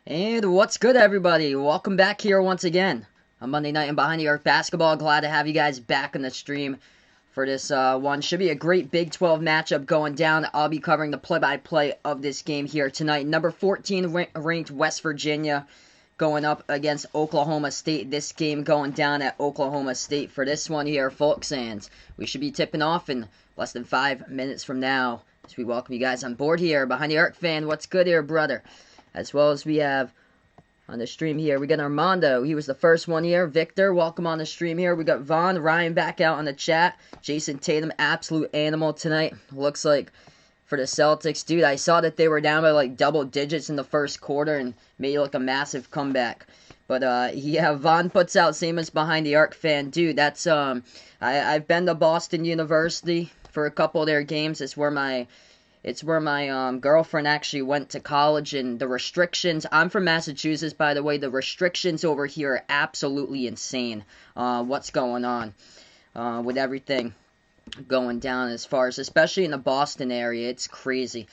And what's good, everybody? Welcome back here once again on Monday night and Behind the Arc Basketball. Glad to have you guys back on the stream for this one. Should be a great Big 12 matchup going down. I'll be covering the play-by-play of this game here tonight. Number 14 ranked West Virginia going up against Oklahoma State. This game going down at Oklahoma State for this one here, folks. And we should be tipping off in less than 5 minutes from now as we welcome you guys on board here. Behind the Arc fan, what's good here, brother? As well as we have on the stream here, we got Armando. He was the first one here. Victor, welcome on the stream here. We got Vaughn, Ryan back out on the chat. Jason Tatum, absolute animal tonight. Looks like for the Celtics. Dude, I saw that they were down by like double digits in the first quarter and made like a massive comeback. But yeah, Vaughn puts out same as Behind the Arc fan. Dude, that's I've been to Boston University for a couple of their games. It's where my girlfriend actually went to college, and the restrictions, I'm from Massachusetts, by the way, the restrictions over here are absolutely insane. What's going on with everything going down as far as, especially in the Boston area, it's crazy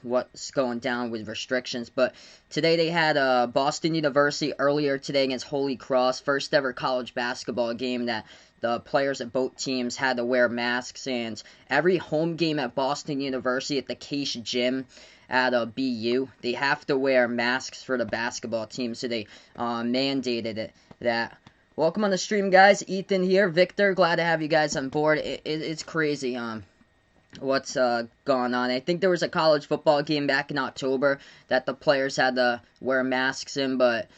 what's going down with restrictions. But today they had Boston University earlier today against Holy Cross, first ever college basketball game that the players at both teams had to wear masks, and every home game at Boston University at the Case Gym at BU, they have to wear masks for the basketball team, so they mandated it. That welcome on the stream, guys. Ethan here, Victor, glad to have you guys on board. It's crazy what's going on. I think there was a college football game back in October that the players had to wear masks in, but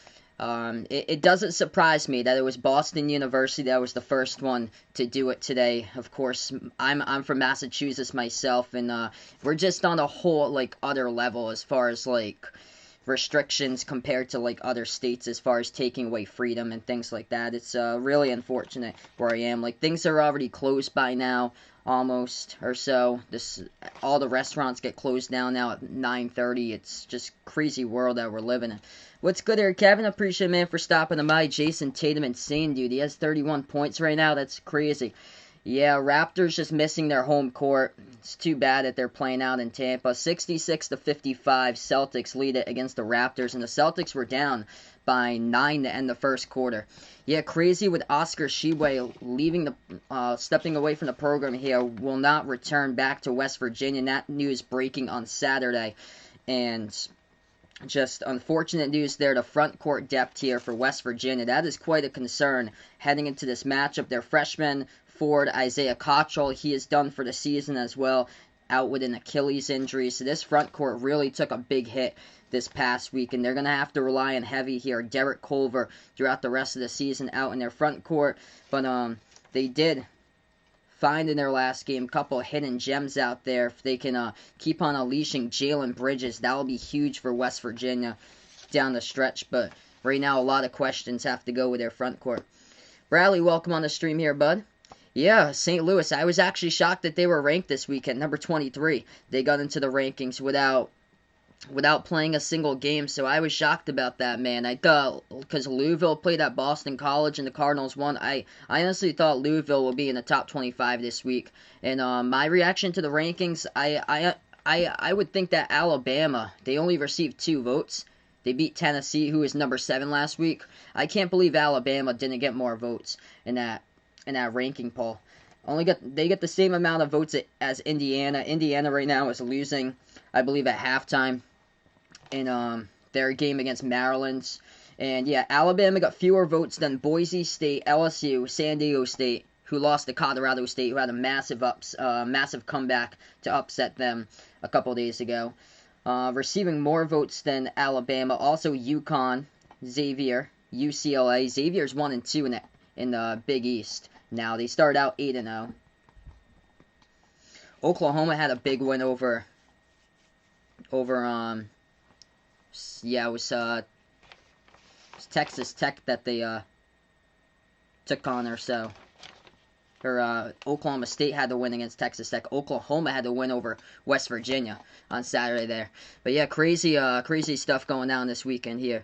it doesn't surprise me that it was Boston University that was the first one to do it today. Of course, I'm from Massachusetts myself, and we're just on a whole like other level as far as like restrictions compared to like other states as far as taking away freedom and things like that. It's really unfortunate where I am. Like, things are already closed by now, almost, or so. All the restaurants get closed down now at 9:30. It's just crazy world that we're living in. What's good here, Kevin? Appreciate it, man, for stopping by. Jason Tatum, insane, dude. He has 31 points right now. That's crazy. Yeah, Raptors just missing their home court. It's too bad that they're playing out in Tampa. 66-55, Celtics lead it against the Raptors, and the Celtics were down by 9 to end the first quarter. Yeah, crazy with Oscar Tshiebwe leaving stepping away from the program here. Will not return back to West Virginia. And that news breaking on Saturday, and just unfortunate news there. The front court depth here for West Virginia, that is quite a concern heading into this matchup. Their freshman forward Isaiah Cottrell, he is done for the season as well, out with an Achilles injury. So this front court really took a big hit this past week, and they're going to have to rely on heavy here. Derek Culver throughout the rest of the season out in their front court, but they did find in their last game a couple hidden gems out there. If they can keep on unleashing Jalen Bridges, that will be huge for West Virginia down the stretch. But right now, a lot of questions have to go with their front court. Bradley, welcome on the stream here, bud. Yeah, St. Louis. I was actually shocked that they were ranked this week at number 23. They got into the rankings without playing a single game, so I was shocked about that, man. I thought, because Louisville played at Boston College and the Cardinals won, I honestly thought Louisville would be in the top 25 this week. And my reaction to the rankings, I would think that Alabama, they only received 2 votes. They beat Tennessee, who was number 7 last week. I can't believe Alabama didn't get more votes in that ranking poll. They get the same amount of votes as Indiana. Indiana right now is losing, I believe, at halftime in their game against Maryland. And yeah, Alabama got fewer votes than Boise State, LSU, San Diego State, who lost to Colorado State, who had a massive comeback to upset them a couple days ago. Receiving more votes than Alabama, also UConn, Xavier, UCLA. Xavier's 1-2 in the Big East. Now they started out 8-0. Oklahoma had a big win over it was Texas Tech that they took on or so. Or Oklahoma State had to win against Texas Tech. Oklahoma had to win over West Virginia on Saturday there. But yeah, crazy stuff going down this weekend here.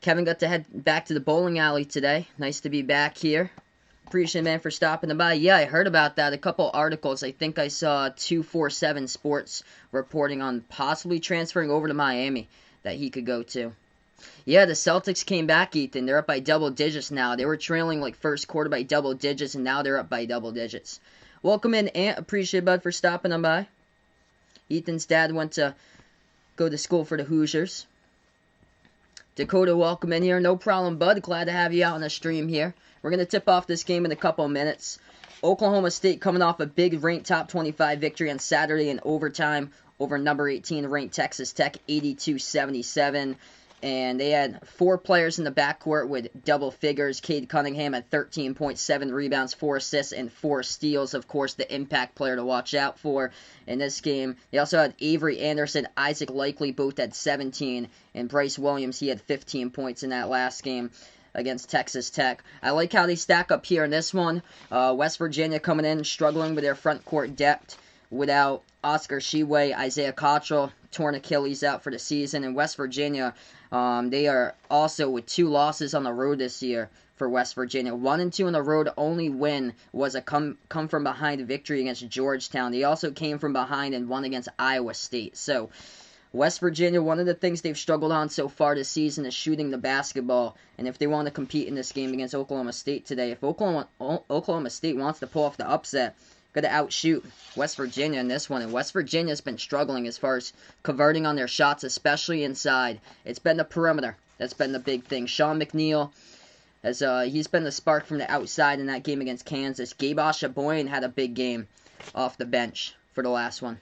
Kevin got to head back to the bowling alley today. Nice to be back here. Appreciate it, man, for stopping by. Yeah, I heard about that. A couple articles. I think I saw 247 Sports reporting on possibly transferring over to Miami that he could go to. Yeah, the Celtics came back, Ethan. They're up by double digits now. They were trailing like first quarter by double digits, and now they're up by double digits. Welcome in, Ant. Appreciate it, bud, for stopping on by. Ethan's dad went to go to school for the Hoosiers. Dakota, welcome in here. No problem, bud. Glad to have you out on the stream here. We're going to tip off this game in a couple of minutes. Oklahoma State coming off a big ranked top 25 victory on Saturday in overtime over number 18 ranked Texas Tech, 82-77. And they had 4 players in the backcourt with double figures. Cade Cunningham had 13.7 rebounds, 4 assists, and 4 steals. Of course, the impact player to watch out for in this game. They also had Avery Anderson, Isaac Likely, both had 17. And Bryce Williams, he had 15 points in that last game against Texas Tech. I like how they stack up here in this one. West Virginia coming in, struggling with their front court depth without Oscar Tshiebwe, Isaiah Cottrell, torn Achilles out for the season. And West Virginia, they are also with 2 losses on the road this year for West Virginia. 1-2 on the road. Only win was a come from behind victory against Georgetown. They also came from behind and won against Iowa State. So West Virginia, one of the things they've struggled on so far this season is shooting the basketball. And if they want to compete in this game against Oklahoma State today, if Oklahoma State wants to pull off the upset, got to outshoot West Virginia in this one. And West Virginia's been struggling as far as converting on their shots, especially inside. It's been the perimeter that's been the big thing. Sean McNeil, he's been the spark from the outside in that game against Kansas. Gabe Ashaboyan had a big game off the bench for the last one.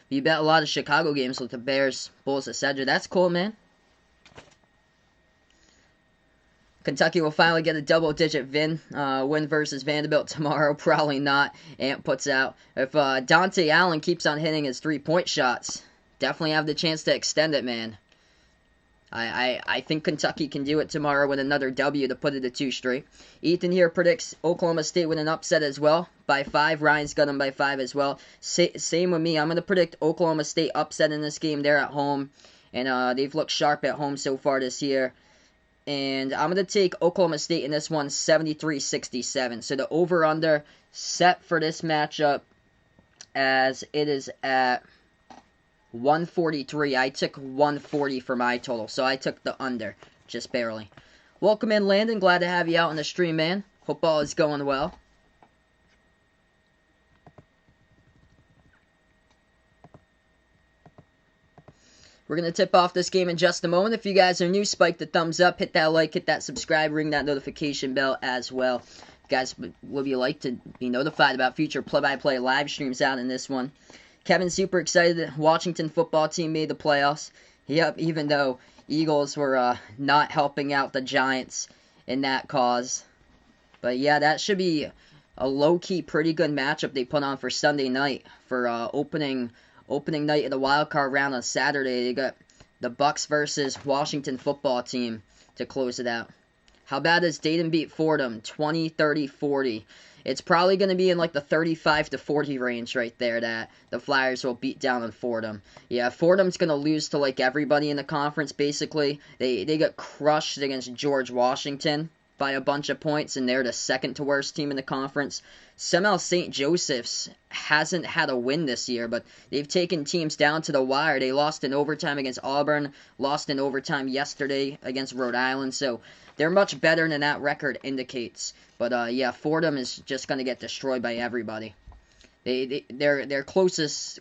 You bet a lot of Chicago games with the Bears, Bulls, etc. That's cool, man. Kentucky will finally get a double-digit win versus Vanderbilt tomorrow. Probably not. Ant puts out. If Dante Allen keeps on hitting his three-point shots, definitely have the chance to extend it, man. I think Kentucky can do it tomorrow with another W to put it to 2 straight. Ethan here predicts Oklahoma State with an upset as well by 5. Ryan's got them by 5 as well. Same with me. I'm going to predict Oklahoma State upset in this game. They're at home, and they've looked sharp at home so far this year. And I'm going to take Oklahoma State in this one, 73-67. So the over-under set for this matchup as it is at 143. I took 140 for my total, so I took the under, just barely. Welcome in, Landon. Glad to have you out on the stream, man. Hope all is going well. We're going to tip off this game in just a moment. If you guys are new, spike the thumbs up, hit that like, hit that subscribe, ring that notification bell as well. You guys would you like to be notified about future play-by-play live streams out in this one. Kevin's super excited that Washington football team made the playoffs. Yep, even though Eagles were not helping out the Giants in that cause. But yeah, that should be a low-key pretty good matchup they put on for Sunday night for opening night of the wild card round on Saturday. They got the Bucks versus Washington football team to close it out. How bad does Dayton beat Fordham? 20, 30, 40. It's probably going to be in like the 35 to 40 range right there that the Flyers will beat down on Fordham. Yeah, Fordham's going to lose to like everybody in the conference basically. They got crushed against George Washington by a bunch of points, and they're the second to worst team in the conference. Somehow St. Joseph's hasn't had a win this year, but they've taken teams down to the wire. They lost in overtime against Auburn, lost in overtime yesterday against Rhode Island, so they're much better than that record indicates. But yeah, Fordham is just going to get destroyed by everybody. Their closest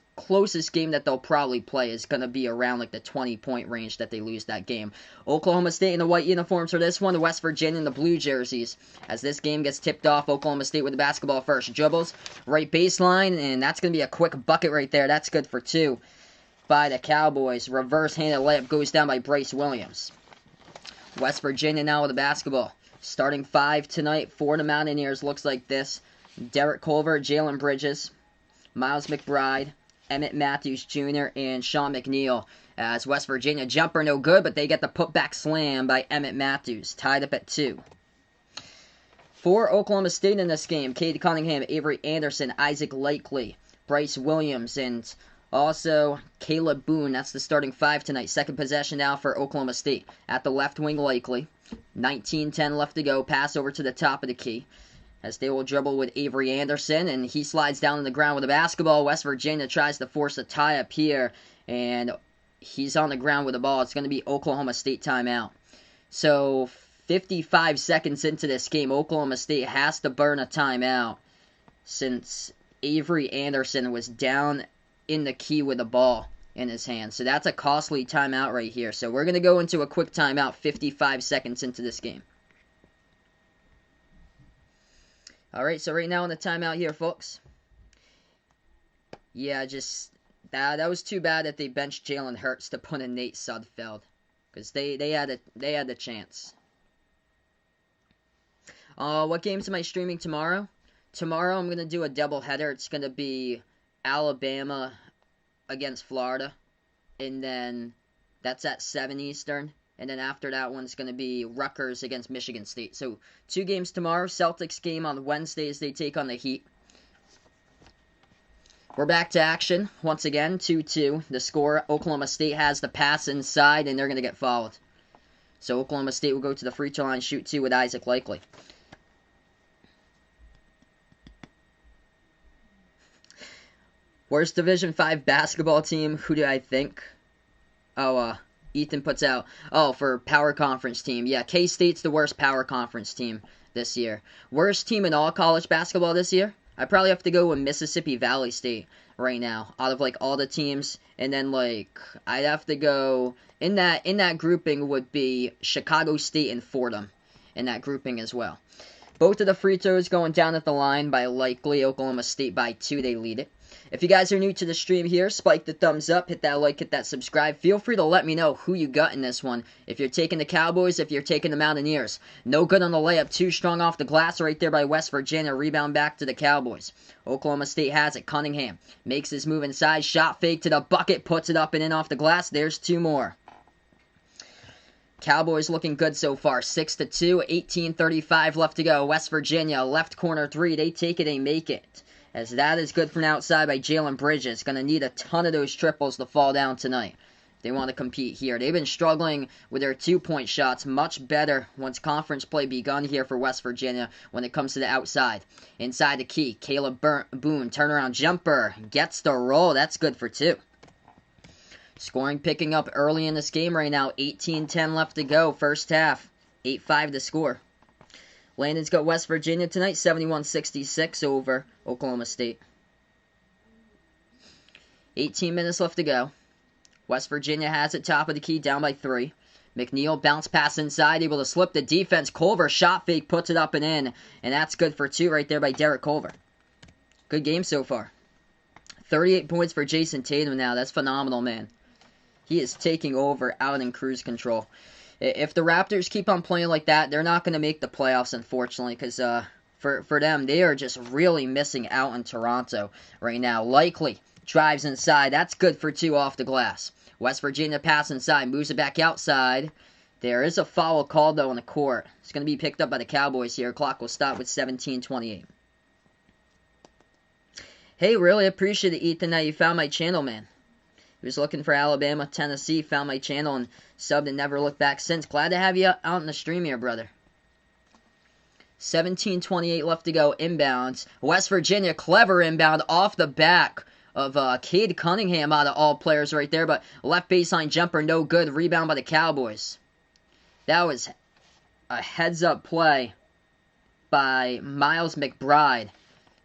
game that they'll probably play is going to be around like the 20-point range that they lose that game. Oklahoma State in the white uniforms for this one. The West Virginia in the blue jerseys. As this game gets tipped off, Oklahoma State with the basketball first. Dribbles, right baseline, and that's going to be a quick bucket right there. That's good for 2 by the Cowboys. Reverse-handed layup goes down by Bryce Williams. West Virginia now with the basketball. Starting 5 tonight for the Mountaineers looks like this. Derek Culver, Jalen Bridges, Miles McBride, Emmett Matthews Jr., and Sean McNeil. As West Virginia jumper no good, but they get the putback slam by Emmett Matthews, tied up at 2. For Oklahoma State in this game, Cade Cunningham, Avery Anderson, Isaac Likely, Bryce Williams, and also Caleb Boone. That's the starting 5 tonight. Second possession now for Oklahoma State. At the left wing, Likely. 19-10 left to go. Pass over to the top of the key. as they will dribble with Avery Anderson, and he slides down on the ground with a basketball. West Virginia tries to force a tie up here, and he's on the ground with the ball. It's going to be Oklahoma State timeout. So 55 seconds into this game, Oklahoma State has to burn a timeout since Avery Anderson was down in the key with the ball in his hand. So that's a costly timeout right here. So we're going to go into a quick timeout 55 seconds into this game. Alright, so right now in the timeout here, folks. Yeah, just that was too bad that they benched Jalen Hurts to put in Nate Sudfeld, because they had a chance. What games am I streaming tomorrow? Tomorrow I'm gonna do a doubleheader. It's gonna be Alabama against Florida, and then that's at 7 Eastern. And then after that one's going to be Rutgers against Michigan State. So 2 games tomorrow. Celtics game on Wednesday as they take on the Heat. We're back to action once again. 2-2 the score. Oklahoma State has the pass inside, and they're going to get fouled. So Oklahoma State will go to the free throw line, shoot 2 with Isaac Likely. Worst Division 5 basketball team, who do I think? Ethan puts out, for Power Conference team. Yeah, K-State's the worst Power Conference team this year. Worst team in all college basketball this year? I probably have to go with Mississippi Valley State right now, out of, all the teams. And then, I'd have to go, in that grouping would be Chicago State and Fordham in that grouping as well. Both of the free throws going down at the line by Likely. Oklahoma State by 2, they lead it. If you guys are new to the stream here, spike the thumbs up, hit that like, hit that subscribe. Feel free to let me know who you got in this one. If you're taking the Cowboys, if you're taking the Mountaineers. No good on the layup, too strong off the glass right there by West Virginia. Rebound back to the Cowboys. Oklahoma State has it. Cunningham makes his move inside, shot fake to the bucket, puts it up and in off the glass. There's 2 more. Cowboys looking good so far. 6-2, 18:35 left to go. West Virginia, left corner 3. They take it, they make it. As that is good from outside by Jalen Bridges. Going to need a ton of those triples to fall down tonight. They want to compete here. They've been struggling with their 2-point shots. Much better once conference play begun here for West Virginia when it comes to the outside. Inside the key, Caleb Boone, turnaround jumper. Gets the roll. That's good for 2. Scoring picking up early in this game right now. 18:10 left to go. First half. 8-5 the score. Landon's got West Virginia tonight, 71-66 over Oklahoma State. 18 minutes left to go. West Virginia has it top of the key, down by 3. McNeil bounce pass inside, able to slip the defense. Culver shot fake, puts it up and in. And that's good for 2 right there by Derek Culver. Good game so far. 38 points for Jason Tatum now. That's phenomenal, man. He is taking over out in cruise control. If the Raptors keep on playing like that, they're not going to make the playoffs, unfortunately, because for them, they are just really missing out in Toronto right now. Likely drives inside. That's good for 2 off the glass. West Virginia pass inside, moves it back outside. There is a foul called, though, on the court. It's going to be picked up by the Cowboys here. Clock will stop with 17:28. Hey, really appreciate it, Ethan, that you found my channel, man. He was looking for Alabama, Tennessee, found my channel, and subbed and never looked back since. Glad to have you out in the stream here, brother. 17:28 left to go, inbounds. West Virginia, clever inbound off the back of Cade Cunningham out of all players right there, but left baseline jumper, no good. Rebound by the Cowboys. That was a heads-up play by Miles McBride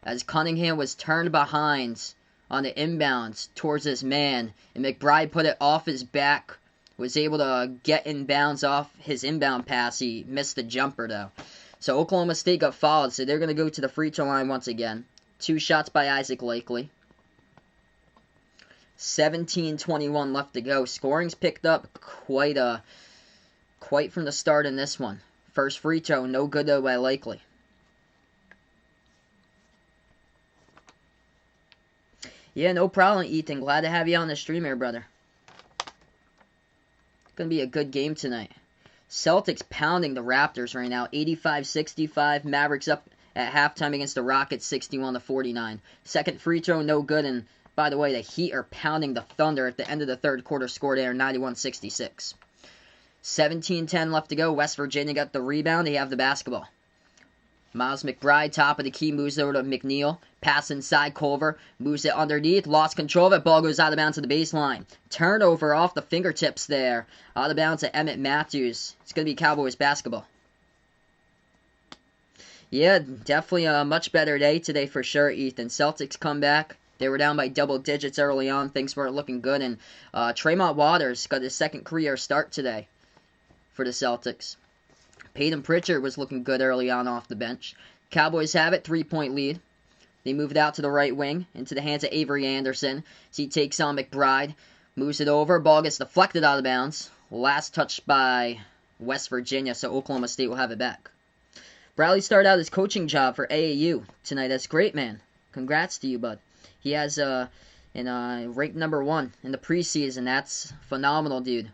as Cunningham was turned behind on the inbounds towards his man, and McBride put it off his back, was able to get inbounds off his inbound pass. He missed the jumper, though. So Oklahoma State got fouled, so they're going to go to the free throw line once again. 2 shots by Isaac Likely. 17:21 left to go. Scoring's picked up quite from the start in this one. First free throw, no good though by Likely. Yeah, no problem, Ethan. Glad to have you on the stream here, brother. It's going to be a good game tonight. Celtics pounding the Raptors right now. 85-65. Mavericks up at halftime against the Rockets, 61-49. Second free throw, no good. And by the way, the Heat are pounding the Thunder at the end of the third quarter. Score there, 91-66. 17:10 left to go. West Virginia got the rebound. They have the basketball. Miles McBride, top of the key, moves over to McNeil. Pass inside, Culver moves it underneath, lost control of it. Ball goes out of bounds to the baseline. Turnover off the fingertips there. Out of bounds to Emmett Matthews. It's going to be Cowboys basketball. Yeah, definitely a much better day today for sure, Ethan. Celtics come back. They were down by double digits early on. Things weren't looking good. And Tremont Waters got his second career start today for the Celtics. Peyton Pritchard was looking good early on off the bench. Cowboys have it, 3-point lead. They moved out to the right wing, into the hands of Avery Anderson. As he takes on McBride, moves it over. Ball gets deflected out of bounds. Last touch by West Virginia, so Oklahoma State will have it back. Bradley started out his coaching job for AAU tonight. That's great, man. Congrats to you, bud. He has ranked number 1 in the preseason. That's phenomenal, dude.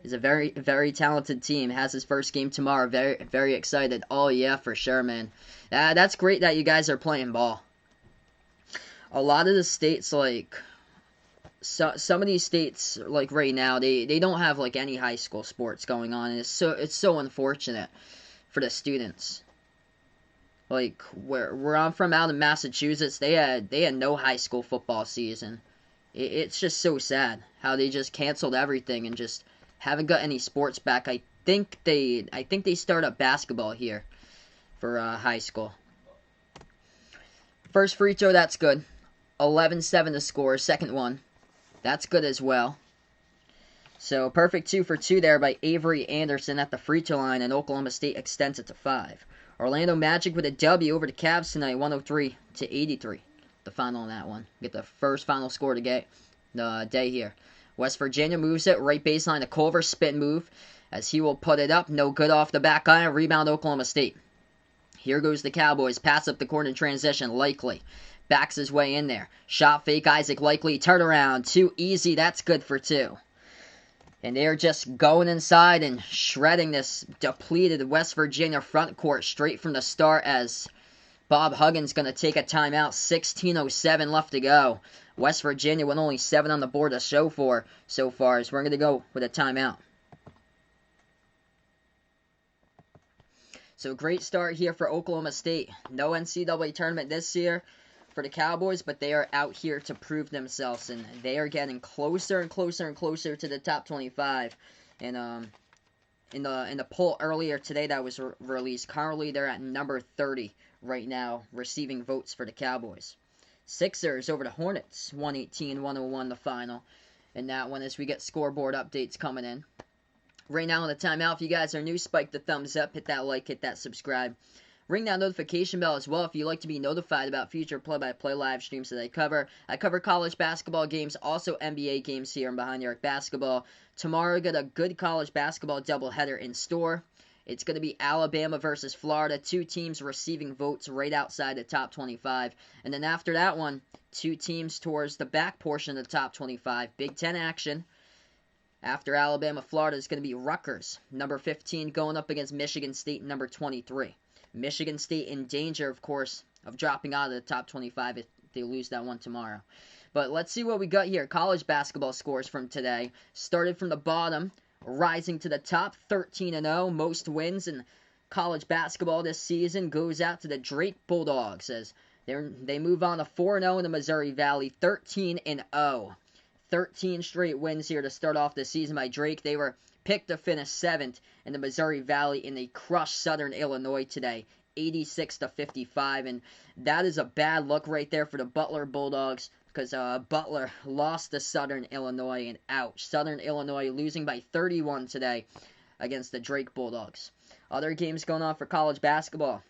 He's a very, very talented team. Has his first game tomorrow. Very, very excited. Oh, yeah, for sure, man. That's great that you guys are playing ball. A lot of the states, like, some of these states, like right now, they don't have, like, any high school sports going on. And it's so unfortunate for the students. Like, where I'm from out in Massachusetts, they had no high school football season. It's just so sad how they just canceled everything and just haven't got any sports back. I think they start up basketball here for high school. First free throw, that's good. 11-7 to score. Second one, that's good as well. So perfect 2 for 2 there by Avery Anderson at the free throw line, and Oklahoma State extends it to 5. Orlando Magic with a W over the Cavs tonight, 103-83. The final on that one. Get the first final score to get the day here. West Virginia moves it right baseline to Culver, spin move as he will put it up. No good off the back iron. Rebound Oklahoma State. Here goes the Cowboys. Pass up the court in transition. Likely backs his way in there. Shot fake. Isaac Likely. Turn around. Too easy. That's good for 2. And they're just going inside and shredding this depleted West Virginia front court straight from the start as Bob Huggins going to take a timeout. 16:07 left to go. West Virginia with only 7 on the board to show for so far, so we're going to go with a timeout. So great start here for Oklahoma State. No NCAA tournament this year for the Cowboys, but they are out here to prove themselves, and they are getting closer and closer and closer to the top 25. And in the poll earlier today that was released, currently they're at number 30 right now, receiving votes for the Cowboys. Sixers over the Hornets, 118-101 the final. And that one as we get scoreboard updates coming in. Right now on the timeout, if you guys are new, spike the thumbs up, hit that like, hit that subscribe. Ring that notification bell as well if you'd like to be notified about future play-by-play live streams that I cover. I cover college basketball games, also NBA games here on Behind the Arc Basketball. Tomorrow, got a good college basketball doubleheader in store. It's going to be Alabama versus Florida, 2 teams receiving votes right outside the top 25. And then after that one, 2 teams towards the back portion of the top 25. Big Ten action. After Alabama, Florida is going to be Rutgers, number 15, going up against Michigan State, number 23. Michigan State in danger, of course, of dropping out of the top 25 if they lose that one tomorrow. But let's see what we got here. College basketball scores from today. Started from the bottom, rising to the top, 13-0. Most wins in college basketball this season goes out to the Drake Bulldogs as they move on to 4-0 in the Missouri Valley, 13-0. 13 straight wins here to start off the season by Drake. They were picked to finish 7th in the Missouri Valley, and they crushed Southern Illinois today, 86-55. And that is a bad look right there for the Butler Bulldogs because Butler lost to Southern Illinois, and ouch. Southern Illinois losing by 31 today against the Drake Bulldogs. Other games going on for college basketball.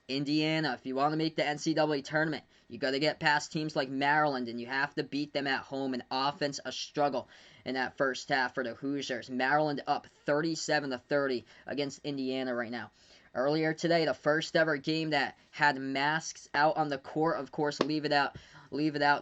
Indiana, if you want to make the NCAA tournament, you got to get past teams like Maryland, and you have to beat them at home. And offense, a struggle in that first half for the Hoosiers. Maryland up 37-30 against Indiana right now. Earlier today, the first ever game that had masks out on the court. Of course, leave it out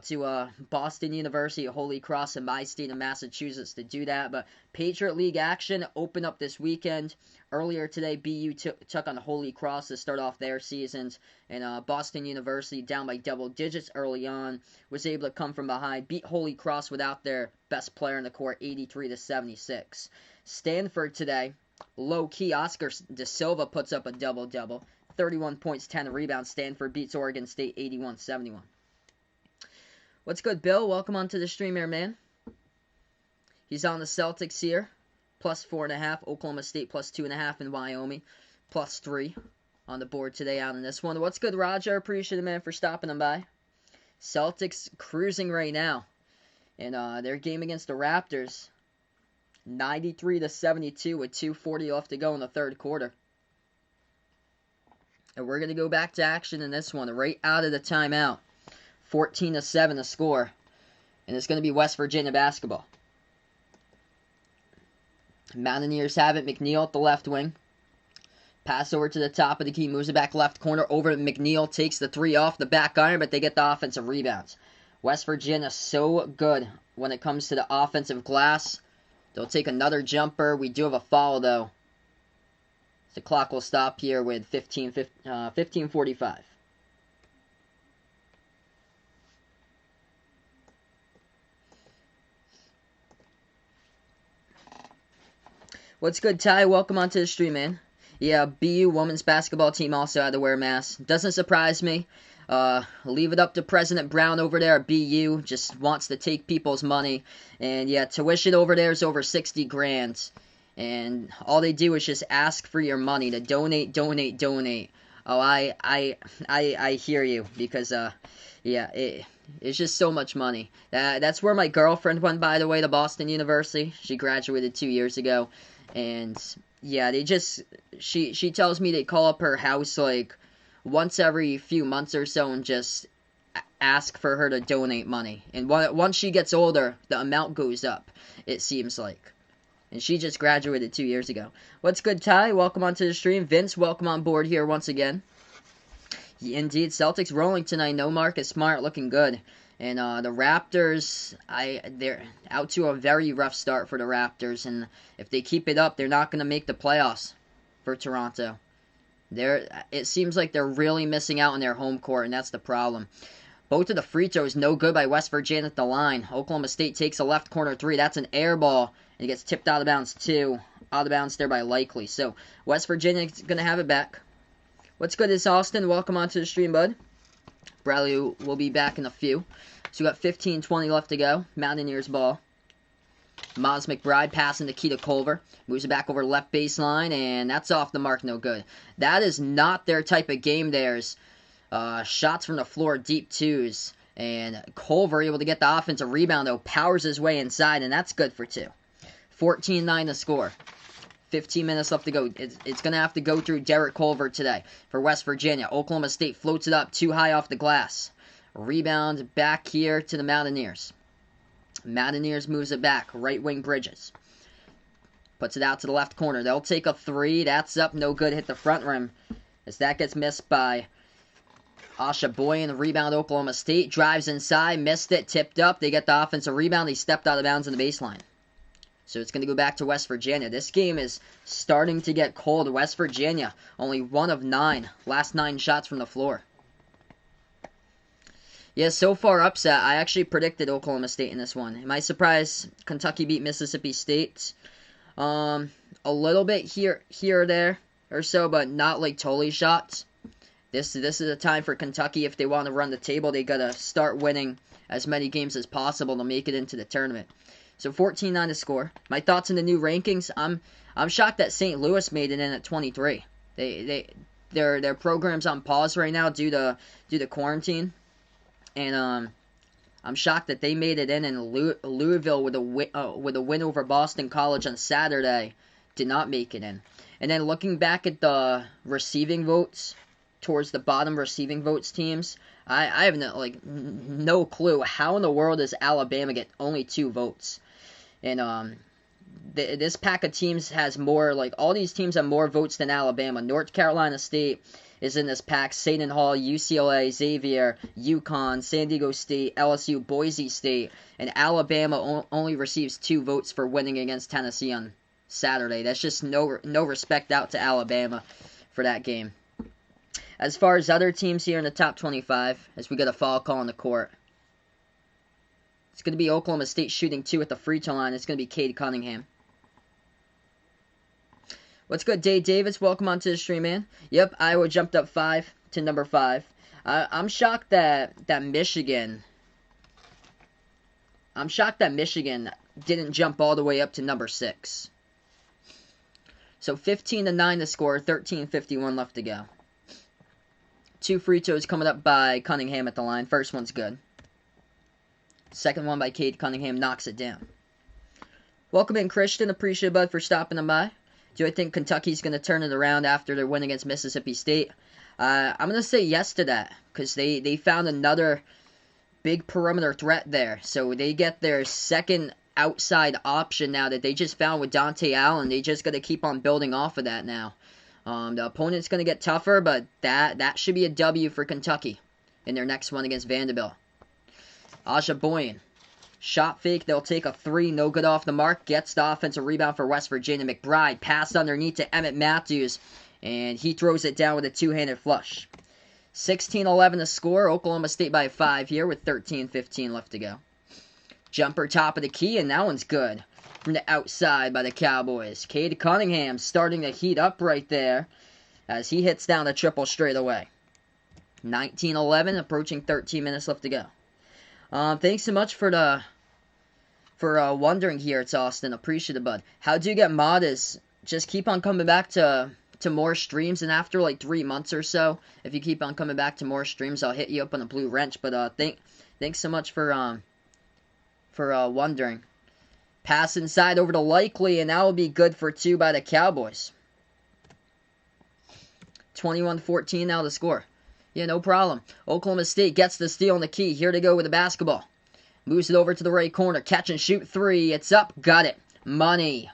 to Boston University, Holy Cross, in my state of Massachusetts to do that. But Patriot League action opened up this weekend. Earlier today, BU took on Holy Cross to start off their seasons. And Boston University, down by double digits early on, was able to come from behind, beat Holy Cross without their best player in the court, 83-76. Stanford today, low-key, Oscar De Silva puts up a double-double. 31 points, 10 rebounds. Stanford beats Oregon State 81-71. What's good, Bill? Welcome onto the stream here, man. He's on the Celtics here. Plus 4.5. Oklahoma State plus 2.5. And Wyoming plus 3 on the board today out in this one. What's good, Roger? Appreciate it, man, for stopping them by. Celtics cruising right now. And their game against the Raptors, 93-72 with 2:40 left to go in the third quarter. And we're going to go back to action in this one right out of the timeout. 14-7 the score. And it's going to be West Virginia basketball. Mountaineers have it. McNeil at the left wing. Pass over to the top of the key. Moves it back left corner. Over to McNeil. Takes the three off the back iron, but they get the offensive rebounds. West Virginia so good when it comes to the offensive glass. They'll take another jumper. We do have a foul, though. The clock will stop here with 15:45. What's good, Ty? Welcome onto the stream, man. Yeah, BU women's basketball team also had to wear masks. Doesn't surprise me. Leave it up to President Brown over there at BU. Just wants to take people's money. And yeah, tuition over there is over 60 grand. And all they do is just ask for your money to donate. Oh, I hear you, because yeah, it's just so much money. That's where my girlfriend went, by the way, to Boston University. She graduated 2 years ago, and yeah, she tells me they call up her house like once every few months or so and just ask for her to donate money. And once she gets older, the amount goes up, it seems like. And she just graduated 2 years ago. What's good, Ty? Welcome onto the stream. Vince, welcome on board here once again. Indeed, Celtics rolling tonight. No Marcus Smart, looking good. And the Raptors, they're out to a very rough start for the Raptors. And if they keep it up, they're not going to make the playoffs for Toronto. It seems like they're really missing out on their home court, and that's the problem. Both of the free throws no good by West Virginia at the line. Oklahoma State takes a left corner three. That's an air ball. And it gets tipped out of bounds too. Out of bounds there by Likely. So West Virginia is going to have it back. What's good is Austin. Welcome onto the stream, bud. Bradley will be back in a few. So we got 15-20 left to go. Mountaineers ball. Miles McBride passing the key to Culver. Moves it back over left baseline, and that's off the mark, no good. That is not their type of game. There's shots from the floor, deep twos. And Culver able to get the offensive rebound, though. Powers his way inside, and that's good for two. 14-9 to score. 15 minutes left to go. It's going to have to go through Derek Culver today for West Virginia. Oklahoma State floats it up too high off the glass. Rebound back here to the Mountaineers. Mountaineers moves it back. Right wing Bridges. Puts it out to the left corner. They'll take a three. That's up. No good. Hit the front rim. As that gets missed by Asha Boyan. The rebound Oklahoma State. Drives inside. Missed it. Tipped up. They get the offensive rebound. They stepped out of bounds in the baseline. So it's going to go back to West Virginia. This game is starting to get cold. West Virginia, only 1 of 9. Last 9 shots from the floor. Yeah, so far upset. I actually predicted Oklahoma State in this one. Am I surprised Kentucky beat Mississippi State? A little bit here or there or so, but not like totally shocked. This is a time for Kentucky. If they want to run the table, they got to start winning as many games as possible to make it into the tournament. So 14-9 to score. My thoughts in the new rankings. I'm shocked that St. Louis made it in at 23. Their program's on pause right now due to quarantine, and I'm shocked that they made it in Louisville with a win over Boston College on Saturday did not make it in. And then looking back at the receiving votes towards the bottom receiving votes teams, I have no clue how in the world does Alabama get only 2 votes. And this pack of teams has more, all these teams have more votes than Alabama. North Carolina State is in this pack. Seton Hall, UCLA, Xavier, UConn, San Diego State, LSU, Boise State. And Alabama only receives 2 votes for winning against Tennessee on Saturday. That's just no respect out to Alabama for that game. As far as other teams here in the top 25, as we get a foul call on the court, it's going to be Oklahoma State shooting 2 at the free throw line. It's going to be Cade Cunningham. What's good, Dave Davis? Welcome onto the stream, man. Yep, Iowa jumped up 5 to number 5. I'm shocked that Michigan. I'm shocked that Michigan didn't jump all the way up to number 6. So 15-9 to score, 13:51 left to go. 2 free throws coming up by Cunningham at the line. First one's good. Second one by Cade Cunningham knocks it down. Welcome in, Christian. Appreciate it, bud, for stopping them by. Do I think Kentucky's going to turn it around after their win against Mississippi State? I'm going to say yes to that, because they found another big perimeter threat there. So they get their second outside option now that they just found with Dante Allen. They just got to keep on building off of that now. The opponent's going to get tougher, but that should be a W for Kentucky in their next one against Vanderbilt. Aja Boyan. Shot fake, they'll take a 3, no good off the mark. Gets the offensive rebound for West Virginia. McBride passed underneath to Emmett Matthews, and he throws it down with a two-handed flush. 16-11 to score. Oklahoma State by 5 here with 13:15 left to go. Jumper top of the key, and that one's good. From the outside by the Cowboys. Cade Cunningham starting to heat up right there as he hits down the triple straight away. 19-11, approaching 13 minutes left to go. Thanks so much for wondering here. It's Austin. Appreciate it, bud. How do you get mod is just keep on coming back to more streams, and after like 3 months or so, if you keep on coming back to more streams, I'll hit you up on a blue wrench. But thanks so much for wondering. Pass inside over to Likely, and that will be good for 2 by the Cowboys. 21-14 now the score. Yeah, no problem. Oklahoma State gets the steal on the key. Here to go with the basketball. Moves it over to the right corner. Catch and shoot 3. It's up. Got it. Money.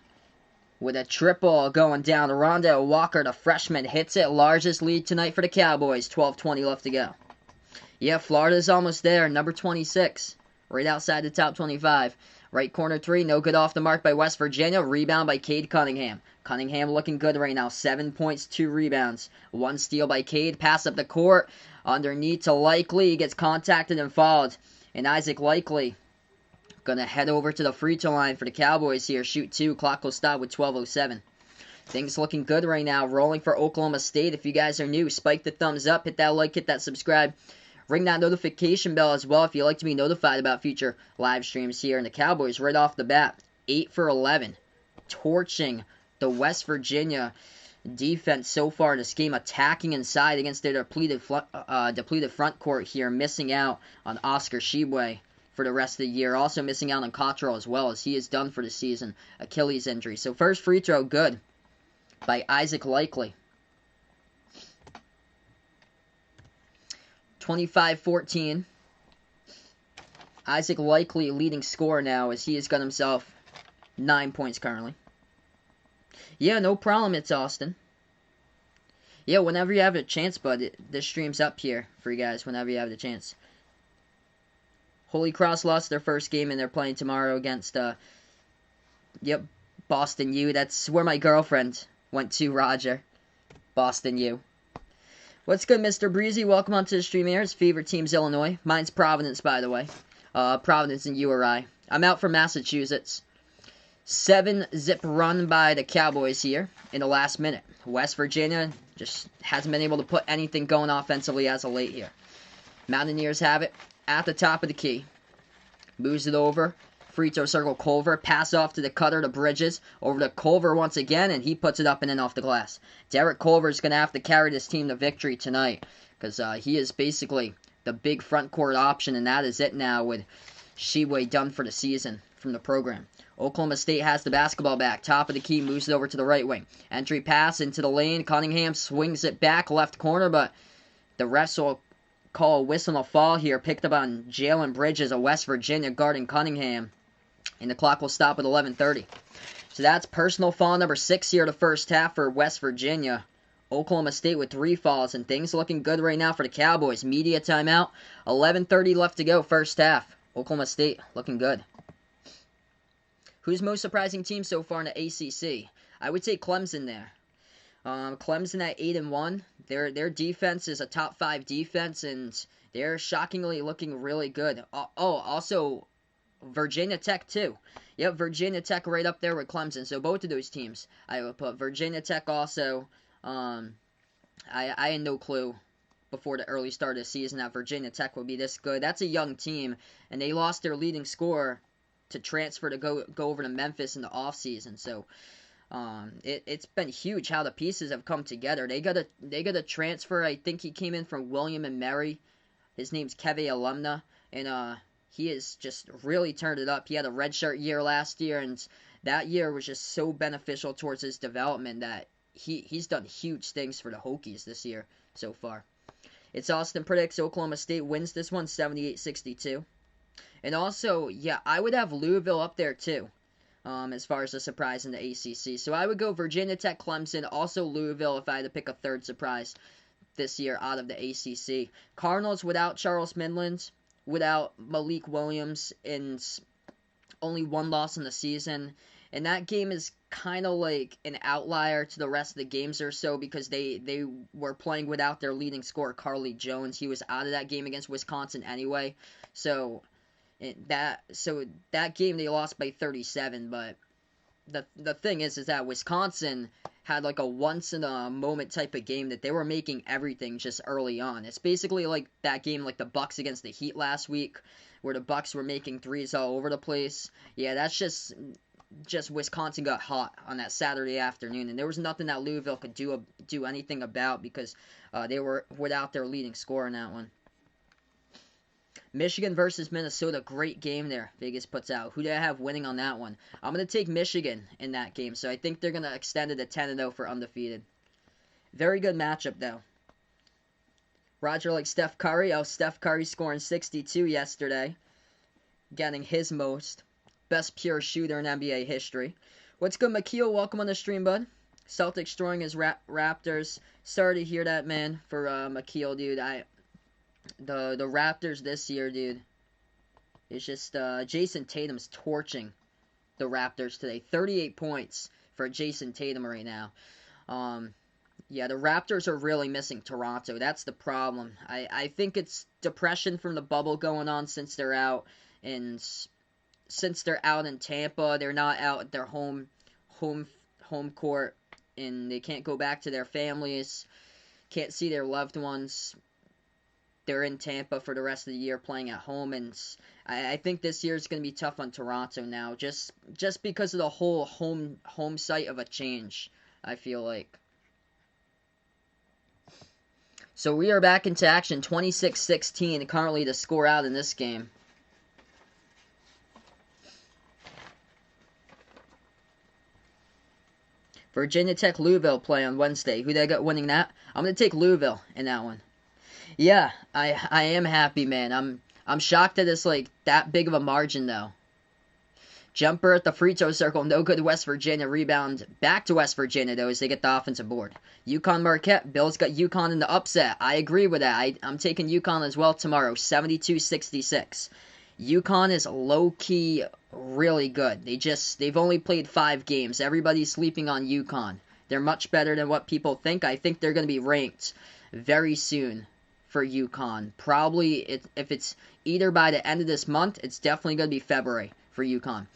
With a triple going down. Rondell Walker, the freshman, hits it. Largest lead tonight for the Cowboys. 12:20 left to go. Yeah, Florida's almost there. Number 26. Right outside the top 25. Right corner 3. No good off the mark by West Virginia. Rebound by Cade Cunningham. Cunningham looking good right now. 7 points, 2 rebounds. 1 steal by Cade. Pass up the court. Underneath to Likely. He gets contacted and fouled. And Isaac Likely going to head over to the free throw line for the Cowboys here. Shoot 2. Clock will stop with 12:07. Things looking good right now. Rolling for Oklahoma State. If you guys are new, spike the thumbs up. Hit that like. Hit that subscribe. Ring that notification bell as well if you'd like to be notified about future live streams here. And the Cowboys right off the bat. 8 for 11. Torching the West Virginia defense so far in this game, attacking inside against their depleted front court here, missing out on Oscar Tshiebwe for the rest of the year. Also missing out on Cottrell as well, as he is done for the season. Achilles injury. So first free throw, good by Isaac Likely. 25-14. Isaac Likely leading scorer now, as he has got himself 9 points currently. Yeah, no problem, it's Austin. Yeah, whenever you have a chance, bud, this stream's up here for you guys whenever you have the chance. Holy Cross lost their first game, and they're playing tomorrow against, Boston U. That's where my girlfriend went to, Roger. Boston U. What's good, Mr. Breezy? Welcome onto the stream here. His favorite team's Illinois. Mine's Providence, by the way. Providence and URI. I'm out for Massachusetts. 7-zip run by the Cowboys here in the last minute. West Virginia just hasn't been able to put anything going offensively as of late here. Mountaineers have it at the top of the key. Moves it over. Free throw circle Culver. Pass off to the cutter to Bridges. Over to Culver once again, and he puts it up and in off the glass. Derek Culver is going to have to carry this team to victory tonight, because he is basically the big front court option, and that is it now with Tshiebwe done for the season from the program. Oklahoma State has the basketball back. Top of the key, moves it over to the right wing. Entry pass into the lane. Cunningham swings it back left corner, but the refs will call a whistle and a fall here. Picked up on Jalen Bridges of West Virginia guarding Cunningham. And the clock will stop at 11:30. So that's personal foul number 6 here the first half for West Virginia. Oklahoma State with 3 fouls, and things looking good right now for the Cowboys. Media timeout. 11:30 left to go first half. Oklahoma State looking good. Who's most surprising team so far in the ACC? I would say Clemson there. Clemson at 8-1. Their defense is a top 5 defense, and they're shockingly looking really good. Also, Virginia Tech, too. Yep, Virginia Tech right up there with Clemson. So both of those teams I would put. Virginia Tech also, I had no clue before the early start of the season that Virginia Tech would be this good. That's a young team, and they lost their leading scorer to transfer to go over to Memphis in the offseason. So it's been huge how the pieces have come together. They got a transfer. I think he came in from William and Mary. His name's Keve Alumna, and he has just really turned it up. He had a redshirt year last year, and that year was just so beneficial towards his development that he's done huge things for the Hokies this year so far. It's Austin predicts Oklahoma State wins this one 78-62. And also, yeah, I would have Louisville up there too, as far as a surprise in the ACC. So I would go Virginia Tech, Clemson, also Louisville if I had to pick a third surprise this year out of the ACC. Cardinals without Charles Midland, without Malik Williams, and only one loss in the season. And that game is kind of like an outlier to the rest of the games or so because they were playing without their leading scorer, Carly Jones. He was out of that game against Wisconsin anyway. So that game they lost by 37, but the thing is that Wisconsin had like a once in a moment type of game that they were making everything just early on. It's basically like that game like the Bucks against the Heat last week where the Bucks were making threes all over the place. Yeah, that's just Wisconsin got hot on that Saturday afternoon, and there was nothing that Louisville could do anything about because they were without their leading scorer in that one. Michigan versus Minnesota, great game there. Vegas puts out. Who do I have winning on that one? I'm going to take Michigan in that game, so I think they're going to extend it to 10-0 for undefeated. Very good matchup, though. Roger likes Steph Curry. Oh, Steph Curry scoring 62 yesterday, getting his most. Best pure shooter in NBA history. What's good, Makeel? Welcome on the stream, bud. Celtics destroying his Raptors. Sorry to hear that, man, for Makeel, dude. The Raptors this year, dude. It's just Jason Tatum's torching the Raptors today. 38 points for Jason Tatum right now. Yeah, the Raptors are really missing Toronto. That's the problem. I think it's depression from the bubble going on since they're out, and since they're out in Tampa, they're not out at their home court, and they can't go back to their families, can't see their loved ones. They're in Tampa for the rest of the year playing at home, and I think this year is going to be tough on Toronto now, just because of the whole home site of a change, I feel like. So we are back into action, 26-16, currently the score out in this game. Virginia Tech Louisville play on Wednesday. Who they got winning that? I'm going to take Louisville in that one. Yeah, I am happy, man. I'm shocked that it's like that big of a margin though. Jumper at the free throw circle, no good. West Virginia rebound back to West Virginia though as they get the offensive board. UConn Marquette, Bill's got UConn in the upset. I agree with that. I'm taking UConn as well tomorrow, 72-66. UConn is low-key really good. They've only played 5 games. Everybody's sleeping on UConn. They're much better than what people think. I think they're going to be ranked very soon for UConn. Probably, if it's either by the end of this month, it's definitely going to be February for UConn.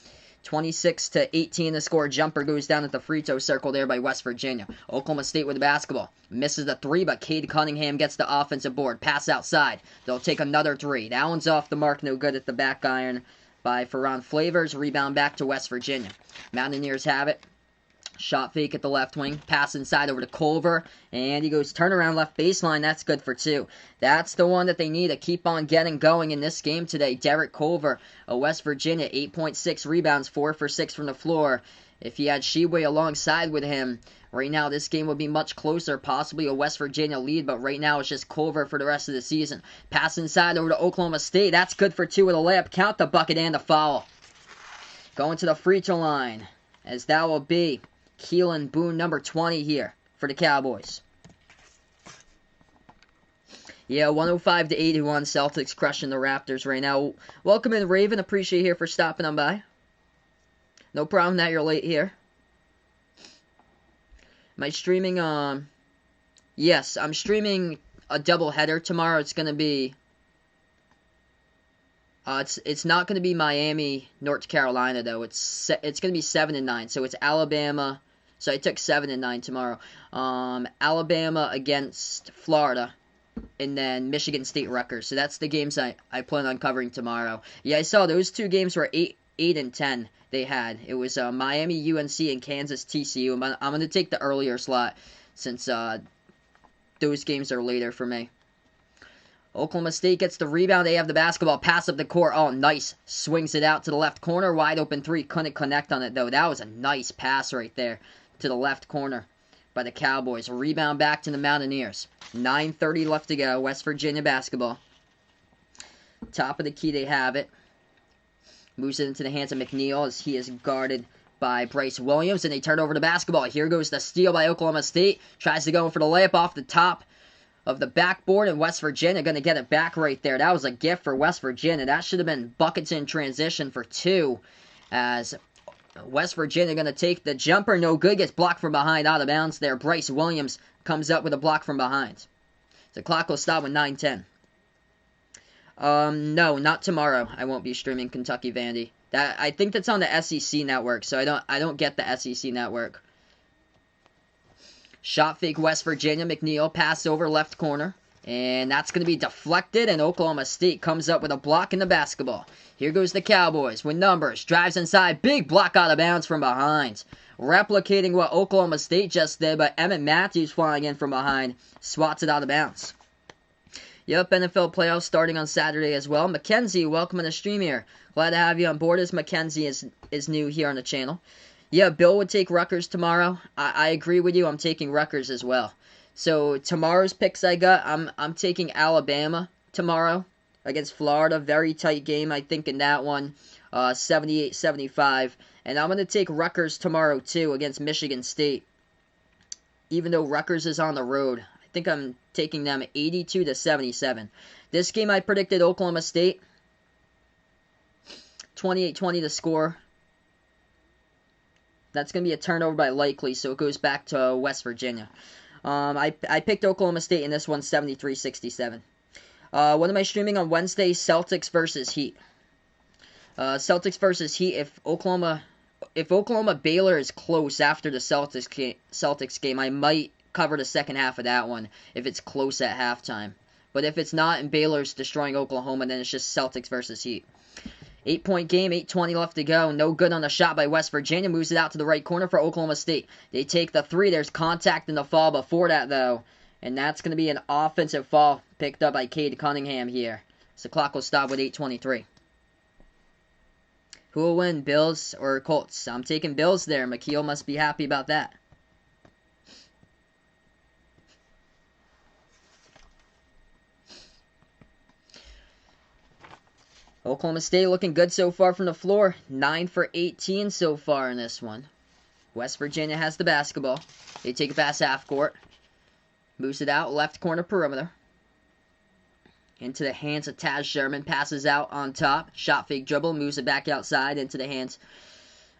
26-18 the score. Jumper goes down at the free throw circle there by West Virginia. Oklahoma State with the basketball. Misses the 3, but Cade Cunningham gets the offensive board. Pass outside. They'll take another 3. That one's off the mark. No good at the back iron by Ferron Flavors. Rebound back to West Virginia. Mountaineers have it. Shot fake at the left wing. Pass inside over to Culver. And he goes turnaround left baseline. That's good for 2. That's the one that they need to keep on getting going in this game today. Derek Culver of West Virginia. 8.6 rebounds. 4 for 6 from the floor. If he had Sheway alongside with him, right now this game would be much closer. Possibly a West Virginia lead. But right now it's just Culver for the rest of the season. Pass inside over to Oklahoma State. That's good for 2 with a layup. Count the bucket and the foul. Going to the free throw line. As that will be Keelan Boone, number 20 here for the Cowboys. Yeah, 105-81. Celtics crushing the Raptors right now. Welcome in, Raven. Appreciate you here for stopping on by. No problem that you're late here. Am I streaming? Yes, I'm streaming a doubleheader tomorrow. It's going to be It's not going to be Miami, North Carolina though. It's going to be 7 and 9. So it's Alabama. So I took 7 and 9 tomorrow. Alabama against Florida, and then Michigan State Rutgers. So that's the games I plan on covering tomorrow. Yeah, I saw those two games were 8 and 10. They had it was Miami, UNC, and Kansas, TCU. I'm going to take the earlier slot since those games are later for me. Oklahoma State gets the rebound. They have the basketball. Pass up the court. Oh, nice. Swings it out to the left corner. Wide open three. Couldn't connect on it, though. That was a nice pass right there to the left corner by the Cowboys. Rebound back to the Mountaineers. 9:30 left to go. West Virginia basketball. Top of the key, they have it. Moves it into the hands of McNeil as he is guarded by Bryce Williams. And they turn over the basketball. Here goes the steal by Oklahoma State. Tries to go for the layup off the top of the backboard, and West Virginia going to get it back right there. That was a gift for West Virginia. That should have been buckets in transition for two, as West Virginia going to take the jumper. No good. Gets blocked from behind, out of bounds there. Bryce Williams comes up with a block from behind. The clock will stop with 9:10. No, not tomorrow. I won't be streaming Kentucky Vandy. I think that's on the SEC network, so I don't get the SEC network. Shot fake West Virginia. McNeil pass over left corner. And that's going to be deflected. And Oklahoma State comes up with a block in the basketball. Here goes the Cowboys with numbers. Drives inside. Big block out of bounds from behind. Replicating what Oklahoma State just did. But Emmett Matthews flying in from behind. Swats it out of bounds. Yep, NFL playoffs starting on Saturday as well. Mackenzie, welcome to the stream here. Glad to have you on board as Mackenzie is new here on the channel. Yeah, Bill would take Rutgers tomorrow. I agree with you. I'm taking Rutgers as well. So tomorrow's picks I got, I'm taking Alabama tomorrow against Florida. Very tight game, I think, in that one. 78-75. And I'm going to take Rutgers tomorrow, too, against Michigan State. Even though Rutgers is on the road. I think I'm taking them 82-77. This game I predicted Oklahoma State. 28-20 to score. That's going to be a turnover by Likely, so it goes back to West Virginia. I picked Oklahoma State in this one, 73-67. What am I streaming on Wednesday? Celtics versus Heat. Celtics versus Heat. If Oklahoma Baylor is close after the Celtics game, I might cover the second half of that one if it's close at halftime. But if it's not and Baylor's destroying Oklahoma, then it's just Celtics versus Heat. 8-point game, 8:20 left to go. No good on the shot by West Virginia. Moves it out to the right corner for Oklahoma State. They take the three. There's contact in the fall before that, though. And that's going to be an offensive foul picked up by Cade Cunningham here. So the clock will stop with 8:23. Who will win, Bills or Colts? I'm taking Bills there. McKeel must be happy about that. Oklahoma State looking good so far from the floor. 9 for 18 so far in this one. West Virginia has the basketball. They take it past half court. Moves it out, left corner perimeter. Into the hands of Taz Sherman. Passes out on top. Shot fake dribble. Moves it back outside into the hands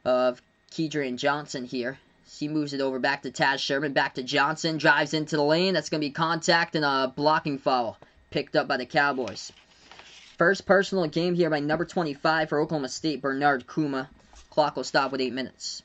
of Kedrian Johnson here. He moves it over back to Taz Sherman. Back to Johnson. Drives into the lane. That's going to be contact and a blocking foul. Picked up by the Cowboys. First personal game here by number 25 for Oklahoma State, Bernard Kuma. Clock will stop with 8 minutes.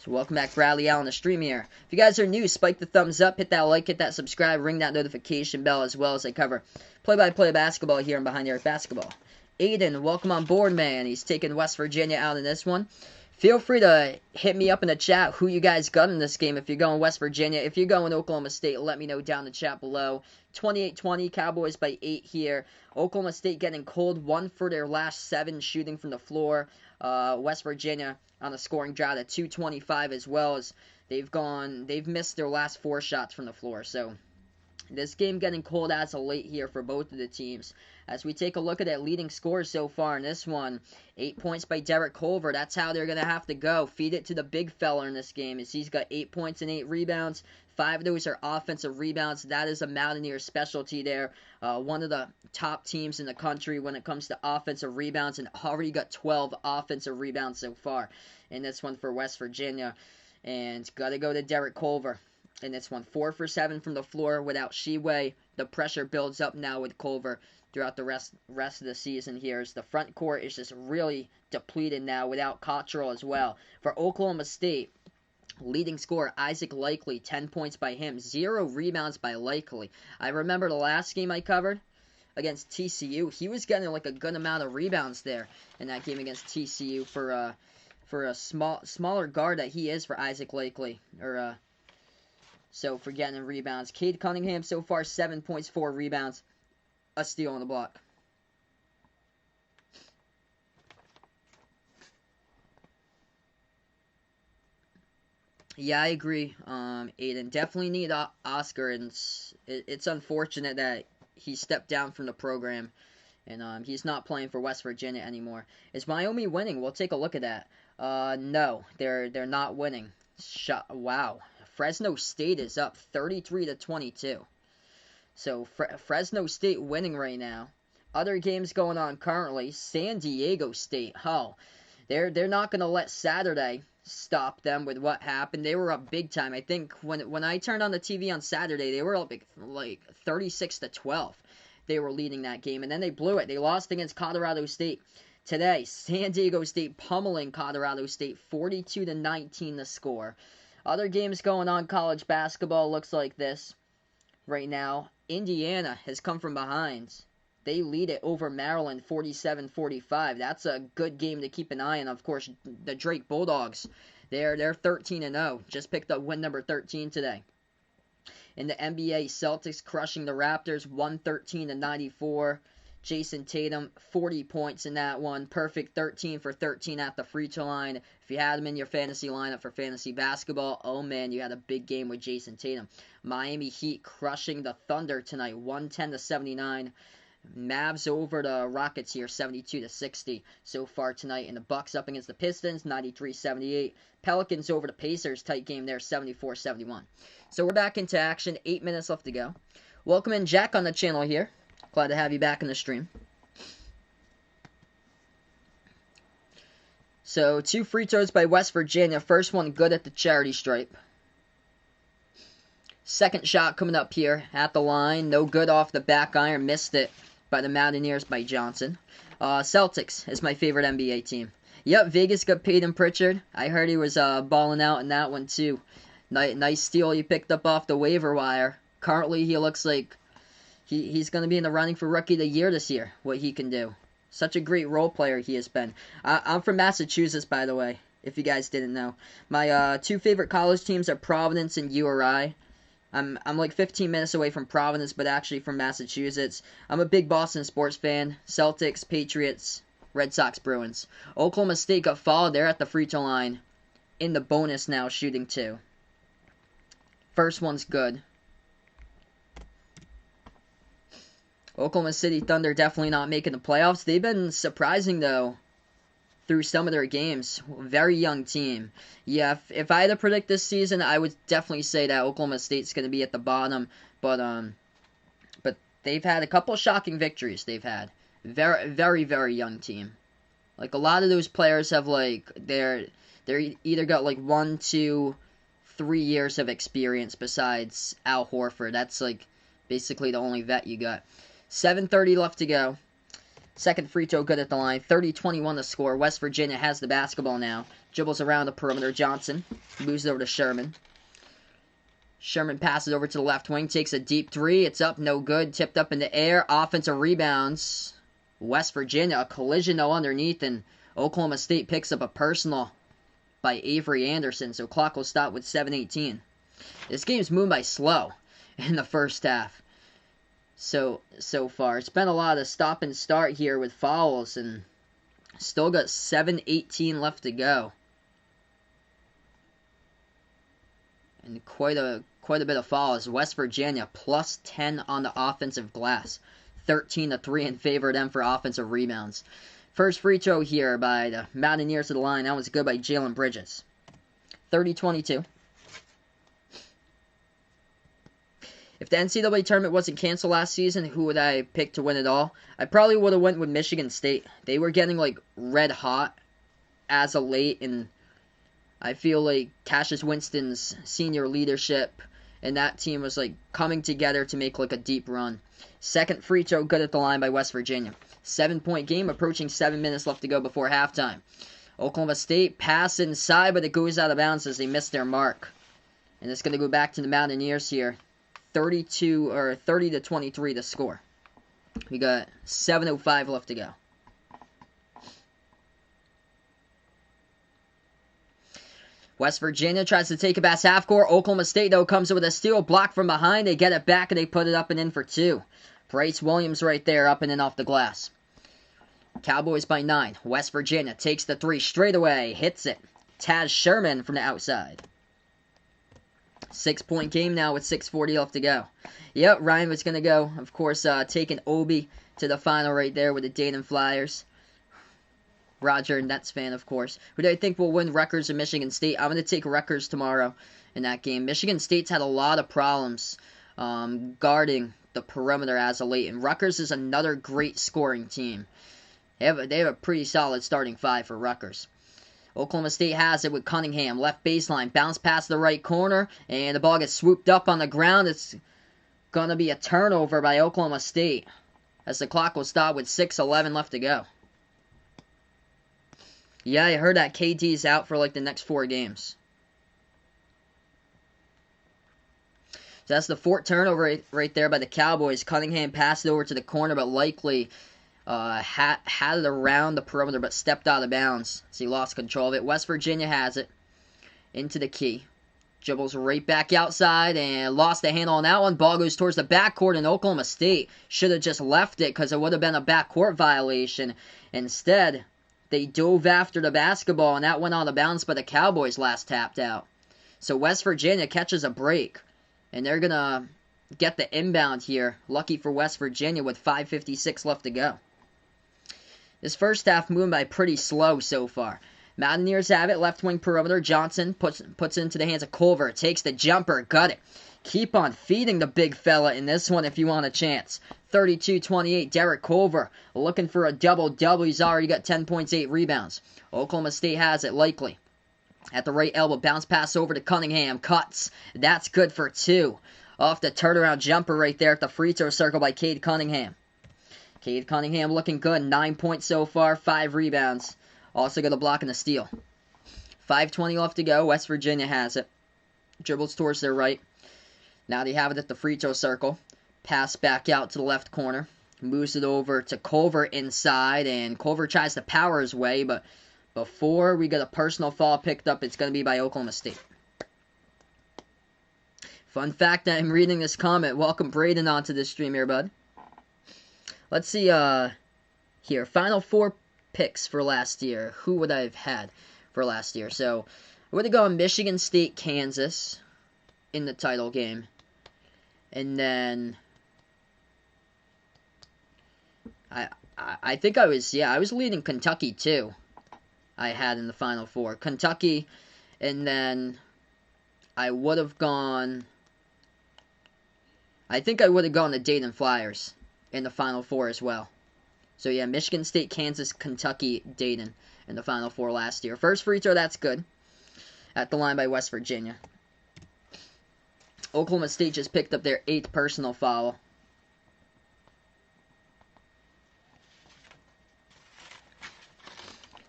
So welcome back, Bradley Allen, the stream here. If you guys are new, spike the thumbs up, hit that like, hit that subscribe, ring that notification bell as well as I cover play-by-play basketball here on Behind the Arc Basketball. Aiden, welcome on board, man. He's taking West Virginia out in this one. Feel free to hit me up in the chat who you guys got in this game. If you're going West Virginia, if you're going Oklahoma State, let me know down in the chat below. 28-20, Cowboys by 8 here. Oklahoma State getting cold, 1 for their last 7 shooting from the floor. West Virginia on the scoring drought at 225 as well, as they've missed their last 4 shots from the floor. So this game getting cold as of late here for both of the teams. As we take a look at that leading scores so far in this one, 8 points by Derek Culver. That's how they're going to have to go. Feed it to the big fella in this game, as he's got 8 points and 8 rebounds. 5 of those are offensive rebounds. That is a Mountaineer specialty there. One of the top teams in the country when it comes to offensive rebounds, and already got 12 offensive rebounds so far in this one for West Virginia. And got to go to Derek Culver. in this one. 4 for 7 from the floor without Sheway. The pressure builds up now with Culver throughout the rest of the season here, as the front court is just really depleted now without Cottrell as well. For Oklahoma State, leading scorer Isaac Likely, 10 points by him, 0 rebounds by Likely. I remember the last game I covered against TCU, he was getting like a good amount of rebounds there in that game against TCU for a smaller guard that he is for Isaac Likely, so for getting rebounds. Cade Cunningham so far 7 points, 4 rebounds, a steal on the block. Yeah, I agree, Aiden. Definitely need Oscar, and it's unfortunate that he stepped down from the program, and he's not playing for West Virginia anymore. Is Wyoming winning? We'll take a look at that. No, they're not winning. Wow. Fresno State is up 33-22. So Fresno State winning right now. Other games going on currently. San Diego State. Oh, they're not going to let Saturday stop them with what happened. They were up big time. I think when I turned on the TV on Saturday, they were up like 36-12. They were leading that game, and then they blew it. They lost against Colorado State. Today, San Diego State pummeling Colorado State 42-19 the score. Other games going on college basketball looks like this right now. Indiana has come from behind. They lead it over Maryland 47-45. That's a good game to keep an eye on. Of course, the Drake Bulldogs, they're 13-0. Just picked up win number 13 today. In the NBA, Celtics crushing the Raptors 113-94. Jason Tatum, 40 points in that one. Perfect 13 for 13 at the free throw line. If you had him in your fantasy lineup for fantasy basketball, oh man, you had a big game with Jason Tatum. Miami Heat crushing the Thunder tonight, 110-79. Mavs over the Rockets here, 72-60 so far tonight. And the Bucks up against the Pistons, 93-78. Pelicans over the Pacers, tight game there, 74-71. So we're back into action, 8 minutes left to go. Welcome in Jack on the channel here. Glad to have you back in the stream. So 2 free throws by West Virginia. First one good at the charity stripe. Second shot coming up here at the line. No good off the back iron. Missed it by the Mountaineers by Johnson. Celtics is my favorite NBA team. Yep, Vegas got Peyton Pritchard. I heard he was balling out in that one too. Nice steal he picked up off the waiver wire. Currently he looks like he's going to be in the running for Rookie of the Year this year, what he can do. Such a great role player he has been. I'm from Massachusetts, by the way, if you guys didn't know. My 2 favorite college teams are Providence and URI. I'm like 15 minutes away from Providence, but actually from Massachusetts. I'm a big Boston sports fan. Celtics, Patriots, Red Sox, Bruins. Oklahoma State got fouled. They're at the free throw line. In the bonus now, shooting 2. First one's good. Oklahoma City Thunder definitely not making the playoffs. They've been surprising, though, through some of their games. Very young team. Yeah, if I had to predict this season, I would definitely say that Oklahoma State's going to be at the bottom. But they've had a couple shocking victories. They've had. Very, very, very young team. Like, a lot of those players have, like, they're either got, like, 1, 2, 3 years of experience besides Al Horford. That's, like, basically the only vet you got. 7:30 left to go. Second free throw good at the line. 30-21 the score. West Virginia has the basketball now. Dribbles around the perimeter. Johnson moves it over to Sherman. Sherman passes over to the left wing. Takes a deep 3. It's up. No good. Tipped up in the air. Offensive rebounds. West Virginia. A collision though underneath. And Oklahoma State picks up a personal by Avery Anderson. So clock will stop with 7:18. This game's moving by slow in the first half. So far. It's been a lot of stop and start here with fouls, and still got 7:18 left to go. And quite a bit of fouls. West Virginia plus 10 on the offensive glass. 13-3 in favor of them for offensive rebounds. First free throw here by the Mountaineers to the line. That was good by Jalen Bridges. 30-22. If the NCAA tournament wasn't canceled last season, who would I pick to win it all? I probably would have went with Michigan State. They were getting, like, red hot as of late, and I feel like Cassius Winston's senior leadership and that team was like coming together to make like a deep run. Second free throw good at the line by West Virginia. 7-point game, approaching 7 minutes left to go before halftime. Oklahoma State pass inside, but it goes out of bounds as they miss their mark. And it's going to go back to the Mountaineers here. 30 to 23 to score. We got 7:05 left to go. West Virginia tries to take it past half court. Oklahoma State, though, comes in with a steal, block from behind. They get it back, and they put it up and in for 2. Bryce Williams right there, up and in off the glass. Cowboys by 9. West Virginia takes the 3 straight away, hits it. Taz Sherman from the outside. 6-point game now with 6:40 left to go. Yep, Ryan was going to go, of course, taking Obi to the final right there with the Dayton Flyers. Roger, Nets fan, of course. Who do I think will win, Rutgers or Michigan State? I'm going to take Rutgers tomorrow in that game. Michigan State's had a lot of problems guarding the perimeter as of late, and Rutgers is another great scoring team. They have a pretty solid starting 5 for Rutgers. Oklahoma State has it with Cunningham. Left baseline, bounce past the right corner, and the ball gets swooped up on the ground. It's going to be a turnover by Oklahoma State as the clock will stop with 6:11 left to go. Yeah, I heard that KD's out for like the next 4 games. So that's the 4th turnover right there by the Cowboys. Cunningham passed it over to the corner, but likely had it around the perimeter, but stepped out of bounds. So he lost control of it. West Virginia has it into the key. Dribbles right back outside and lost the handle on that one. Ball goes towards the backcourt, and Oklahoma State should have just left it because it would have been a backcourt violation. Instead, they dove after the basketball, and that went out of bounds, but the Cowboys last tapped out. So West Virginia catches a break, and they're going to get the inbound here. Lucky for West Virginia with 5:56 left to go. This first half moving by pretty slow so far. Mountaineers have it, left wing perimeter. Johnson puts it into the hands of Culver. Takes the jumper, got it. Keep on feeding the big fella in this one if you want a chance. 32-28, Derek Culver looking for a double-double. He's already got 10 points, 8 rebounds. Oklahoma State has it, Likely. At the right elbow, bounce pass over to Cunningham. Cuts. That's good for 2. Off the turnaround jumper right there at the free throw circle by Cade Cunningham. Cade Cunningham looking good. 9 points so far, 5 rebounds. Also got a block and a steal. 5:20 left to go. West Virginia has it. Dribbles towards their right. Now they have it at the free throw circle. Pass back out to the left corner. Moves it over to Culver inside, and Culver tries to power his way, but before we get a personal foul picked up, it's going to be by Oklahoma State. Fun fact, I'm reading this comment. Welcome Braden onto this stream here, bud. Let's see here. Final 4 picks for last year. Who would I have had for last year? So I would have gone Michigan State, Kansas in the title game. And then I think I was leading Kentucky too. I had in the Final 4. Kentucky, and then I would have gone, I think I would have gone the Dayton Flyers in the Final 4 as well. So yeah, Michigan State, Kansas, Kentucky, Dayton in the Final 4 last year. First free throw, that's good. At the line by West Virginia. Oklahoma State just picked up their 8th personal foul.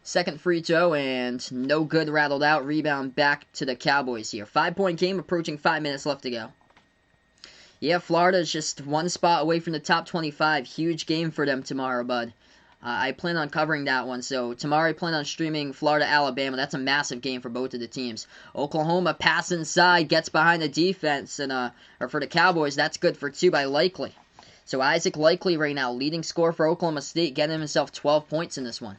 Second free throw, and no good, rattled out. Rebound back to the Cowboys here. 5-point game, approaching 5 minutes left to go. Yeah, Florida's just 1 spot away from the top 25. Huge game for them tomorrow, bud. I plan on covering that one. So tomorrow I plan on streaming Florida-Alabama. That's a massive game for both of the teams. Oklahoma pass inside, gets behind the defense, and or for the Cowboys, that's good for 2 by Likely. So Isaac Likely right now, leading scorer for Oklahoma State, getting himself 12 points in this one.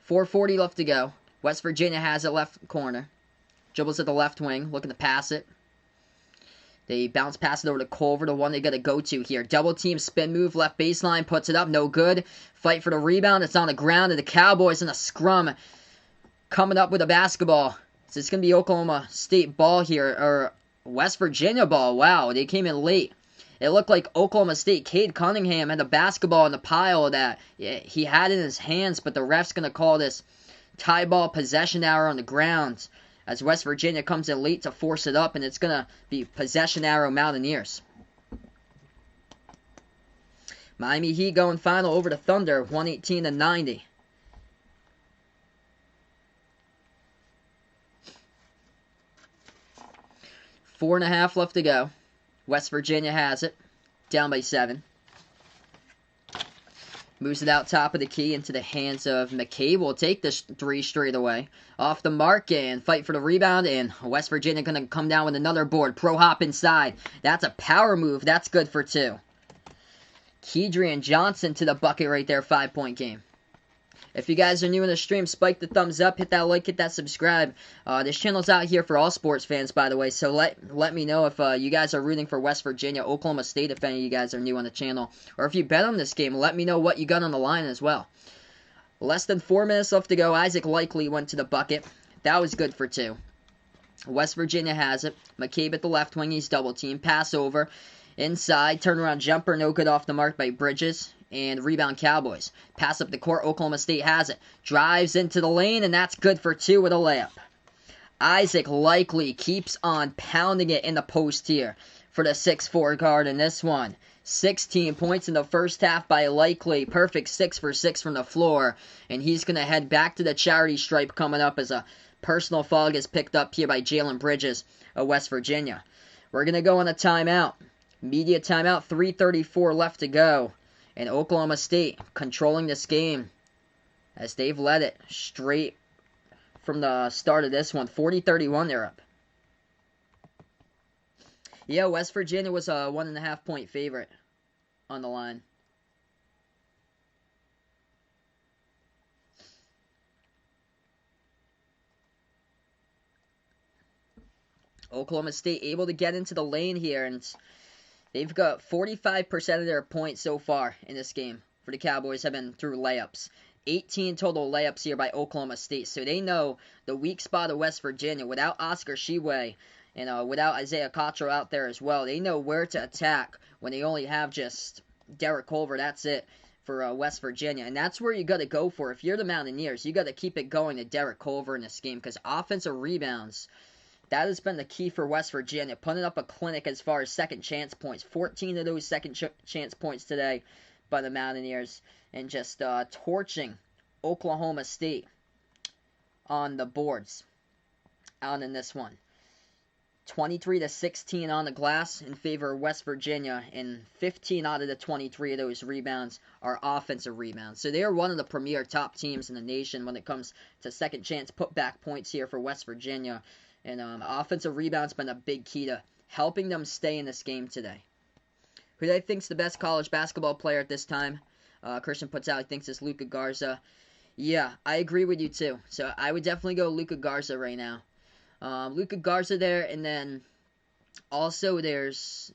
4:40 left to go. West Virginia has it left corner. Dribbles at the left wing, looking to pass it. They bounce pass it over to Culver, the one they got to go to here. Double team spin move, left baseline, puts it up, no good. Fight for the rebound, it's on the ground, and the Cowboys in a scrum coming up with a basketball. So it's going to be Oklahoma State ball here, or West Virginia ball. Wow, they came in late. It looked like Oklahoma State, Cade Cunningham had the basketball in the pile that he had in his hands, but the ref's going to call this tie ball possession hour on the ground. as West Virginia comes in late to force it up, and it's going to be possession arrow Mountaineers. Miami Heat going final over the Thunder, 118-90. Four and a half left to go. West Virginia has it, down by 7. Moves it out top of the key into the hands of McCabe. Will take this 3 straight away. Off the mark and fight for the rebound. And West Virginia going to come down with another board. Pro hop inside. That's a power move. That's good for 2. Kedrian Johnson to the bucket right there. 5-point game. If you guys are new in the stream, spike the thumbs up, hit that like, hit that subscribe. This channel's out here for all sports fans, by the way, so let me know if you guys are rooting for West Virginia, Oklahoma State, if any of you guys are new on the channel. Or if you bet on this game, let me know what you got on the line as well. Less than 4 minutes left to go. Isaac Likely went to the bucket. That was good for 2. West Virginia has it. McCabe at the left wing, he's double team. Pass over. Inside, turnaround jumper, no good off the mark by Bridges. And rebound Cowboys. Pass up the court, Oklahoma State has it. Drives into the lane, and that's good for 2 with a layup. Isaac Likely keeps on pounding it in the post here for the 6'4" guard in this one. 16 points in the first half by Likely. Perfect 6 for 6 from the floor. And he's going to head back to the charity stripe coming up as a personal foul gets picked up here by Jalen Bridges of West Virginia. We're going to go on a timeout. Media timeout, 3:34 left to go. And Oklahoma State controlling this game as they've led it straight from the start of this one. 40-31 they're up. Yeah, West Virginia was a 1.5 point favorite on the line. Oklahoma State able to get into the lane here, and they've got 45% of their points so far in this game for the Cowboys have been through layups. 18 total layups here by Oklahoma State. So they know the weak spot of West Virginia. Without Oscar Tshiebwe and without Isaiah Cottrell out there as well, they know where to attack when they only have just Derek Culver. That's it for West Virginia. And that's where you got to go for. If you're the Mountaineers, you got to keep it going to Derek Culver in this game, because offensive rebounds, that has been the key for West Virginia, putting up a clinic as far as second chance points. 14 of those second chance points today by the Mountaineers, and just torching Oklahoma State on the boards out in this one. 23-16 on the glass in favor of West Virginia, and 15 out of the 23 of those rebounds are offensive rebounds. So they are one of the premier top teams in the nation when it comes to second chance putback points here for West Virginia. And offensive rebounds been a big key to helping them stay in this game today. Who do I think's the best college basketball player at this time? Christian puts out, he thinks it's Luka Garza. Yeah, I agree with you too. So I would definitely go Luka Garza right now. Luka Garza there, and then also there's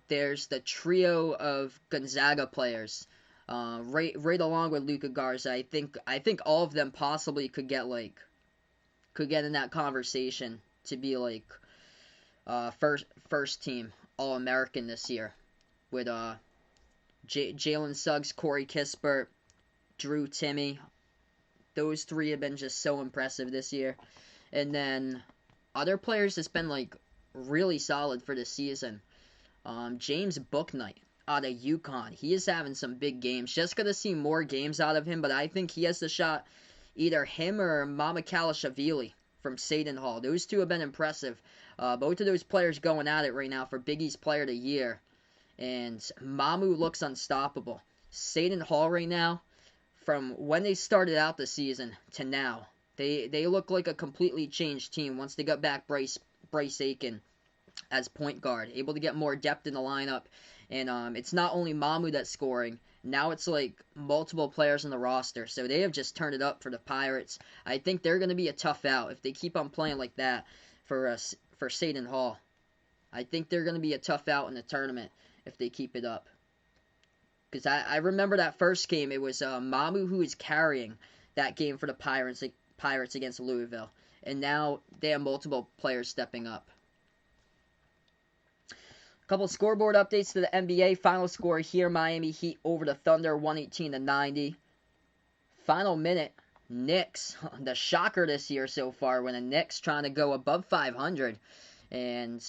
the trio of Gonzaga players. Right along with Luka Garza. I think all of them possibly could get in that conversation to be like first team All-American this year, with Jalen Suggs, Corey Kispert, Drew Timme. Those 3 have been just so impressive this year. And then other players that's been like really solid for this season. James Bouknight out of UConn. He is having some big games. Just gonna see more games out of him, but I think he has the shot. Either him or Mamukelashvili from Seton Hall. Those 2 have been impressive. Both of those players going at it right now for Big East Player of the Year. And Mamu looks unstoppable. Seton Hall right now, from when they started out the season to now, they look like a completely changed team once they got back Bryce Aiken as point guard. Able to get more depth in the lineup. And it's not only Mamu that's scoring. Now it's like multiple players on the roster. So they have just turned it up for the Pirates. I think they're going to be a tough out if they keep on playing like that for Seton Hall. I think they're going to be a tough out in the tournament if they keep it up. Because I remember that first game, it was Mamu who was carrying that game for the Pirates against Louisville. And now they have multiple players stepping up. Couple scoreboard updates to the NBA. Final score here, Miami Heat over the Thunder, 118-90. Final minute, Knicks, the shocker this year so far, when the Knicks trying to go above 500, and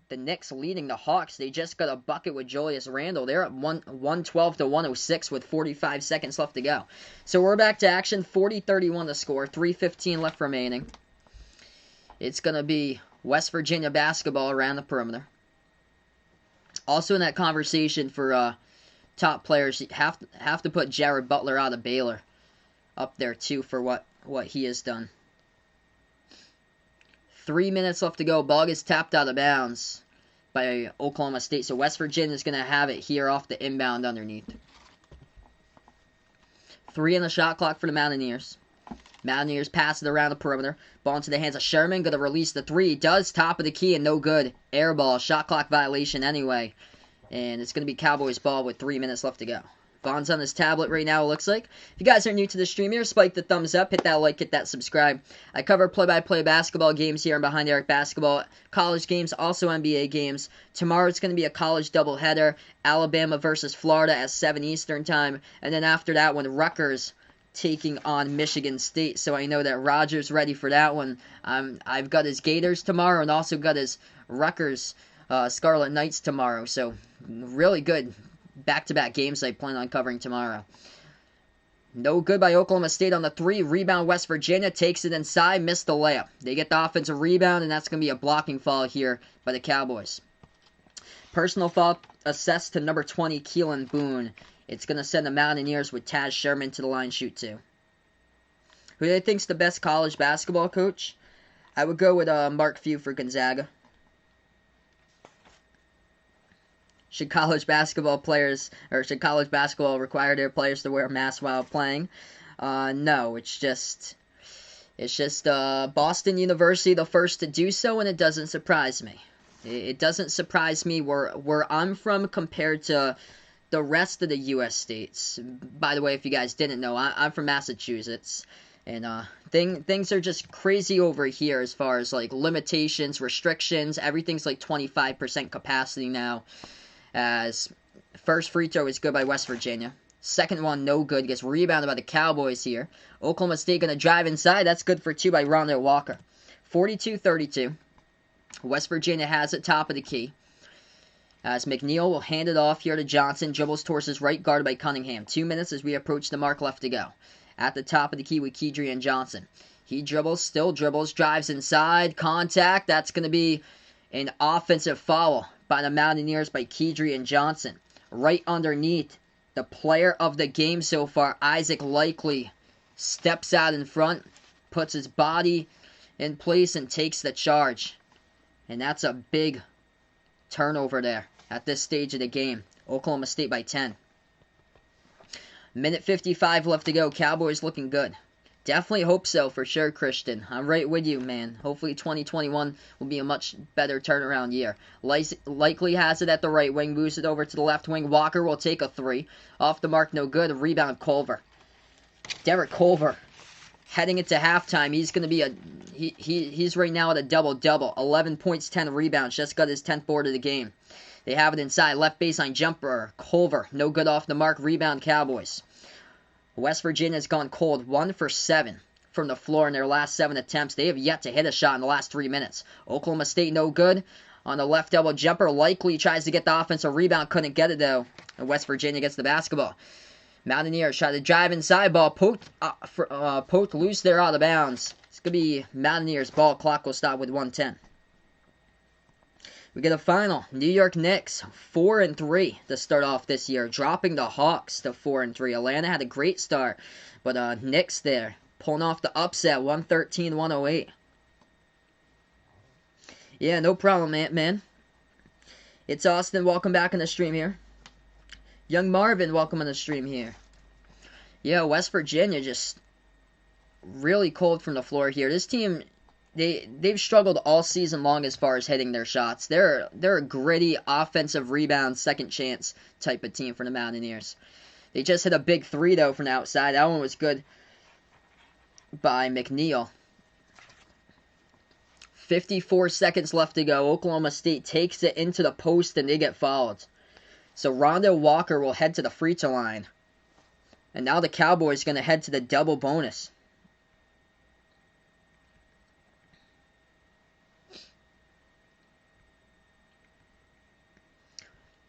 the Knicks leading the Hawks. They just got a bucket with Julius Randle. They're at 112 to 106 with 45 seconds left to go. So we're back to action. 40-31 the score. 3:15 left remaining. It's going to be West Virginia basketball around the perimeter. Also in that conversation for top players, you have to put Jared Butler out of Baylor up there too for what he has done. 3 minutes left to go. Ball gets tapped out of bounds by Oklahoma State. So West Virginia is going to have it here off the inbound underneath. 3 in the shot clock for the Mountaineers. Mountaineers pass it around the perimeter. Ball into the hands of Sherman. Going to release the three. He does. Top of the key and no good. Air ball. Shot clock violation anyway. And it's going to be Cowboys ball with 3 minutes left to go. Vaughn's on his tablet right now, it looks like. If you guys are new to the stream here, spike the thumbs up, hit that like, hit that subscribe. I cover play-by-play basketball games here on Behind the Arc Basketball. College games, also NBA games. Tomorrow it's going to be a college doubleheader. Alabama versus Florida at 7 Eastern time. And then after that one, Rutgers taking on Michigan State. So I know that Roger's ready for that one. I've got his Gators tomorrow and also got his Rutgers Scarlet Knights tomorrow. So really good back-to-back games I plan on covering tomorrow. No good by Oklahoma State on the three. Rebound West Virginia. Takes it inside. Missed the layup. They get the offensive rebound, and that's going to be a blocking foul here by the Cowboys. Personal foul assessed to number 20, Keelan Boone. It's going to send the Mountaineers with Taz Sherman to the line shoot two. Who do you think's the best college basketball coach? I would go with Mark Few for Gonzaga. Should college basketball require their players to wear masks while playing? No, it's just Boston University the first to do so, and it doesn't surprise me. It doesn't surprise me where I'm from compared to the rest of the U.S. states. By the way, if you guys didn't know, I'm from Massachusetts, and things are just crazy over here as far as like limitations, restrictions. Everything's like 25% capacity now. As first free throw is good by West Virginia. Second one, no good. Gets rebounded by the Cowboys here. Oklahoma State going to drive inside. That's good for two by Rondo Walker. 42-32. West Virginia has it top of the key. As McNeil will hand it off here to Johnson. Dribbles towards his right, guarded by Cunningham. 2 minutes as we approach the mark left to go. At the top of the key with Kedrian Johnson. He dribbles, still dribbles, drives inside. Contact. That's going to be an offensive foul by the Mountaineers by Kedrian Johnson. Right underneath, the player of the game so far, Isaac Likely, steps out in front, puts his body in place, and takes the charge. And that's a big turnover there at this stage of the game. Oklahoma State by 10. Minute 55 left to go. Cowboys looking good. Definitely hope so for sure, Christian. I'm right with you, man. Hopefully 2021 will be a much better turnaround year. Likely has it at the right wing, moves it over to the left wing. Walker will take a three. Off the mark, no good. Rebound, Culver. Derek Culver heading into halftime. He's going to be he's right now at a double-double. 11 points, 10 rebounds. Just got his 10th board of the game. They have it inside. Left baseline jumper. Culver, no good off the mark. Rebound, Cowboys. West Virginia's gone cold, 1 for 7 from the floor in their last 7 attempts. They have yet to hit a shot in the last 3 minutes. Oklahoma State no good. On the left elbow jumper, Likely tries to get the offensive rebound, couldn't get it though. And West Virginia gets the basketball. Mountaineers try to drive inside, ball poked loose there out of bounds. It's going to be Mountaineers ball. Clock will stop with 1:10. We get a final. New York Knicks, 4-3 to start off this year, dropping the Hawks to 4-3. Atlanta had a great start, but Knicks there, pulling off the upset, 113-108. Yeah, no problem, man. It's Austin. Welcome back on the stream here. Young Marvin, welcome on the stream here. Yeah, West Virginia just really cold from the floor here. This team, they've struggled all season long as far as hitting their shots. They're a gritty offensive rebound, second chance type of team for the Mountaineers. They just hit a big three though from the outside. That one was good by McNeil. 54 seconds left to go. Oklahoma State takes it into the post and they get fouled. So Rondo Walker will head to the free throw line. And now the Cowboys going to head to the double bonus.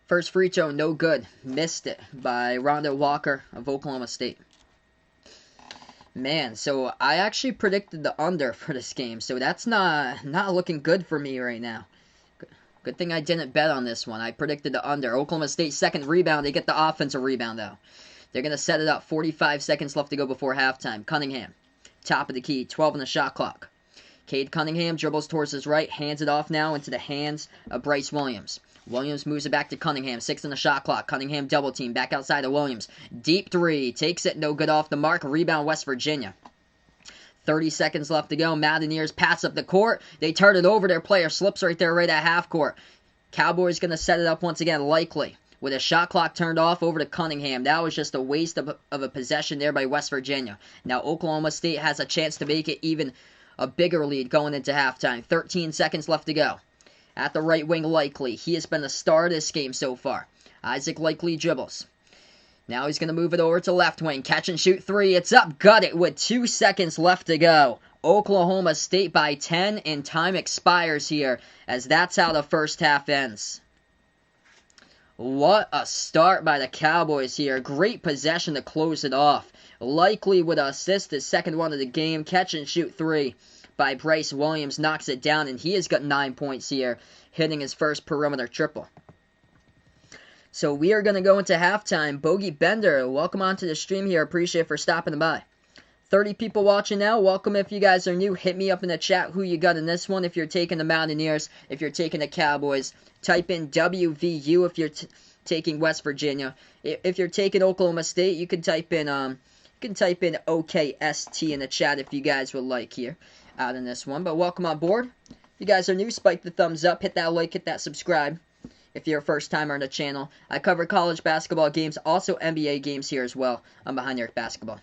First free throw, no good. Missed it by Rondo Walker of Oklahoma State. Man, so I actually predicted the under for this game, so that's not looking good for me right now. Good thing I didn't bet on this one. I predicted the under. Oklahoma State second rebound. They get the offensive rebound, though. They're going to set it up. 45 seconds left to go before halftime. Cunningham, top of the key, 12 on the shot clock. Cade Cunningham dribbles towards his right, hands it off now into the hands of Bryce Williams. Williams moves it back to Cunningham, 6 on the shot clock. Cunningham double team, back outside of Williams. Deep three, takes it, no good off the mark. Rebound West Virginia. 30 seconds left to go. Mountaineers pass up the court. They turn it over. Their player slips right there, right at half court. Cowboys going to set it up once again, likely. With a shot clock turned off over to Cunningham. That was just a waste of a possession there by West Virginia. Now Oklahoma State has a chance to make it even a bigger lead going into halftime. 13 seconds left to go. At the right wing, Likely. He has been the star of this game so far. Isaac Likely dribbles. Now he's going to move it over to left wing. Catch and shoot three. It's up. Got it with 2 seconds left to go. Oklahoma State by 10, and time expires here, as that's how the first half ends. What a start by the Cowboys here. Great possession to close it off. Likely would assist his second one of the game. Catch and shoot three by Bryce Williams. Knocks it down, and he has got 9 points here, hitting his first perimeter triple. So we are going to go into halftime. Bogey Bender, welcome onto the stream here. Appreciate it for stopping by. 30 people watching now. Welcome if you guys are new. Hit me up in the chat who you got in this one. If you're taking the Mountaineers, if you're taking the Cowboys, type in WVU if you're taking West Virginia. If you're taking Oklahoma State, you can type in OKST in the chat if you guys would like here out in this one. But welcome on board. If you guys are new, spike the thumbs up, hit that like, hit that subscribe. If you're a first timer on the channel, I cover college basketball games, also NBA games here as well on Behind the Arc Basketball.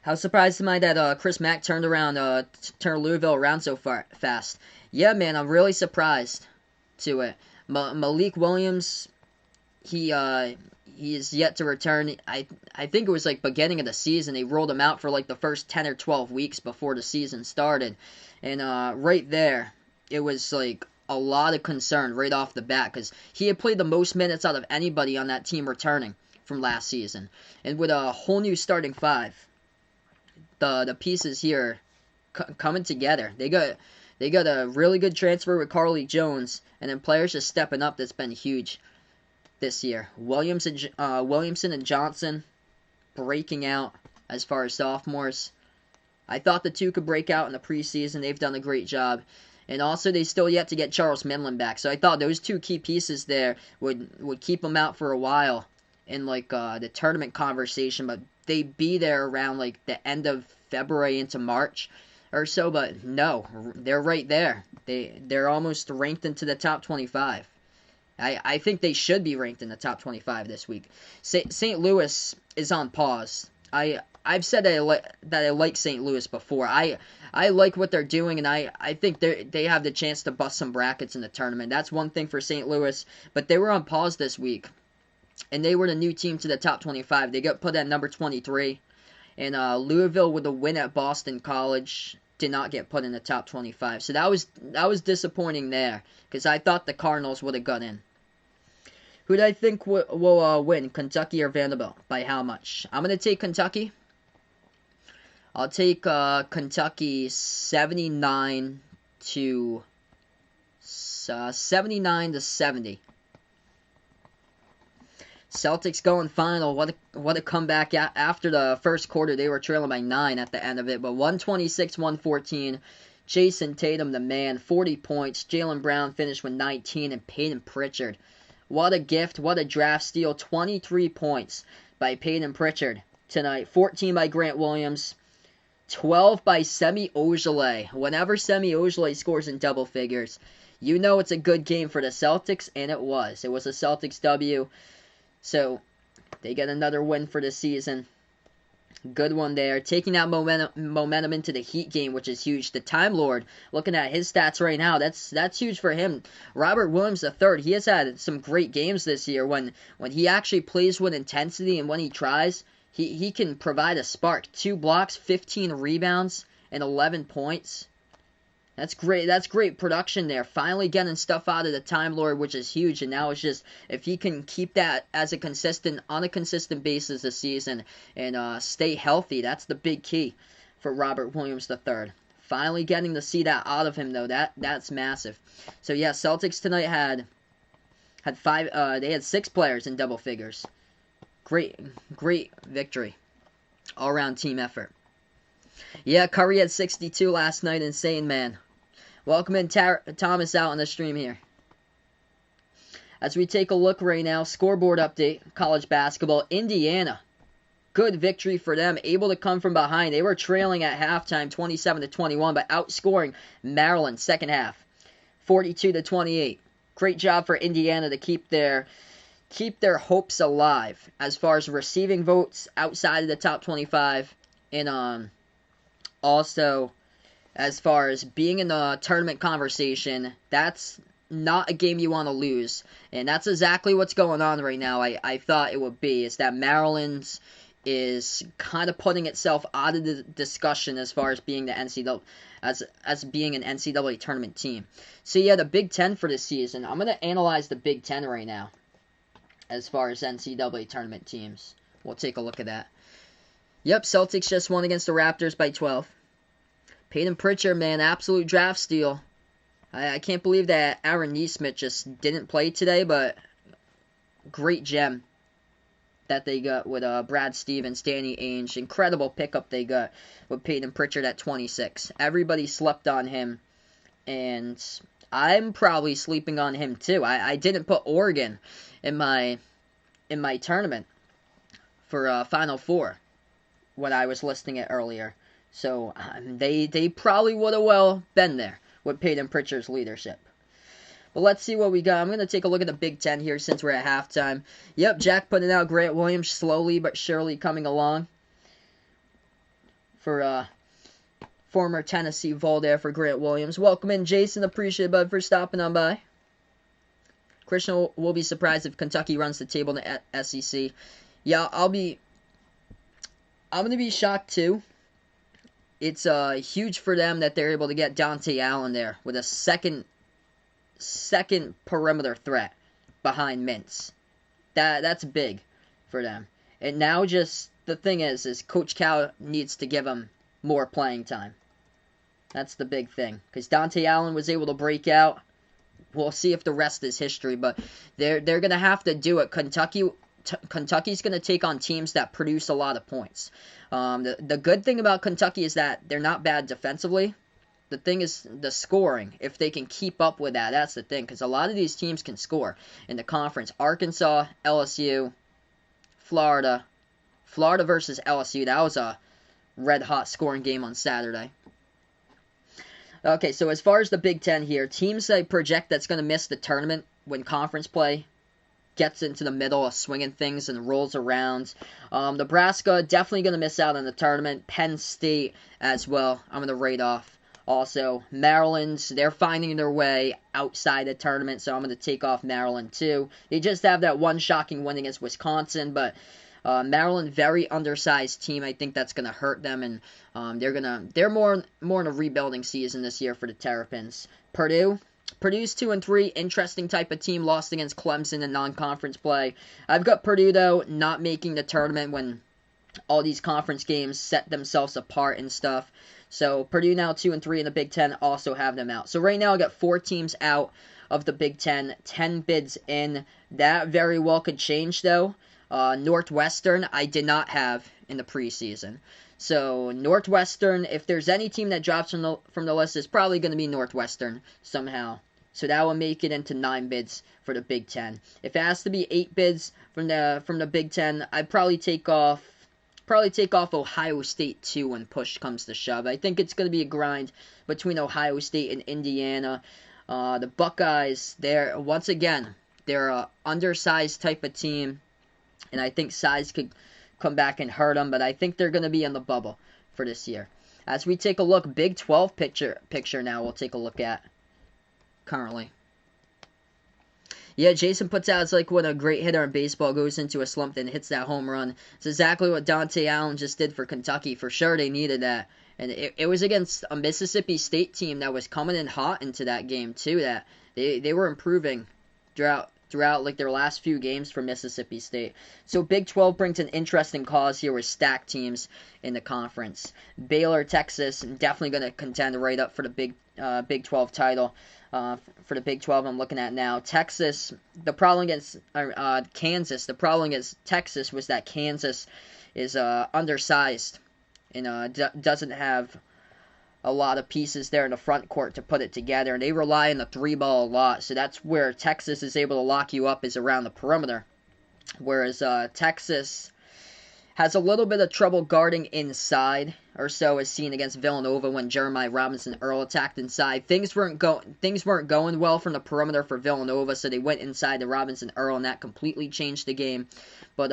How surprised am I that Chris Mack turned Louisville around so fast? Yeah, man, I'm really surprised to it. Malik Williams, he is yet to return. I think it was like beginning of the season. They rolled him out for like the first 10 or 12 weeks before the season started. And right there, it was like a lot of concern right off the bat because he had played the most minutes out of anybody on that team returning from last season. And with a whole new starting five, the pieces here coming together. They got a really good transfer with Carly Jones, and then players just stepping up. That's been huge this year. Williamson and Johnson breaking out as far as sophomores. I thought the two could break out in the preseason. They've done a great job. And also, they still yet to get Charles Minlin back. So I thought those two key pieces there would keep them out for a while in like the tournament conversation. But they'd be there around like the end of February into March or so. But no, they're right there. They're almost ranked into the top 25. I think they should be ranked in the top 25 this week. St. Louis is on pause. I've said that I like St. Louis before. I like what they're doing, and I think they have the chance to bust some brackets in the tournament. That's one thing for St. Louis, but they were on pause this week, and they were the new team to the top 25. They got put at number 23, and Louisville with a win at Boston College did not get put in the top 25. So that was disappointing there, because I thought the Cardinals would have got in. Who do I think will win, Kentucky or Vanderbilt? By how much? I'm going to take Kentucky. I'll take Kentucky 79 to 70. Celtics going final. What a comeback after the first quarter. They were trailing by 9 at the end of it, but 126-114. Jason Tatum, the man, 40 points. Jaylen Brown finished with 19, and Peyton Pritchard. What a gift. What a draft steal. 23 points by Peyton Pritchard tonight. 14 by Grant Williams. 12 by Semi Ojeleye. Whenever Semi Ojeleye scores in double figures, you know it's a good game for the Celtics, and it was. It was a Celtics W. So, they get another win for the season. Good one there. Taking that momentum into the Heat game, which is huge. The Time Lord, looking at his stats right now, that's huge for him. Robert Williams III, he has had some great games this year. When he actually plays with intensity and when he tries, he can provide a spark. 2 blocks, 15 rebounds, and 11 points. That's great. That's great production there. Finally getting stuff out of the Time Lord, which is huge. And now it's just, if he can keep that as on a consistent basis this season and stay healthy, that's the big key for Robert Williams III. Finally getting to see that out of him, though. That's massive. So yeah, Celtics tonight had 6 players in double figures. Great victory. All around team effort. Yeah, Curry had 62 last night. Insane, man. Welcome in Thomas out on the stream here. As we take a look right now, scoreboard update, college basketball. Indiana, good victory for them, able to come from behind. They were trailing at halftime, 27-21, but outscoring Maryland second half, 42-28. Great job for Indiana to keep their hopes alive as far as receiving votes outside of the top 25, and also as far as being in the tournament conversation. That's not a game you want to lose, and that's exactly what's going on right now. I thought it would be, is that Maryland's is kind of putting itself out of the discussion as far as being the NCAA, as being an NCAA tournament team. So yeah, the Big Ten for this season. I'm going to analyze the Big Ten right now as far as NCAA tournament teams. We'll take a look at that. Yep, Celtics just won against the Raptors by 12. Peyton Pritchard, man, absolute draft steal. I can't believe that Aaron Nesmith just didn't play today, but great gem that they got with Brad Stevens, Danny Ainge. Incredible pickup they got with Peyton Pritchard at 26. Everybody slept on him, and I'm probably sleeping on him too. I didn't put Oregon in my tournament for Final Four when I was listing it earlier. So they probably would have well been there with Peyton Pritchard's leadership. But let's see what we got. I'm going to take a look at the Big Ten here since we're at halftime. Yep, Jack putting out Grant Williams slowly but surely coming along for former Tennessee Vol there for Grant Williams. Welcome in, Jason. Appreciate it, bud, for stopping on by. Christian will be surprised if Kentucky runs the table in the SEC. Yeah, I'm going to be shocked too. It's huge for them that they're able to get Dante Allen there with a second perimeter threat behind Mintz. That's big for them. And now just the thing is Coach Cal needs to give him more playing time. That's the big thing, because Dante Allen was able to break out. We'll see if the rest is history, but they're going to have to do it. Kentucky's going to take on teams that produce a lot of points. The good thing about Kentucky is that they're not bad defensively. The thing is the scoring. If they can keep up with that, that's the thing. Because a lot of these teams can score in the conference. Arkansas, LSU, Florida. Florida versus LSU. That was a red-hot scoring game on Saturday. Okay, so as far as the Big Ten here, teams that project that's going to miss the tournament when conference play gets into the middle of swinging things and rolls around. Nebraska definitely going to miss out on the tournament. Penn State as well. I'm going to rate off. Also, Maryland, they're finding their way outside the tournament, so I'm going to take off Maryland too. They just have that one shocking win against Wisconsin, but Maryland, very undersized team. I think that's going to hurt them, and they're more in a rebuilding season this year for the Terrapins. Purdue's 2-3, interesting type of team, lost against Clemson in non-conference play. I've got Purdue, though, not making the tournament when all these conference games set themselves apart and stuff. So Purdue now 2-3 in the Big Ten, also have them out. So right now I got 4 teams out of the Big Ten, 10 bids in. That very well could change, though. Northwestern I did not have in the preseason. So Northwestern, if there's any team that drops from the list, it's probably going to be Northwestern somehow. So that will make it into 9 bids for the Big Ten. If it has to be 8 bids from the Big Ten, I'd probably take off Ohio State too when push comes to shove. I think it's going to be a grind between Ohio State and Indiana. The Buckeyes, they're an undersized type of team, and I think size could come back and hurt them, but I think they're going to be in the bubble for this year. As we take a look, Big 12 picture now we'll take a look at currently. Yeah, Jason puts out, it's like when a great hitter in baseball goes into a slump and hits that home run. It's exactly what Dante Allen just did for Kentucky. For sure, they needed that. And it was against a Mississippi State team that was coming in hot into that game, too. That they were improving throughout like their last few games for Mississippi State. So Big 12 brings an interesting cause here with stacked teams in the conference. Baylor, Texas, definitely going to contend right up for the Big 12 title. For the Big 12 I'm looking at now. Texas, the problem against Kansas, the problem against Texas was that Kansas is undersized and doesn't have a lot of pieces there in the front court to put it together. And they rely on the three ball a lot. So that's where Texas is able to lock you up, is around the perimeter. Whereas Texas has a little bit of trouble guarding inside, or so as seen against Villanova when Jeremiah Robinson Earl attacked inside. Things weren't going well from the perimeter for Villanova, so they went inside to Robinson Earl, and that completely changed the game. But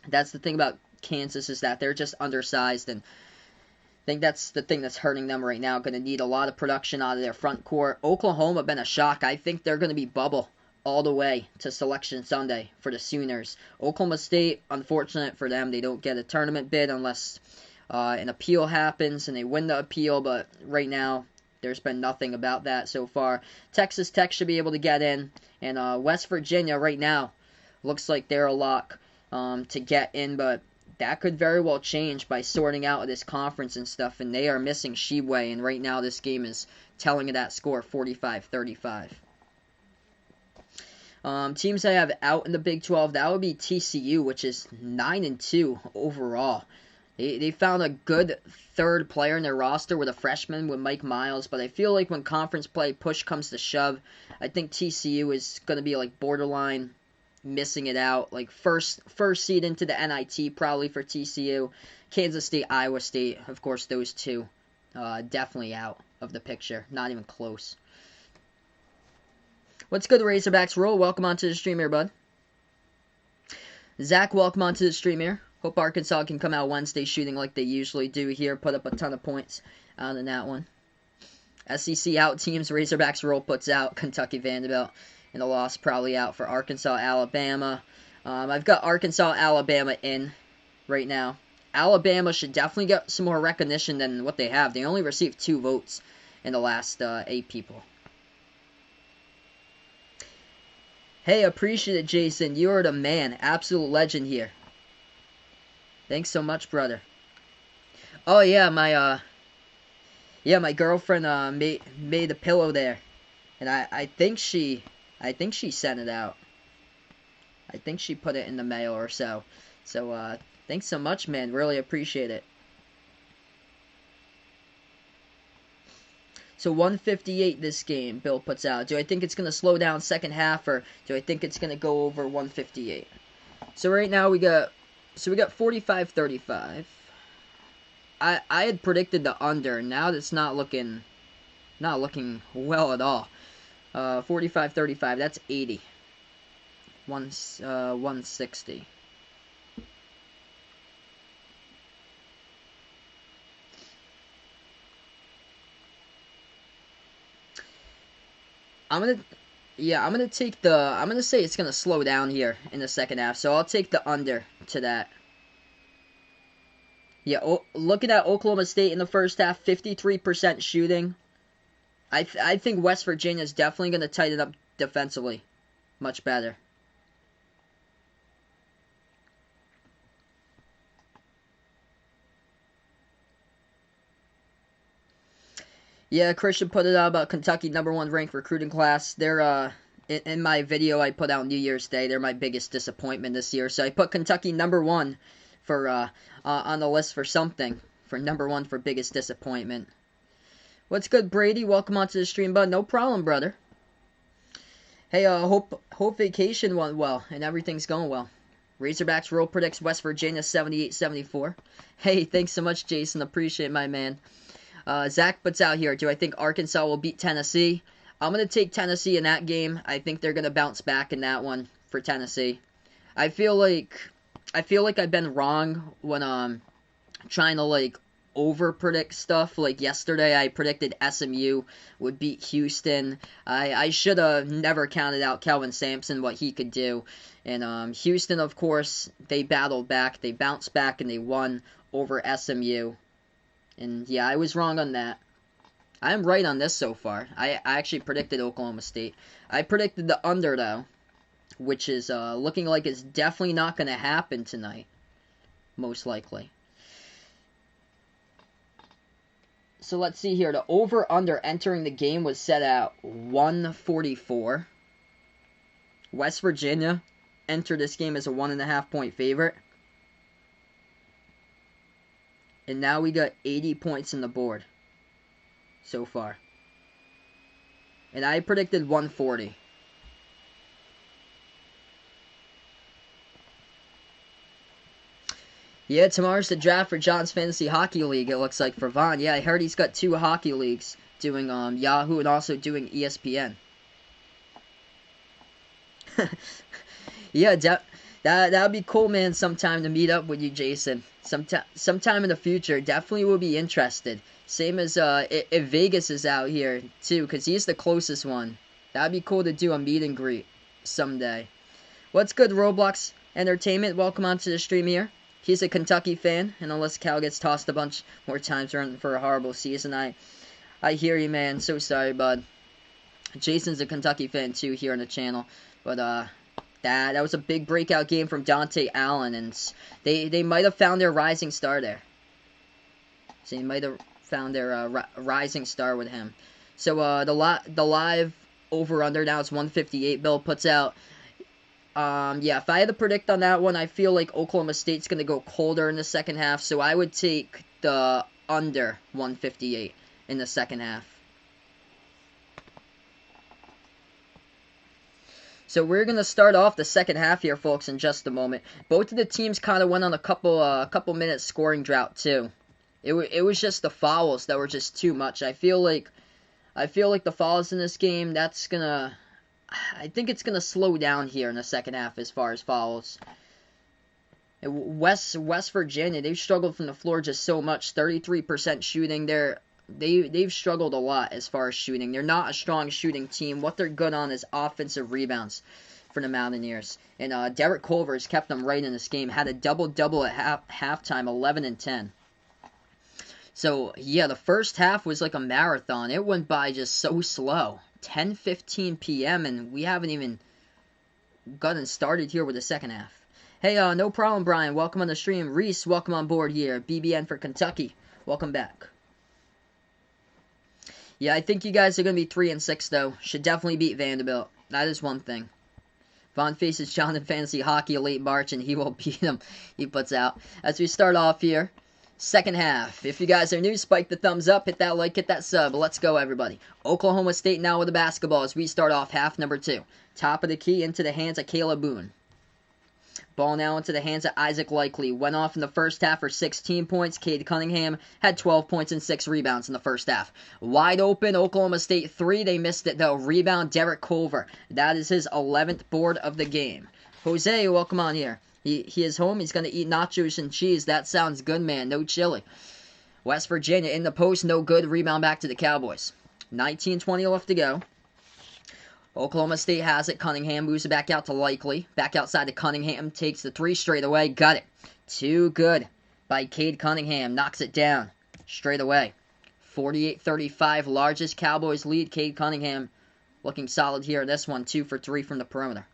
that's the thing about Kansas, is that they're just undersized, and I think that's the thing that's hurting them right now. Going to need a lot of production out of their front court. Oklahoma been a shock. I think they're going to be bubble all the way to Selection Sunday for the Sooners. Oklahoma State, unfortunate for them, they don't get a tournament bid unless an appeal happens and they win the appeal, but right now there's been nothing about that so far. Texas Tech should be able to get in, and West Virginia right now looks like they're a lock to get in, but that could very well change by sorting out of this conference and stuff, and they are missing Sheway, and right now this game is telling that score 45-35. Teams I have out in the Big 12, that would be TCU, which is 9-2 overall. They found a good third player in their roster with a freshman with Mike Miles, but I feel like when conference play push comes to shove, I think TCU is going to be like borderline missing it out. Like first seed into the NIT probably for TCU. Kansas State, Iowa State, of course, those two definitely out of the picture. Not even close. What's good, Razorbacks? Roll, welcome onto the stream here, bud. Zach, welcome onto the stream here. Hope Arkansas can come out Wednesday shooting like they usually do here. Put up a ton of points out in that one. SEC out teams, Razorbacks Roll puts out Kentucky Vanderbilt. And the loss probably out for Arkansas, Alabama. I've got Arkansas, Alabama in right now. Alabama should definitely get some more recognition than what they have. They only received 2 votes in the last 8 people. Hey, appreciate it, Jason. You are the man. Absolute legend here. Thanks so much, brother. Oh, yeah, my girlfriend made a pillow there. And I think she sent it out. I think she put it in the mail or so. So, thanks so much, man. Really appreciate it. So 158 this game, Bill puts out. Do I think it's going to slow down second half, or do I think it's going to go over 158? So right now we got 45-35. I had predicted the under. Now it's not looking well at all. 45-35. That's 80. 160. I'm gonna say it's gonna slow down here in the second half, so I'll take the under to that. Yeah, looking at Oklahoma State in the first half, 53% shooting. I think West Virginia is definitely gonna tighten up defensively, much better. Yeah, Christian put it out about Kentucky #1 ranked recruiting class. They're in my video I put out New Year's Day. They're my biggest disappointment this year. So I put Kentucky #1 for on the list for something. For #1 for biggest disappointment. What's good, Brady? Welcome onto the stream, bud. No problem, brother. Hey, hope vacation went well and everything's going well. Razorbacks Roll predicts West Virginia 78-74. Hey, thanks so much, Jason. Appreciate it, my man. Zach puts out here, do I think Arkansas will beat Tennessee? I'm going to take Tennessee in that game. I think they're going to bounce back in that one for Tennessee. I feel like I've been wrong when trying to over-predict stuff. Like yesterday, I predicted SMU would beat Houston. I should have never counted out Kelvin Sampson, what he could do. And Houston, of course, they battled back. They bounced back, and they won over SMU. And yeah, I was wrong on that. I'm right on this so far. I actually predicted Oklahoma State. I predicted the under, though, which is looking like it's definitely not going to happen tonight, most likely. So let's see here. The over-under entering the game was set at 144. West Virginia entered this game as a 1.5-point favorite. And now we got 80 points in the board so far. And I predicted 140. Yeah, tomorrow's the draft for John's Fantasy Hockey League, it looks like, for Vaughn. Yeah, I heard he's got 2 hockey leagues, doing Yahoo and also doing ESPN. Yeah, that would be cool, man, sometime to meet up with you, Jason. Sometime in the future, definitely will be interested. Same as if Vegas is out here, too, because he's the closest one. That would be cool to do a meet and greet someday. What's good, Roblox Entertainment? Welcome onto the stream here. He's a Kentucky fan, and unless Cal gets tossed a bunch more times for a horrible season, I hear you, man. So sorry, bud. Jason's a Kentucky fan, too, here on the channel. But, that was a big breakout game from Dante Allen, and they might have found their rising star there. So they might have found their rising star with him. So, the live over-under now is 158. Bill puts out... yeah, if I had to predict on that one, I feel like Oklahoma State's going to go colder in the second half, so I would take the under 158 in the second half. So we're going to start off the second half here, folks, in just a moment. Both of the teams kind of went on a couple minute scoring drought, too. It was just the fouls that were just too much. I feel like the fouls in this game, that's going to... I think it's going to slow down here in the second half as far as fouls. West Virginia, they've struggled from the floor just so much. 33% shooting. They've struggled a lot as far as shooting. They're not a strong shooting team. What they're good on is offensive rebounds for the Mountaineers. And Derek Culver has kept them right in this game. Had a double-double at halftime, 11 and 10. So, yeah, the first half was like a marathon. It went by just so slow. 10:15 p.m. and we haven't even gotten started here with the second half. Hey, no problem, Brian. Welcome on the stream. Reese, welcome on board here. BBN for Kentucky. Welcome back. Yeah, I think you guys are going to be 3-6, though. Should definitely beat Vanderbilt. That is one thing. Vaughn faces John in Fantasy Hockey late March, and he will beat him, he puts out. As we start off here, second half. If you guys are new, spike the thumbs up, hit that like, hit that sub. Let's go, everybody. Oklahoma State now with the basketball as we start off half number 2. Top of the key into the hands of Caleb Boone. Ball now into the hands of Isaac Likely. Went off in the first half for 16 points. Cade Cunningham had 12 points and 6 rebounds in the first half. Wide open, Oklahoma State 3. They missed it, though. Rebound, Derek Culver. That is his 11th board of the game. Jose, welcome on here. He is home. He's going to eat nachos and cheese. That sounds good, man. No chili. West Virginia in the post. No good. Rebound back to the Cowboys. 19:20 left to go. Oklahoma State has it. Cunningham moves it back out to Likely. Back outside to Cunningham. Takes the 3 straight away. Got it. Too good by Cade Cunningham. Knocks it down straight away. 48-35. Largest Cowboys lead. Cade Cunningham looking solid here in this one. 2 for 3 from the perimeter.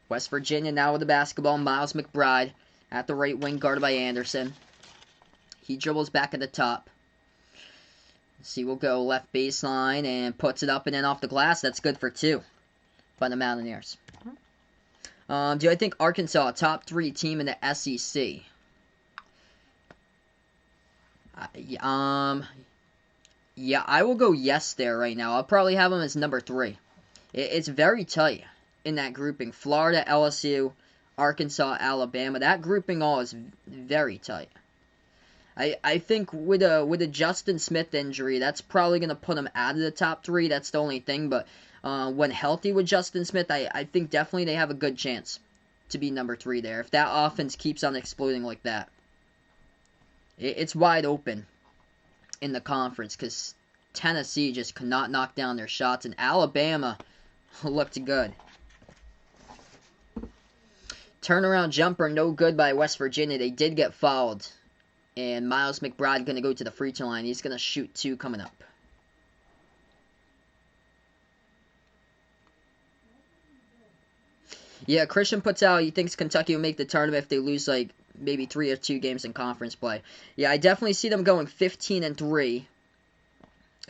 West Virginia now with the basketball. Miles McBride at the right wing, guarded by Anderson. He dribbles back at the top. Let's see, we'll go left baseline and puts it up and in off the glass. That's good for 2 by the Mountaineers. Do I think Arkansas, a top 3 team in the SEC? Yeah, I will go yes there right now. I'll probably have them as number 3. It's very tight in that grouping. Florida, LSU, Arkansas, Alabama. That grouping all is very tight. I think with a Justin Smith injury, that's probably going to put him out of the top 3. That's the only thing. But when healthy with Justin Smith, I think definitely they have a good chance to be number 3 there. If that offense keeps on exploding like that. It's wide open in the conference because Tennessee just could not knock down their shots, and Alabama looked good. Turnaround jumper, no good by West Virginia. They did get fouled. And Miles McBride going to go to the free throw line. He's going to shoot 2 coming up. Yeah, Christian puts out, he thinks Kentucky will make the tournament if they lose, like, maybe 3 or 2 games in conference play. Yeah, I definitely see them going 15-3.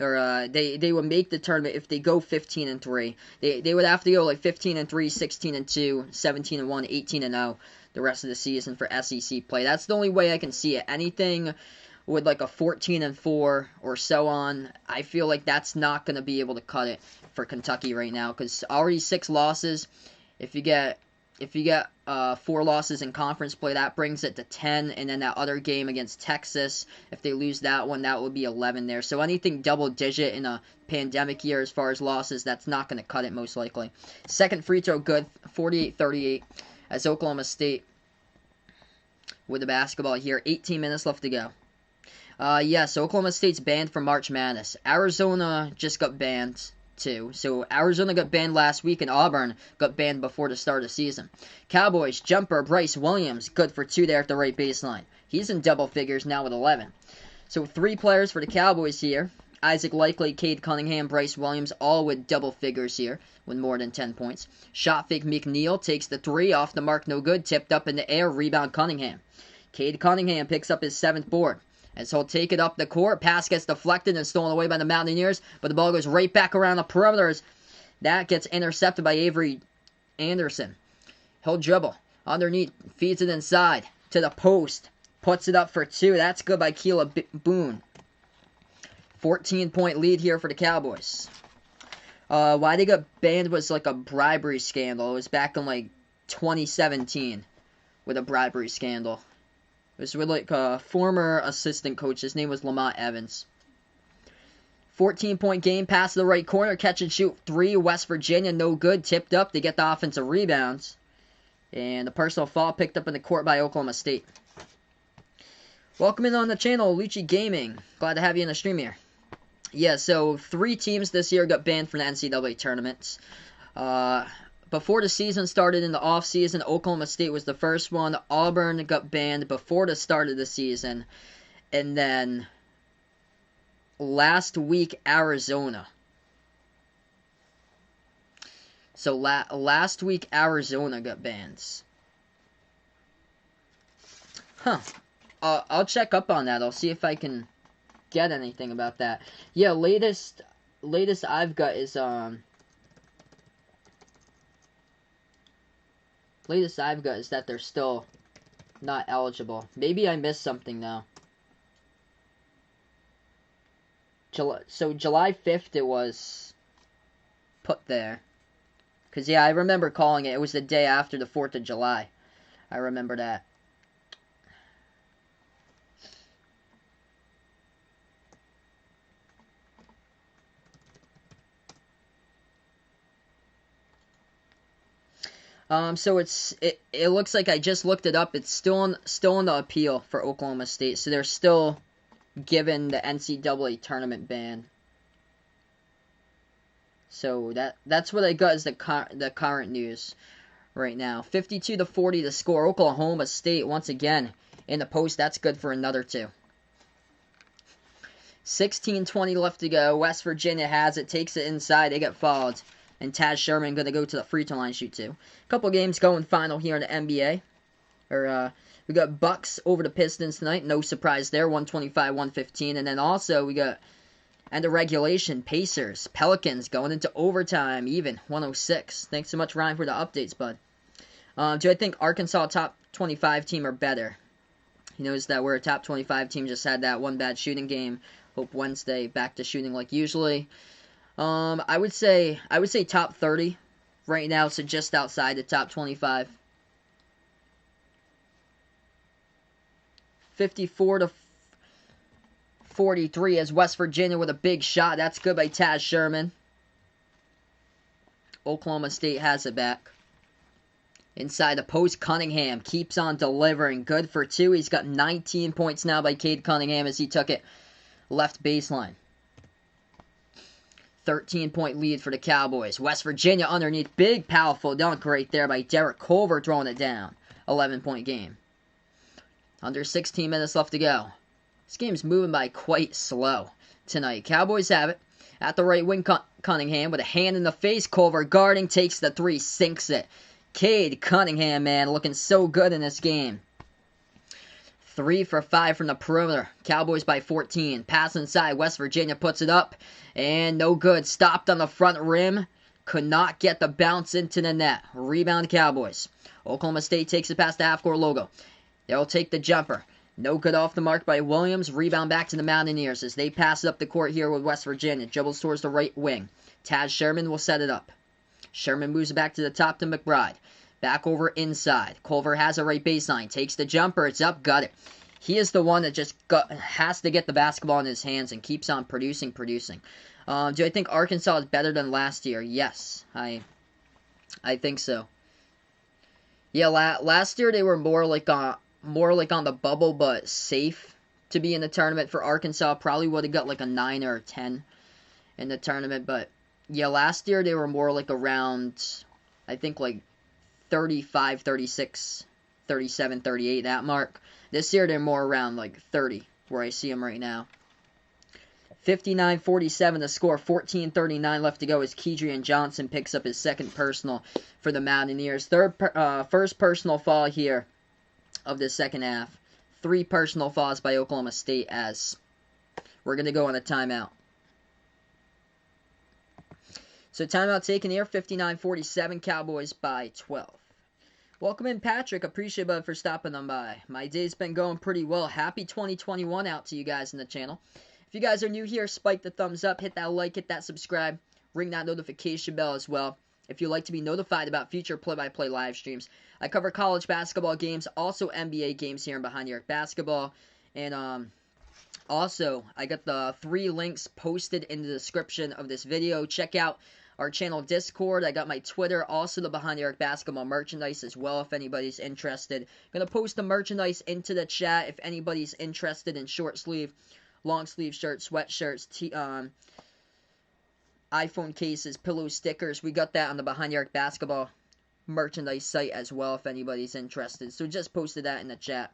Or, they would make the tournament if they go 15-3. They would have to go, like, 15-3, 16-2, 17-1, 18-0 the rest of the season for SEC play. That's the only way I can see it. Anything with, like, a 14-4 or so on, I feel like that's not going to be able to cut it for Kentucky right now. Because already 6 losses. If you get 4 losses in conference play, that brings it to 10, and then that other game against Texas, if they lose that one, that would be 11 there. So anything double-digit in a pandemic year as far as losses, that's not going to cut it most likely. Second free throw good, 48-38, as Oklahoma State with the basketball here. 18 minutes left to go. Yes, Oklahoma State's banned from March Madness. Arizona just got banned too. So Arizona got banned last week, and Auburn got banned before the start of the season. Cowboys, jumper, Bryce Williams, good for 2 there at the right baseline. He's in double figures now with 11. So 3 players for the Cowboys here. Isaac Likely, Cade Cunningham, Bryce Williams, all with double figures here with more than 10 points. Shot fake McNeil takes the 3 off the mark, no good. Tipped up in the air, rebound Cunningham. Cade Cunningham picks up his 7th board. As he'll take it up the court. Pass gets deflected and stolen away by the Mountaineers. But the ball goes right back around the perimeters. That gets intercepted by Avery Anderson. He'll dribble. Underneath. Feeds it inside. To the post. Puts it up for 2. That's good by Keela Boone. 14-point lead here for the Cowboys. Why they got banned was like a bribery scandal. It was back in like 2017 with a bribery scandal. It was with like a former assistant coach. His name was Lamont Evans. 14-point game, pass to the right corner, catch and shoot 3. West Virginia, no good. Tipped up. They get the offensive rebounds. And the personal foul picked up in the court by Oklahoma State. Welcome in on the channel, Lucci Gaming. Glad to have you in the stream here. Yeah, so 3 teams this year got banned from the NCAA tournaments. Before the season started in the offseason, Oklahoma State was the first one. Auburn got banned before the start of the season. And then last week, Arizona. So last week, Arizona got banned. Huh. I'll check up on that. I'll see if I can get anything about that. Yeah, latest I've got is that they're still not eligible. Maybe I missed something though. July 5th it was put there. Because, yeah, I remember calling it. It was the day after the 4th of July. I remember that. So it looks like I just looked it up. It's still in the appeal for Oklahoma State. So they're still given the NCAA tournament ban. So that's what I got as the current news right now. 52-40 to score. Oklahoma State once again in the post. That's good for another 2. 16:20 left to go. West Virginia has it. Takes it inside. They get fouled. And Taz Sherman going to go to the free throw line shoot 2. Couple games going final here in the NBA. We got Bucks over the Pistons tonight. No surprise there. 125-115. And then also we got end of regulation. Pacers. Pelicans going into overtime. Even 106. Thanks so much, Ryan, for the updates, bud. Do I think Arkansas top 25 team are better? He knows that we're a top 25 team. Just had that one bad shooting game. Hope Wednesday back to shooting like usually. I would say top 30 right now, so just outside the top 25. 54-43 as West Virginia with a big shot. That's good by Taz Sherman. Oklahoma State has it back. Inside the post, Cunningham keeps on delivering. Good for 2. He's got 19 points now by Cade Cunningham as he took it left baseline. 13-point lead for the Cowboys. West Virginia underneath. Big, powerful dunk right there by Derek Culver throwing it down. 11-point game. Under 16 minutes left to go. This game's moving by quite slow tonight. Cowboys have it. At the right wing, Cunningham with a hand in the face. Culver guarding, takes the three, sinks it. Cade Cunningham, man, looking so good in this game. 3 for 5 from the perimeter. Cowboys by 14. Pass inside. West Virginia puts it up. And no good. Stopped on the front rim. Could not get the bounce into the net. Rebound Cowboys. Oklahoma State takes it past the half-court logo. They'll take the jumper. No good off the mark by Williams. Rebound back to the Mountaineers as they pass it up the court here with West Virginia. Dribbles towards the right wing. Taz Sherman will set it up. Sherman moves it back to the top to McBride. Back over inside. Culver has a right baseline. Takes the jumper. It's up. Got it. He is the one that just has to get the basketball in his hands and keeps on producing. Do I think Arkansas is better than last year? Yes. I think so. Yeah, last year they were more like on the bubble, but safe to be in the tournament. For Arkansas, probably would have got like a 9 or a 10 in the tournament. But yeah, last year they were more like around, I think like 35, 36, 37, 38, that mark. This year they're more around like 30, where I see them right now. 59-47 the score, 14:39 left to go as Kedrian Johnson picks up his second personal for the Mountaineers. First personal foul here of the second half. 3 personal fouls by Oklahoma State as we're going to go on a timeout. So timeout taken here, 59-47, Cowboys by 12. Welcome in, Patrick. Appreciate it for stopping on by. My day's been going pretty well. Happy 2021 out to you guys in the channel. If you guys are new here, spike the thumbs up, hit that like, hit that subscribe, ring that notification bell as well. If you'd like to be notified about future play-by-play live streams, I cover college basketball games, also NBA games here in Behind the Arc Basketball. And also, I got the 3 links posted in the description of this video. Check out our channel Discord. I got my Twitter, also the Behind the Arc Basketball merchandise as well if anybody's interested. I'm going to post the merchandise into the chat if anybody's interested in short sleeve, long sleeve shirts, sweatshirts, iPhone cases, pillow stickers. We got that on the Behind the Arc Basketball merchandise site as well if anybody's interested. So just posted that in the chat.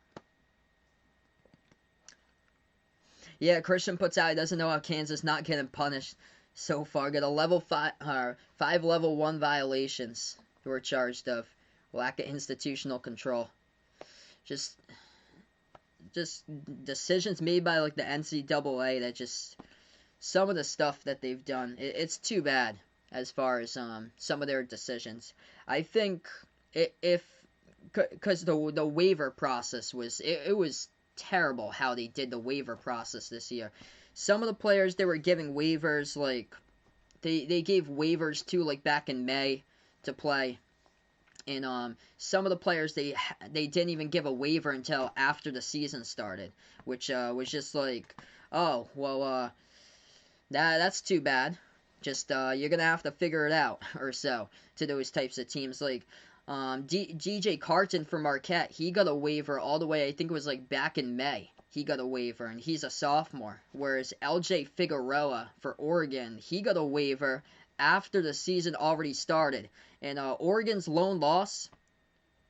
Yeah, Christian puts out he doesn't know how Kansas not getting punished so far. Got a level 5 level 1 violations who are charged of lack of institutional control. Just decisions made by like the NCAA that just some of the stuff that they've done. It's too bad as far as some of their decisions. I think because the waiver process was it was terrible how they did the waiver process this year. Some of the players they were giving waivers, like they gave waivers to like back in May to play, and some of the players they didn't even give a waiver until after the season started, which was just like, oh well, that's too bad. Just you're gonna have to figure it out or so to those types of teams. Like DJ Carton for Marquette, he got a waiver all the way, I think it was like back in May. He got a waiver, and he's a sophomore. Whereas LJ Figueroa for Oregon, he got a waiver after the season already started. And Oregon's lone loss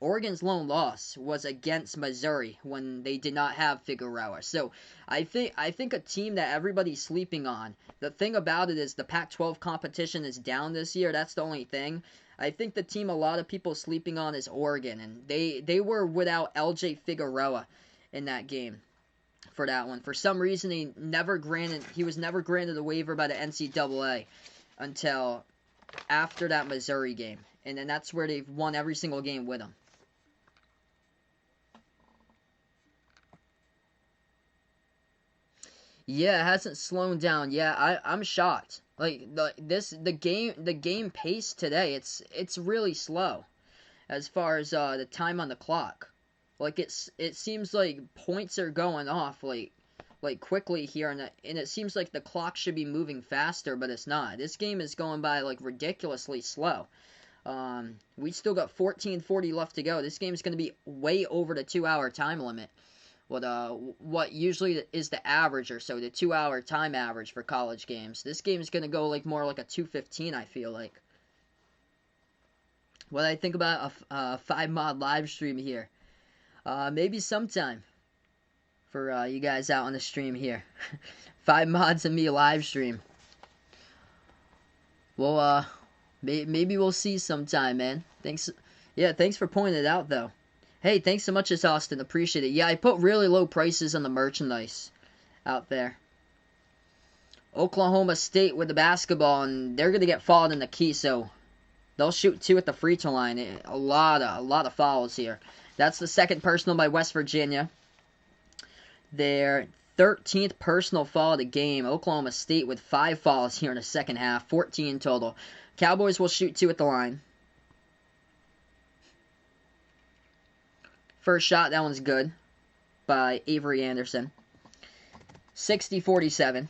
was against Missouri when they did not have Figueroa. So I think a team that everybody's sleeping on. The thing about it is the Pac-12 competition is down this year. That's the only thing. I think the team a lot of people sleeping on is Oregon, and they were without LJ Figueroa in that game. For that one, for some reason, he was never granted a waiver by the NCAA until after that Missouri game, and then that's where they've won every single game with him. Yeah, it hasn't slowed down. Yeah, I'm shocked. Like the game pace today, it's really slow as far as the time on the clock. Like it seems like points are going off like quickly here, and it seems like the clock should be moving faster, but it's not. This game is going by like ridiculously slow. We still got 14:40 left to go. This game's going to be way over the 2-hour time limit what usually is the average or so, the 2-hour time average for college games. This game is going to go like more like a 2:15, I feel like. What I think about a 5-mod live stream here. Maybe sometime for you guys out on the stream here. 5 mods and me live stream. Well, maybe we'll see sometime, man. Thanks. Yeah, thanks for pointing it out, though. Hey, thanks so much, Austin. Appreciate it. Yeah, I put really low prices on the merchandise out there. Oklahoma State with the basketball, and they're going to get fouled in the key, so they'll shoot 2 at the free throw line. A lot of fouls here. That's the second personal by West Virginia. Their 13th personal foul of the game. Oklahoma State with 5 fouls here in the second half. 14 total. Cowboys will shoot 2 at the line. First shot, that one's good by Avery Anderson. 60-47.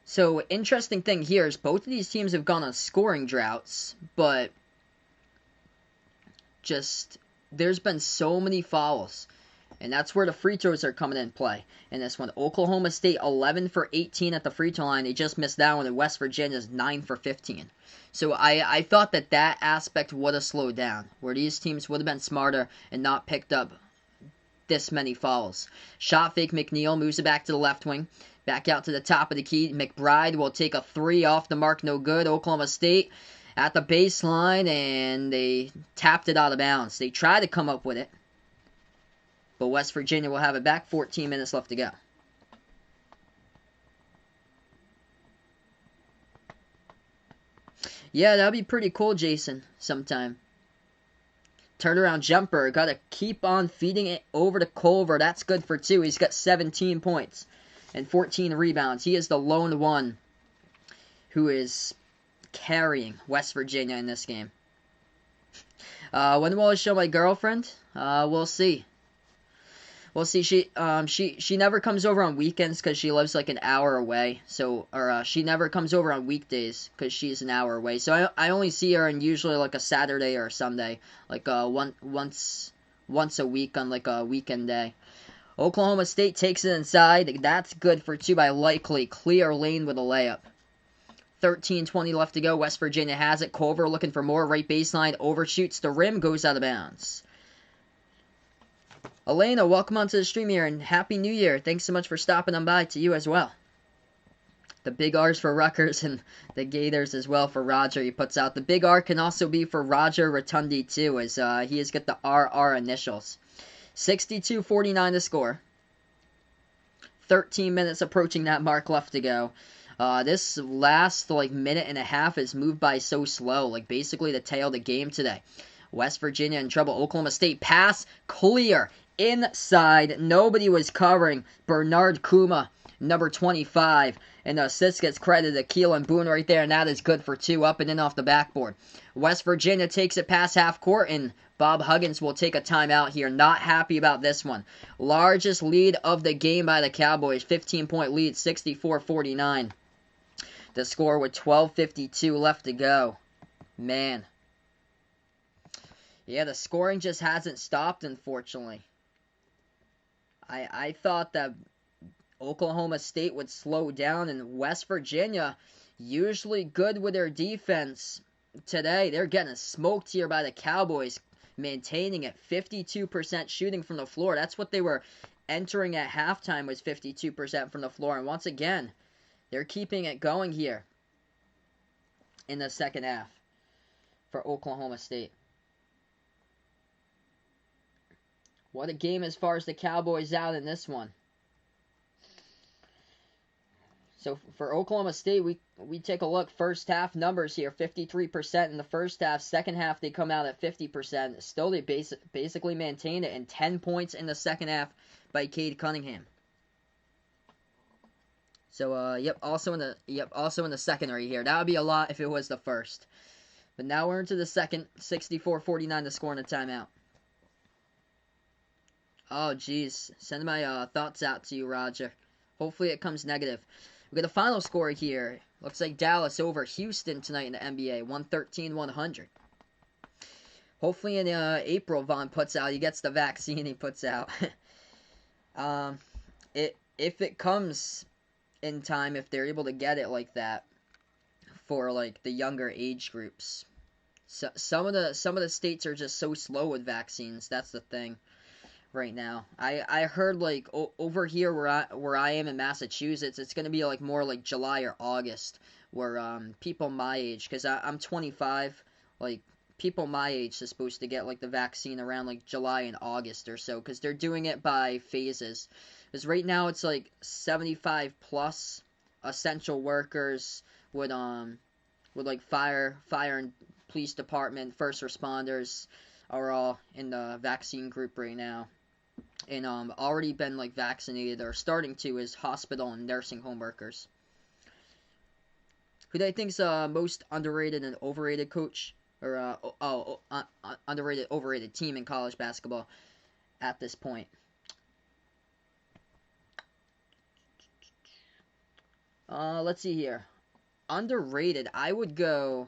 So, interesting thing here is both of these teams have gone on scoring droughts, but just there's been so many fouls. And that's where the free throws are coming in play. In this one, Oklahoma State 11 for 18 at the free throw line. They just missed that one, and West Virginia's 9 for 15. So I thought that aspect would have slowed down, where these teams would have been smarter and not picked up this many fouls. Shot fake, McNeil moves it back to the left wing. Back out to the top of the key. McBride will take a 3 off the mark, no good. Oklahoma State at the baseline, and they tapped it out of bounds. They tried to come up with it, but West Virginia will have it back. 14 minutes left to go. Yeah, that'd be pretty cool, Jason, sometime. Turnaround jumper. Got to keep on feeding it over to Culver. That's good for 2. He's got 17 points and 14 rebounds. He is the lone one who is carrying West Virginia in this game. When will I show my girlfriend? We'll see. Well, see, she never comes over on weekends because she lives like an hour away. So, she never comes over on weekdays because she's an hour away. So I only see her on usually like a Saturday or a Sunday, like once a week on like a weekend day. Oklahoma State takes it inside. That's good for 2 by Likely. Clear lane with a layup. 13:20 left to go. West Virginia has it. Culver looking for more. Right baseline. Overshoots the rim. Goes out of bounds. Elena, welcome onto the stream here, and Happy New Year. Thanks so much for stopping on by to you as well. The big R's for Rutgers and the Gators as well for Roger, he puts out. The big R can also be for Roger Rotundi too, as he has got the RR initials. 62-49 to score. 13 minutes approaching that mark left to go. This last minute and a half is moved by so slow, like basically the tail of the game today. West Virginia in trouble. Oklahoma State pass clear inside. Nobody was covering. Bernard Kuma, number 25, and the assist gets credited to Keelan Boone right there, and that is good for 2 up and in off the backboard. West Virginia takes it past half court, and Bob Huggins will take a timeout here. Not happy about this one. Largest lead of the game by the Cowboys. 15-point lead, 64-49. The score with 12:52 left to go. Man. Yeah, the scoring just hasn't stopped, unfortunately. I thought that Oklahoma State would slow down, and West Virginia, usually good with their defense. Today, they're getting smoked here by the Cowboys, maintaining it. 52% shooting from the floor. That's what they were entering at halftime, was 52% from the floor. And once again, they're keeping it going here in the second half for Oklahoma State. What a game as far as the Cowboys out in this one. So for Oklahoma State, we take a look. First half numbers here, 53% in the first half. Second half, they come out at 50%. Still, they basically maintain it, and 10 points in the second half by Cade Cunningham. So, also in the second right here. That would be a lot if it was the first. But now we're into the second, 64-49 to score in a timeout. Oh, geez. Send my thoughts out to you, Roger. Hopefully it comes negative. We got a final score here. Looks like Dallas over Houston tonight in the NBA. 113-100. Hopefully in April, Vaughn puts out. He gets the vaccine he puts out. Um, if it comes in time, if they're able to get it like that for like the younger age groups. So some of the states are just so slow with vaccines. That's the thing right now. I heard like over here where I am in Massachusetts, it's gonna be like more like July or August, where people my age, because I'm 25, like people my age is supposed to get like the vaccine around like July and August or so, because they're doing it by phases. Because right now it's like 75 plus essential workers with like fire and police department, first responders are all in the vaccine group right now, and already been like vaccinated or starting to is hospital and nursing home workers. Who do I think's most underrated and overrated coach or underrated overrated team in college basketball at this point? Let's see here. Underrated, I would go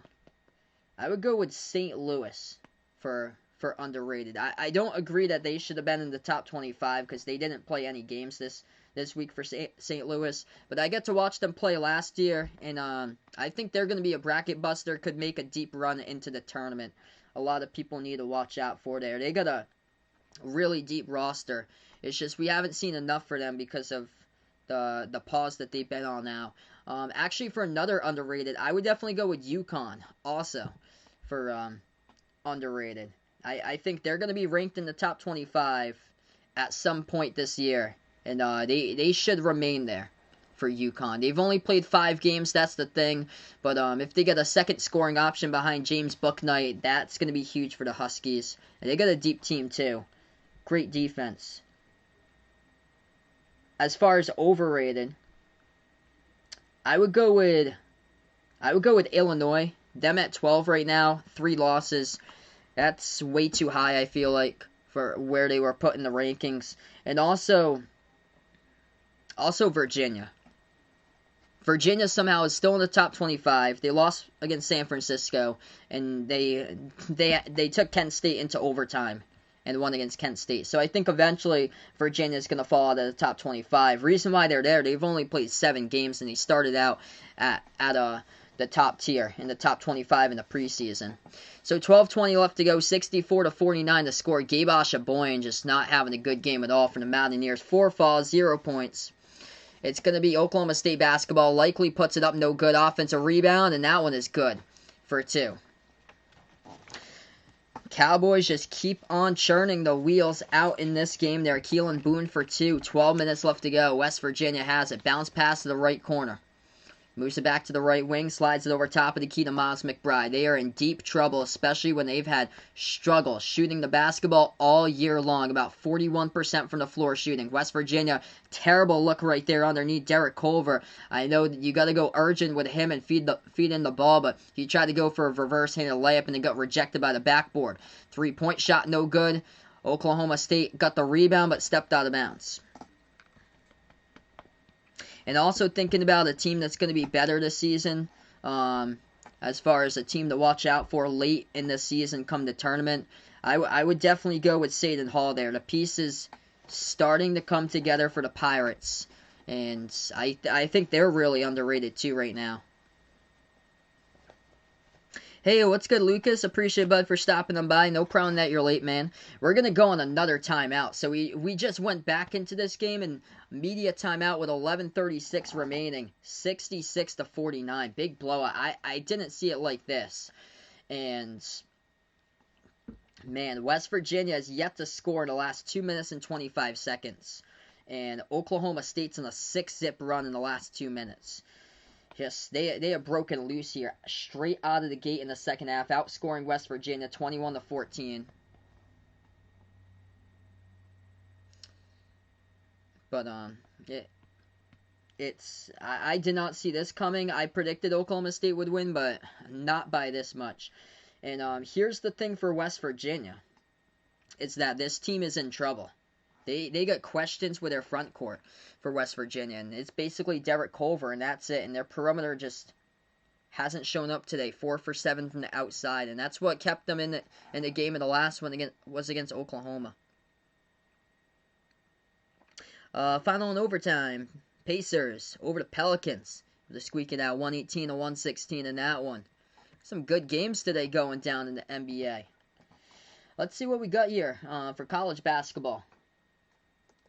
with St. Louis for underrated. I don't agree that they should have been in the top 25 because they didn't play any games this week for St. Louis. But I get to watch them play last year, and I think they're going to be a bracket buster. Could make a deep run into the tournament. A lot of people need to watch out for there. They got a really deep roster. It's just we haven't seen enough for them because of the pause that they've been on now. Actually, for another underrated, I would definitely go with UConn also for underrated. I think they're going to be ranked in the top 25 at some point this year, and they should remain there for UConn. They've only played 5 games, that's the thing, but if they get a second scoring option behind James Bouknight, that's going to be huge for the Huskies. And they got a deep team too. Great defense. As far as overrated, I would go with Illinois. Them at 12 right now, 3 losses. That's way too high, I feel like, for where they were put in the rankings. And also Virginia. Virginia somehow is still in the top 25. They lost against San Francisco, and they took Kent State into overtime and won against Kent State. So I think eventually Virginia is going to fall out of the top 25. Reason why they're there, they've only played 7 games, and they started out at the top tier in the top 25 in the preseason. So 12:20 left to go, 64-49 to score. Gabe Ashaboyan just not having a good game at all for the Mountaineers. 4 fouls, 0 points. It's going to be Oklahoma State basketball. Likely puts it up, no good. Offensive rebound, and that one is good for 2. Cowboys just keep on churning the wheels out in this game there. Keelan Boone for 2. 12 minutes left to go. West Virginia has it. Bounce pass to the right corner. Moves it back to the right wing, slides it over top of the key to Miles McBride. They are in deep trouble, especially when they've had struggle shooting the basketball all year long. About 41% from the floor shooting. West Virginia, terrible look right there underneath Derek Culver. I know that you got to go urgent with him and feed in the ball, but he tried to go for a reverse-handed layup and it got rejected by the backboard. 3-point shot, no good. Oklahoma State got the rebound but stepped out of bounds. And also thinking about a team that's going to be better this season, as far as a team to watch out for late in the season come the tournament, I would definitely go with Seton Hall there. The pieces starting to come together for the Pirates, and I think they're really underrated too right now. Hey, what's good, Lucas? Appreciate it, bud, for stopping on by. No problem that you're late, man. We're going to go on another timeout. So we just went back into this game and media timeout with 11:36 remaining. 66-49. Big blowout. I didn't see it like this. And, man, West Virginia has yet to score in the last 2 minutes and 25 seconds. And Oklahoma State's on a 6-zip run in the last 2 minutes. Just they have broken loose here, straight out of the gate in the second half, outscoring West Virginia 21-14. But I did not see this coming. I predicted Oklahoma State would win, but not by this much. And here's the thing for West Virginia, it's that this team is in trouble. They got questions with their front court for West Virginia, and it's basically Derek Culver, and that's it. And their perimeter just hasn't shown up today. 4 for 7 from the outside, and that's what kept them in the game. In the last one was against Oklahoma. Final in overtime. Pacers over the Pelicans. They're squeaking out 118 to 116 in that one. Some good games today going down in the NBA. Let's see what we got here for college basketball.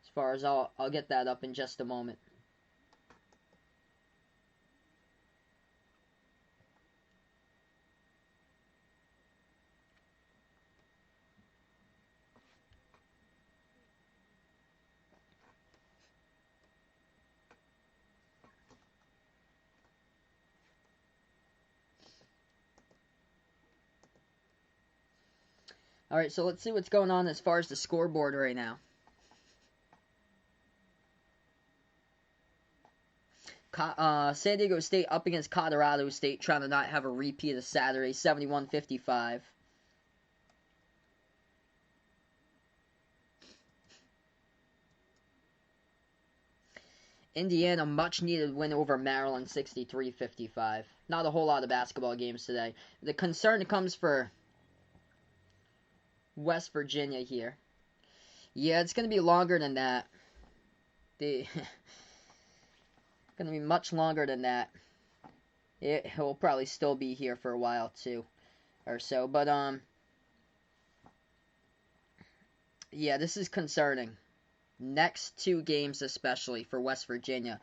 As far as I'll get that up in just a moment. Alright, so let's see what's going on as far as the scoreboard right now. San Diego State up against Colorado State, trying to not have a repeat of Saturday, 71-55. Indiana, much needed win over Maryland, 63-55. Not a whole lot of basketball games today. The concern comes for West Virginia here. Yeah, it's going to be longer than that. Going to be much longer than that. It will probably still be here for a while too, or so. But yeah, this is concerning. Next two games, especially for West Virginia,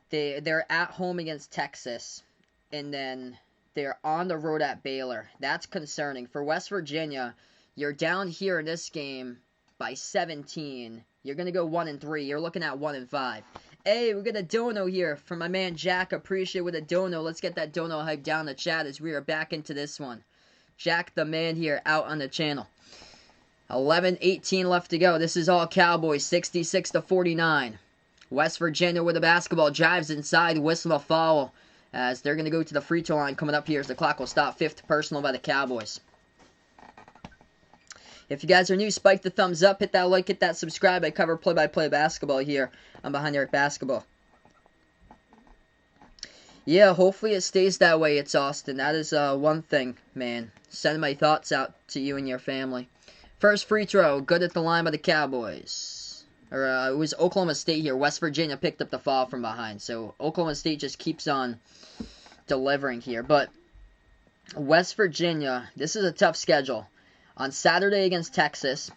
they're at home against Texas, and then they're on the road at Baylor. That's concerning for West Virginia. You're down here in this game by 17. You're going to go 1-3. You're looking at 1-5. Hey, we got a dono here from my man Jack. Appreciate with a dono. Let's get that dono hype down the chat as we are back into this one. Jack the man here out on the channel. 11:18 left to go. This is all Cowboys, 66-49. West Virginia with the basketball, drives inside, whistle a foul as they're going to go to the free throw line coming up here as the clock will stop. 5th personal by the Cowboys. If you guys are new, spike the thumbs up, hit that like, hit that subscribe. I cover play-by-play basketball here on Behind the Arc Basketball. Yeah, hopefully it stays that way. It's Austin. That is one thing, man. Sending my thoughts out to you and your family. First free throw, good at the line by the Cowboys. Or it was Oklahoma State here. West Virginia picked up the foul from behind. So Oklahoma State just keeps on delivering here. But West Virginia, this is a tough schedule. On Saturday against Texas,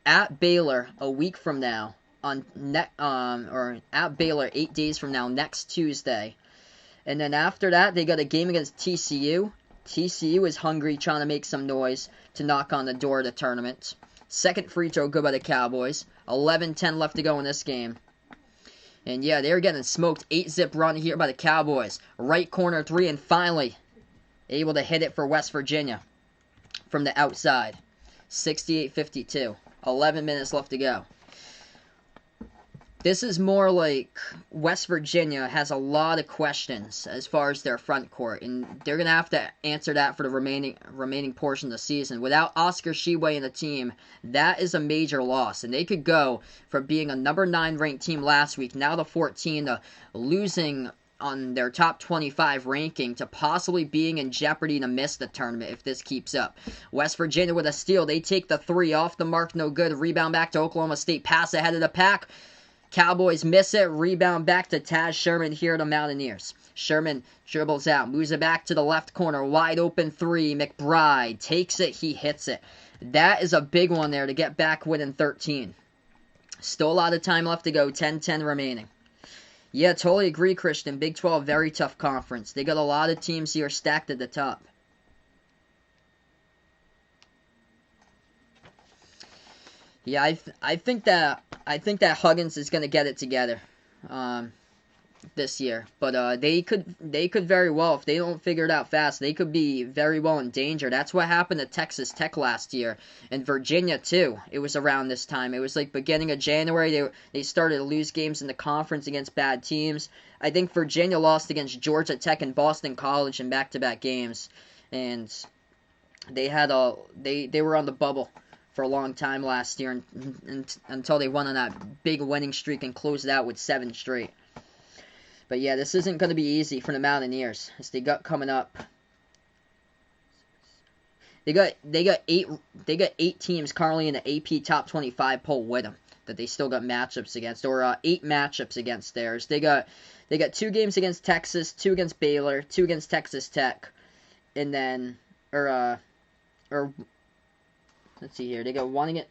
at Baylor a week from now, or at Baylor 8 days from now, next Tuesday. And then after that, they got a game against TCU. TCU is hungry, trying to make some noise to knock on the door of the tournament. Second free throw, good by the Cowboys. 11:10 left to go in this game. And yeah, they're getting smoked. 8-zip run here by the Cowboys. Right corner three, and finally able to hit it for West Virginia from the outside. 68-52. 11 minutes left to go. This is more like West Virginia has a lot of questions as far as their front court, and they're going to have to answer that for the remaining portion of the season. Without Oscar Tshiebwe in the team, that is a major loss, and they could go from being a number 9 ranked team last week, now to 14, to losing on their top 25 ranking to possibly being in jeopardy to miss the tournament if this keeps up. West Virginia with a steal. They take the three off the mark, no good. Rebound back to Oklahoma State. Pass ahead of the pack. Cowboys miss it. Rebound back to Taz Sherman here to Mountaineers. Sherman dribbles out. Moves it back to the left corner. Wide open three. McBride takes it. He hits it. That is a big one there to get back within 13. Still a lot of time left to go. 10-10 remaining. Yeah, totally agree, Christian. Big 12, very tough conference. They got a lot of teams here stacked at the top. Yeah, I think that Huggins is going to get it together this year, but they could very well, if they don't figure it out fast, they could be very well in danger. That's what happened to Texas Tech last year, and Virginia too. It was around this time. It was like beginning of January. They started to lose games in the conference against bad teams. I think Virginia lost against Georgia Tech and Boston College in back-to-back games, and they were on the bubble for a long time last year until they went on that big winning streak and closed it out with 7 straight. But yeah, this isn't going to be easy for the Mountaineers as they got coming up. They got 8 teams currently in the AP top 25 poll with them. that they still got matchups against, or 8 matchups against theirs. They got 2 games against Texas, 2 against Baylor, 2 against Texas Tech, and then or let's see here. They got 1 against.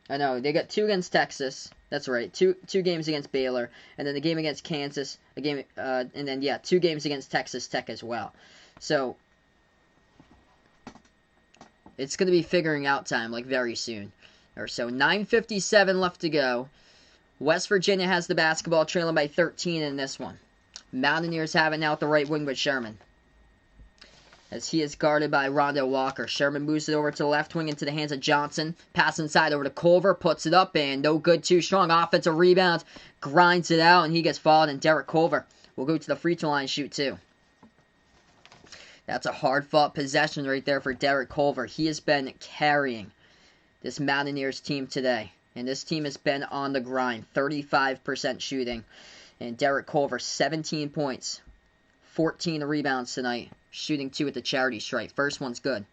I know they got 2 against Texas. That's right. Two games against Baylor, and then the game against Kansas. A game, and then 2 games against Texas Tech as well. So it's going to be figuring out time, like very soon or so. 9:57 left to go. West Virginia has the basketball, trailing by 13 in this one. Mountaineers have it now at the right wing with Sherman, as he is guarded by Rondell Walker. Sherman moves it over to the left wing into the hands of Johnson. Pass inside over to Culver. Puts it up and no good. Too strong. Offensive rebound. Grinds it out and he gets fouled. And Derek Culver will go to the free throw line and shoot 2. That's a hard-fought possession right there for Derek Culver. He has been carrying this Mountaineers team today. And this team has been on the grind. 35% shooting. And Derek Culver, 17 points. 14 rebounds tonight. Shooting 2 at the charity stripe. First one's good.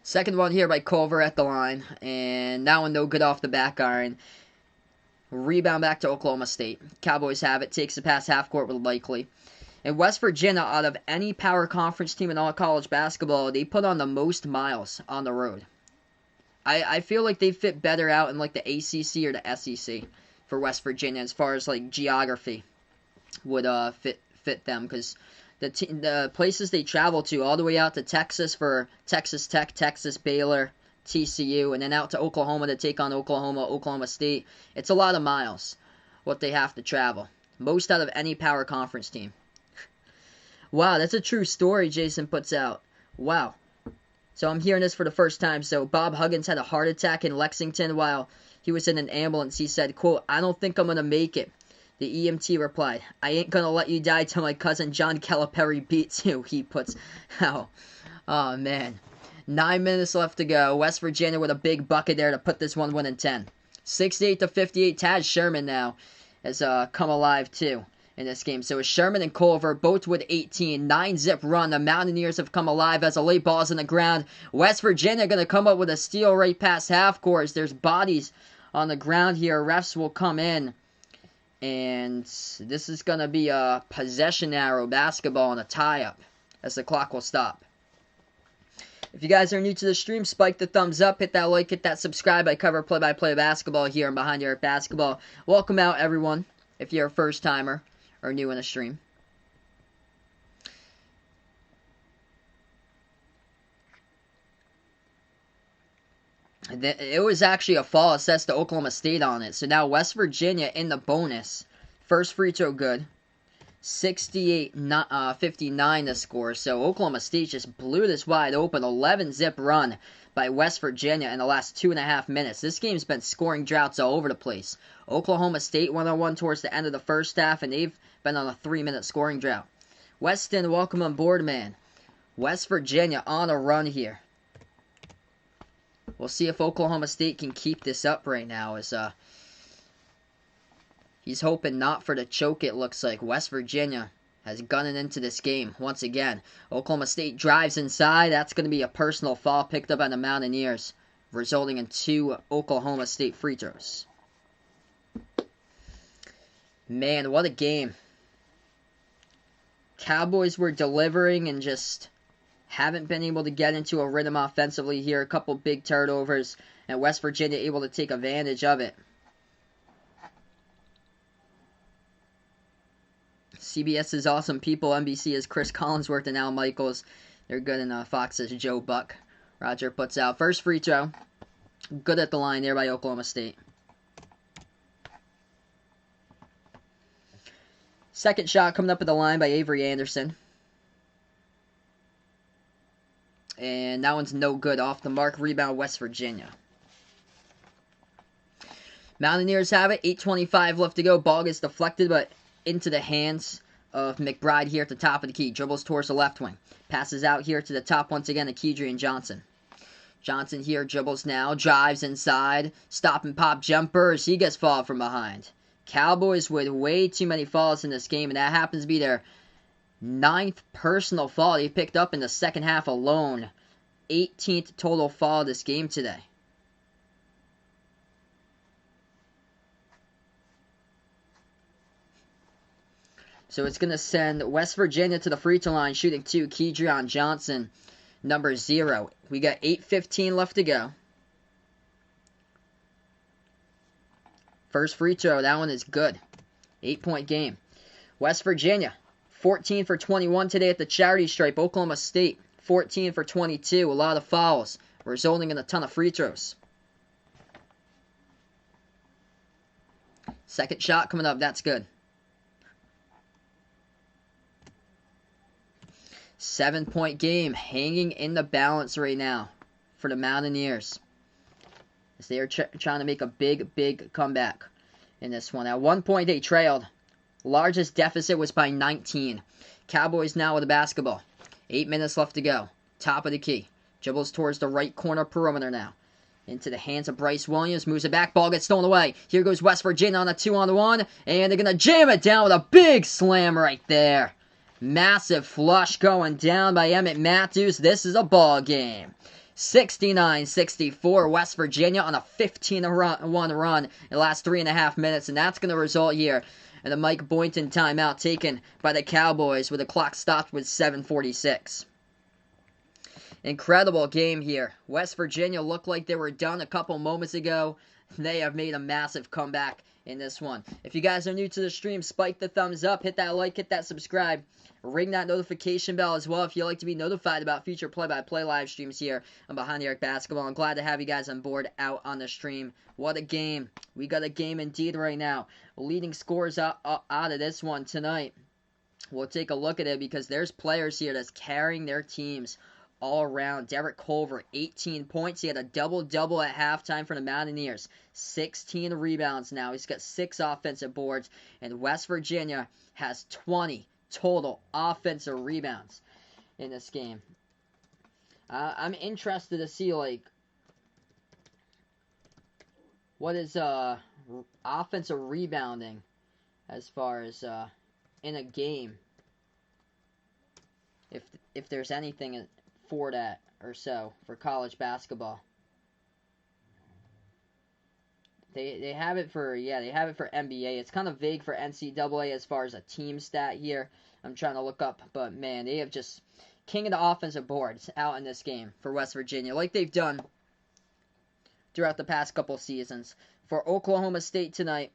Second one here by Culver at the line. And that one no good off the back iron. Rebound back to Oklahoma State. Cowboys have it. Takes the pass half court with Likely. And West Virginia, out of any power conference team in all college basketball, they put on the most miles on the road. I feel like they fit better out in like the ACC or the SEC for West Virginia as far as like geography would fit them, because the places they travel to, all the way out to Texas for Texas Tech, Texas Baylor, TCU, and then out to Oklahoma to take on Oklahoma State. It's a lot of miles what they have to travel. Most out of any power conference team. Wow, that's a true story, Jason puts out. Wow. So I'm hearing this for the first time. So Bob Huggins had a heart attack in Lexington while he was in an ambulance. He said, quote, "I don't think I'm going to make it." The EMT replied, "I ain't going to let you die till my cousin John Calipari beats you," he puts out. Oh, man. 9 minutes left to go. West Virginia with a big bucket there to put this one 1-10. 68-58. Taz Sherman now has come alive too in this game. So it's Sherman and Culver both with 18. 9-zip run. The Mountaineers have come alive as the late ball's in the ground. West Virginia going to come up with a steal right past half court. There's bodies on the ground here. Refs will come in. And this is going to be a possession arrow basketball and a tie-up as the clock will stop. If you guys are new to the stream, spike the thumbs up, hit that like, hit that subscribe. I cover play-by-play basketball here on Behind the Arc Basketball. Welcome out, everyone, if you're a first-timer or new in the stream. It was actually a fall assessed to Oklahoma State on it. So now West Virginia in the bonus. First free throw good. 68-59 the score. So Oklahoma State just blew this wide open. 11-zip run by West Virginia in the last 2.5 minutes. This game's been scoring droughts all over the place. Oklahoma State 1-on-1 towards the end of the first half, and they've been on a 3-minute scoring drought. Weston, welcome on board, man. West Virginia on a run here. We'll see if Oklahoma State can keep this up right now. As he's hoping not for the choke, it looks like. West Virginia has gunning into this game once again. Oklahoma State drives inside. That's going to be a personal foul picked up by the Mountaineers, resulting in 2 Oklahoma State free throws. Man, what a game. Cowboys were delivering and just haven't been able to get into a rhythm offensively here. A couple big turnovers, and West Virginia able to take advantage of it. CBS is awesome people. NBC is Chris Collinsworth and Al Michaels. They're good, and Fox is Joe Buck. Roger puts out first free throw. Good at the line there by Oklahoma State. Second shot coming up at the line by Avery Anderson. And that one's no good. Off the mark. Rebound West Virginia. Mountaineers have it. 8:25 left to go. Ball gets deflected, but into the hands of McBride here at the top of the key. Dribbles towards the left wing. Passes out here to the top once again to Kedrian Johnson. Johnson here dribbles now, drives inside, stop and pop jumpers. He gets fouled from behind. Cowboys with way too many fouls in this game, and that happens to be their 9th personal foul he picked up in the second half alone. 18th total foul this game today. So it's going to send West Virginia to the free throw line, shooting 2, Kedrion Johnson, number 0. We got 8:15 left to go. First free throw, that one is good. 8-point game. West Virginia, 14 for 21 today at the charity stripe. Oklahoma State, 14 for 22. A lot of fouls, resulting in a ton of free throws. Second shot coming up, that's good. 7-point game, hanging in the balance right now for the Mountaineers, as they are trying to make a big comeback in this one. At one point, they trailed. Largest deficit was by 19. Cowboys now with the basketball. 8 minutes left to go. Top of the key. Dribbles towards the right corner perimeter now. Into the hands of Bryce Williams. Moves it back. Ball gets stolen away. Here goes West Virginia on a 2-on-1. And they're going to jam it down with a big slam right there. Massive flush going down by Emmett Matthews. This is a ball game. 69-64, West Virginia on a 15-1 run in the last 3.5 minutes, and that's going to result here in a Mike Boynton timeout taken by the Cowboys with the clock stopped with 7:46. Incredible game here. West Virginia looked like they were done a couple moments ago. They have made a massive comeback in this one. If you guys are new to the stream, spike the thumbs up, hit that like, hit that subscribe, ring that notification bell as well if you'd like to be notified about future play-by-play live streams here on Behind the Arc Basketball. I'm glad to have you guys on board out on the stream. What a game. We got a game indeed right now. Leading scores out of this one tonight. We'll take a look at it because there's players here that's carrying their teams all around. Derek Culver, 18 points. He had a double-double at halftime for the Mountaineers. 16 rebounds now. He's got 6 offensive boards. And West Virginia has 20 total offensive rebounds in this game. I'm interested to see, like, what is offensive rebounding as far as in a game. If there's anything for that or so for college basketball. They have it for NBA. It's kind of vague for NCAA as far as a team stat here. I'm trying to look up, but man, they have just king of the offensive boards out in this game for West Virginia, like they've done throughout the past couple seasons. For Oklahoma State tonight,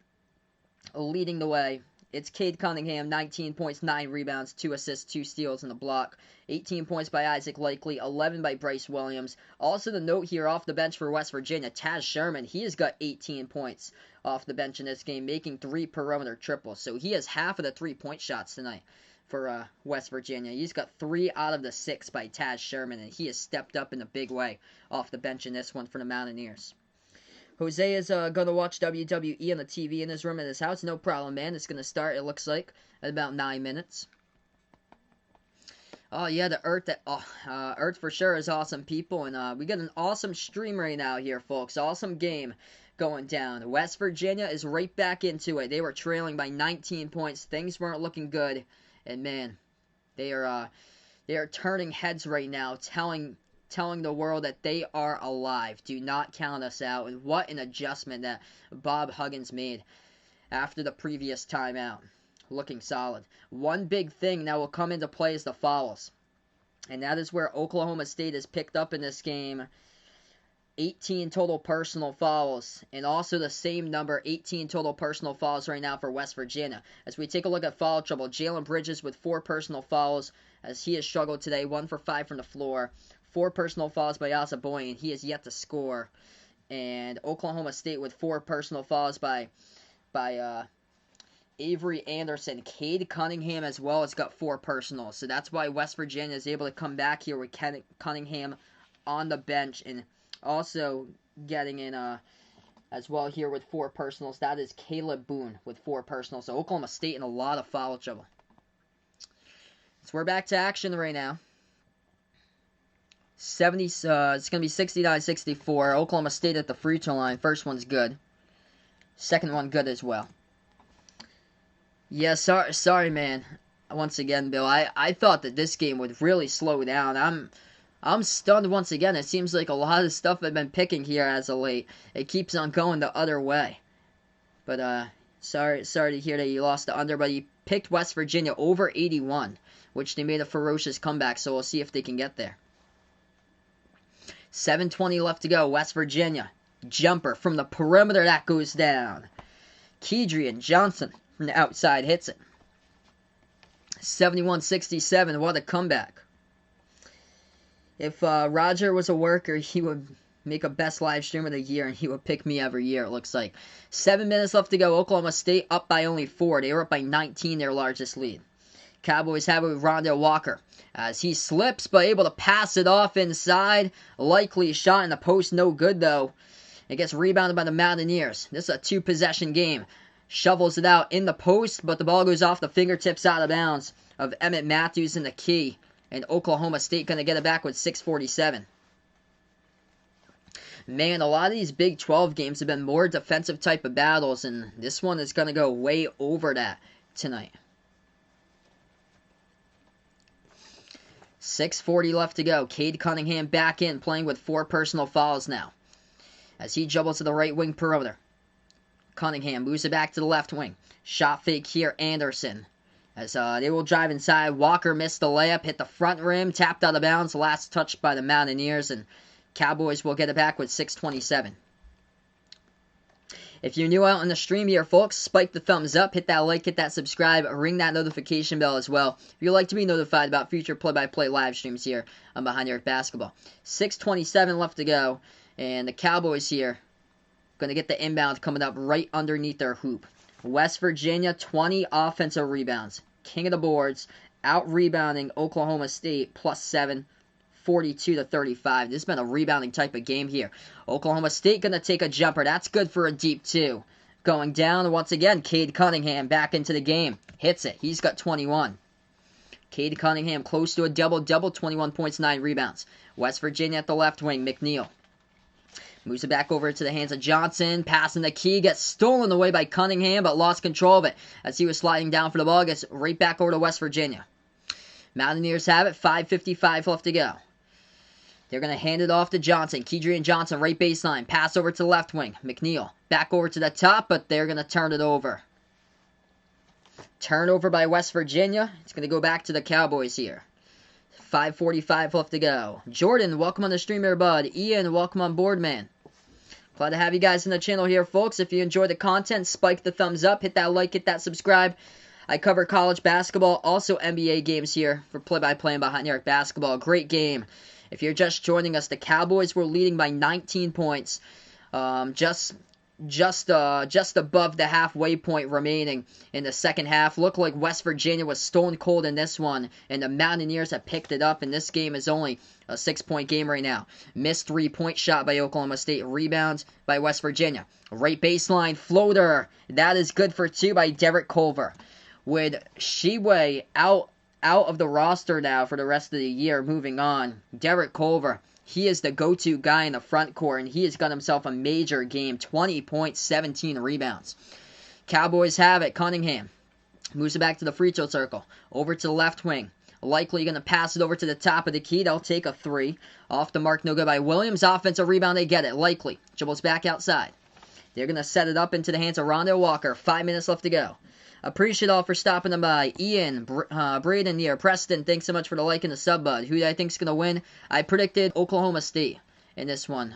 leading the way, it's Cade Cunningham, 19 points, 9 rebounds, 2 assists, 2 steals, and a block. 18 points by Isaac Likely, 11 by Bryce Williams. Also the note here off the bench for West Virginia, Taz Sherman, he has got 18 points off the bench in this game, making 3 perimeter triples. So he has half of the 3-point shots tonight for West Virginia. He's got 3 out of the 6 by Taz Sherman, and he has stepped up in a big way off the bench in this one for the Mountaineers. Jose is going to watch WWE on the TV in his room in his house. No problem, man. It's going to start, it looks like, at about 9 minutes. Oh, yeah, the Earth for sure is awesome, people. And we got an awesome stream right now here, folks. Awesome game going down. West Virginia is right back into it. They were trailing by 19 points. Things weren't looking good. And, man, they are turning heads right now, telling the world that they are alive. Do not count us out. And what an adjustment that Bob Huggins made after the previous timeout. Looking solid. One big thing that will come into play is the fouls. And that is where Oklahoma State has picked up in this game 18 total personal fouls. And also the same number, 18 total personal fouls right now for West Virginia. As we take a look at foul trouble, Jalen Bridges with 4 personal fouls as he has struggled today. 1 for 5 from the floor. 4 personal fouls by Asa Boy, and he has yet to score. And Oklahoma State with 4 personal fouls by Avery Anderson. Cade Cunningham as well has got 4 personals. So that's why West Virginia is able to come back here with Cunningham on the bench. And also getting in as well here with 4 personals. That is Caleb Boone with 4 personals. So Oklahoma State in a lot of foul trouble. So we're back to action right now. it's going to be 69-64. Oklahoma State at the free throw line. First one's good. Second one good as well. Yeah, sorry, man. Once again, Bill, I thought that this game would really slow down. I'm stunned once again. It seems like a lot of stuff I've been picking here as of late, it keeps on going the other way. But sorry to hear that you lost the under, but he picked West Virginia over 81, which they made a ferocious comeback, so we'll see if they can get there. 7:20 left to go. West Virginia. Jumper from the perimeter. That goes down. Kedrian Johnson from the outside hits it. 71-67. What a comeback. If Roger was a worker, he would make a best live stream of the year, and he would pick me every year, it looks like. 7 minutes left to go. Oklahoma State up by only 4. They were up by 19, their largest lead. Cowboys have it with Rondell Walker as he slips, but able to pass it off inside. Likely shot in the post, no good though. It gets rebounded by the Mountaineers. This is a 2-possession game. Shovels it out in the post, but the ball goes off the fingertips out of bounds of Emmett Matthews in the key. And Oklahoma State going to get it back with 6:47. Man, a lot of these Big 12 games have been more defensive type of battles, and this one is going to go way over that tonight. 6:40 left to go. Cade Cunningham back in, playing with 4 personal fouls now. As he dribbles to the right wing perimeter. Cunningham moves it back to the left wing. Shot fake here, Anderson. As they will drive inside. Walker missed the layup, hit the front rim, tapped out of bounds. Last touch by the Mountaineers, and Cowboys will get it back with 6:27. If you're new out on the stream here, folks, spike the thumbs up, hit that like, hit that subscribe, ring that notification bell as well. If you'd like to be notified about future play-by-play live streams here on Behind the Arc Basketball. 6:27 left to go, and the Cowboys here going to get the inbound coming up right underneath their hoop. West Virginia, 20 offensive rebounds. King of the boards, out-rebounding Oklahoma State, +7. 42-35. This has been a rebounding type of game here. Oklahoma State going to take a jumper. That's good for a deep 2. Going down once again, Cade Cunningham back into the game. Hits it. He's got 21. Cade Cunningham close to a double-double, 21 points, 9 rebounds. West Virginia at the left wing, McNeil. Moves it back over to the hands of Johnson. Passing the key. Gets stolen away by Cunningham, but lost control of it. As he was sliding down for the ball, gets right back over to West Virginia. Mountaineers have it. 5:55 left to go. They're going to hand it off to Johnson. Kedrian Johnson, right baseline. Pass over to the left wing. McNeil back over to the top, but they're going to turn it over. Turnover by West Virginia. It's going to go back to the Cowboys here. 5:45 left to go. Jordan, welcome on the stream here, bud. Ian, welcome on board, man. Glad to have you guys in the channel here, folks. If you enjoy the content, spike the thumbs up. Hit that like, hit that subscribe. I cover college basketball, also NBA games here for play-by-play and Behind the Arc Basketball. Great game. If you're just joining us, the Cowboys were leading by 19 points, just above the halfway point remaining in the second half. Looked like West Virginia was stone cold in this one, and the Mountaineers have picked it up, and this game is only a 6-point game right now. Missed 3-point shot by Oklahoma State, rebounds by West Virginia. Right baseline floater, that is good for 2 by Derek Culver. With Sheway out of the roster now for the rest of the year, moving on, Derek Culver, he is the go-to guy in the front court, and he has got himself a major game. 20 points, 17 rebounds. Cowboys have it. Cunningham moves it back to the free throw circle. Over to the left wing. Likely going to pass it over to the top of the key. They'll take a 3. Off the mark, no good by Williams. Offensive rebound, they get it. Likely. Dribbles back outside. They're going to set it up into the hands of Rondell Walker. 5 minutes left to go. Appreciate all for stopping them by. Ian, Braden here, Preston, thanks so much for the like and the sub, bud. Who do I think's going to win? I predicted Oklahoma State in this one.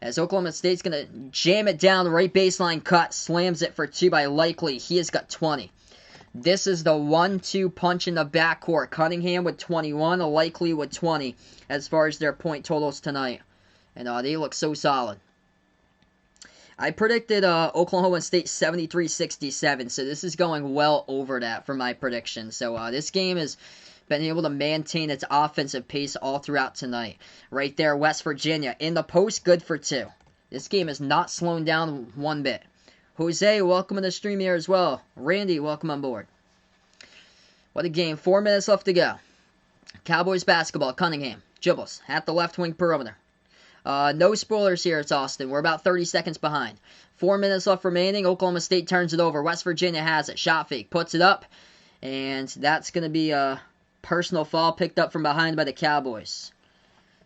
As Oklahoma State's going to jam it down, the right baseline cut, slams it for 2 by Likely. He has got 20. This is the 1-2 punch in the backcourt. Cunningham with 21, Likely with 20 as far as their point totals tonight. And they look so solid. I predicted Oklahoma State 73-67, so this is going well over that for my prediction. So this game has been able to maintain its offensive pace all throughout tonight. Right there, West Virginia. In the post, good for 2. This game is not slowing down one bit. Jose, welcome to the stream here as well. Randy, welcome on board. What a game. 4 minutes left to go. Cowboys basketball. Cunningham Dribbles at the left wing perimeter. No spoilers here, it's Austin. We're about 30 seconds behind. 4 minutes left remaining. Oklahoma State turns it over. West Virginia has it. Shot fake. Puts it up. And that's going to be a personal foul picked up from behind by the Cowboys.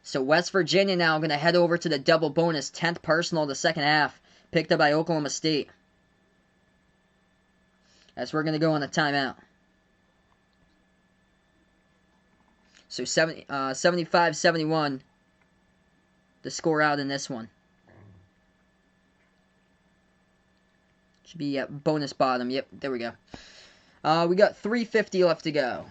So West Virginia now going to head over to the double bonus. 10th personal of the second half. Picked up by Oklahoma State. As we're going to go on a timeout. So 75-71. The score out in this one. Should be at bonus bottom. Yep, there we go. We got 3:50 left to go.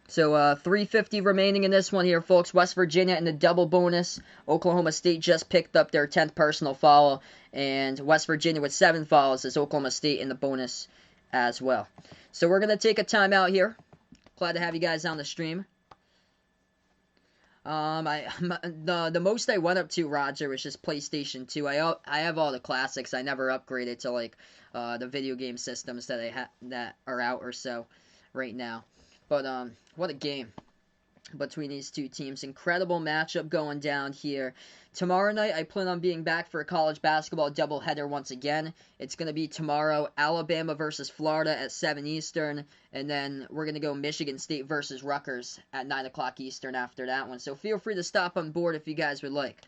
So 3:50 remaining in this one here, folks. West Virginia in the double bonus. Oklahoma State just picked up their 10th personal foul. And West Virginia with 7 fouls as Oklahoma State in the bonus as well. So we're going to take a timeout here. Glad to have you guys on the stream. The most I went up to, Roger, was just PlayStation 2. I have all the classics. I never upgraded to like the video game systems that that are out or so right now. But what a game between these two teams. Incredible matchup going down here. Tomorrow night, I plan on being back for a college basketball doubleheader once again. It's going to be tomorrow, Alabama versus Florida at 7 Eastern, and then we're going to go Michigan State versus Rutgers at 9 o'clock Eastern after that one. So feel free to stop on board if you guys would like.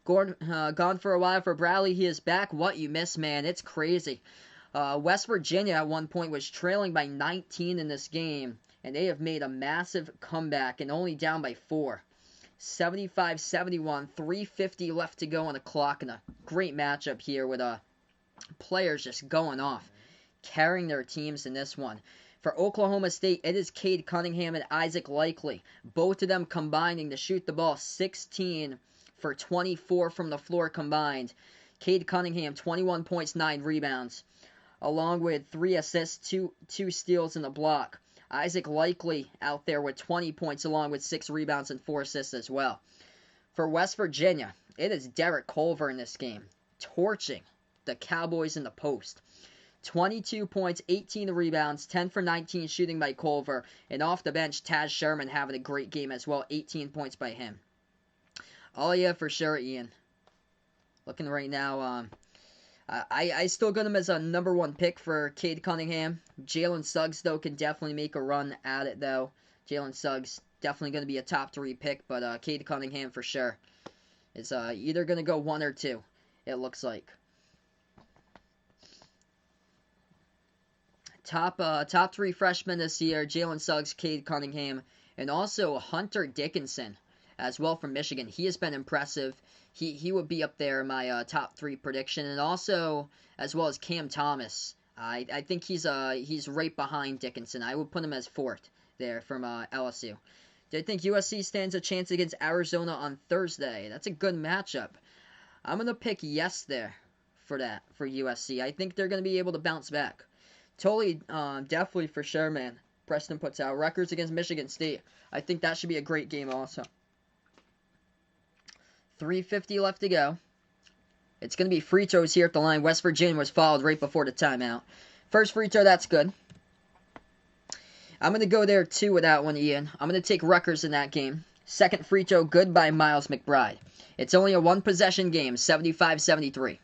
Gone for a while for Bradley. He is back. What you missed, man. It's crazy. West Virginia at one point was trailing by 19 in this game, and they have made a massive comeback and only down by 4. 75-71, 3:50 left to go on the clock, and a great matchup here with players just going off, carrying their teams in this one. For Oklahoma State, it is Cade Cunningham and Isaac Likely, both of them combining to shoot the ball 16 for 24 from the floor combined. Cade Cunningham, 21 points, 9 rebounds, along with 3 assists, 2 steals, and a block. Isaac Likely out there with 20 points along with 6 rebounds and 4 assists as well. For West Virginia, it is Derek Culver in this game, torching the Cowboys in the post. 22 points, 18 rebounds, 10 for 19 shooting by Culver, and off the bench, Taz Sherman having a great game as well, 18 points by him. Oh yeah, for sure, Ian. Looking right now, I still got him as a number 1 pick for Cade Cunningham. Jalen Suggs, though, can definitely make a run at it, though. Jalen Suggs definitely going to be a top 3 pick, but Cade Cunningham for sure is either going to go 1 or 2, it looks like. Top 3 freshmen this year, Jalen Suggs, Cade Cunningham, and also Hunter Dickinson as well from Michigan. He has been impressive. He would be up there in my top 3 prediction, and also as well as Cam Thomas. I think he's right behind Dickinson. I would put him as 4th there from LSU. Do I think USC stands a chance against Arizona on Thursday? That's a good matchup. I'm gonna pick yes there for USC. I think they're gonna be able to bounce back. Totally, definitely for sure, man. Preston puts out Rutgers against Michigan State. I think that should be a great game also. 3:50 left to go. It's going to be free throws here at the line. West Virginia was fouled right before the timeout. First free throw, that's good. I'm going to go there too with that one, Ian. I'm going to take Rutgers in that game. Second free throw, good by Miles McBride. It's only a 1-possession game, 75-73.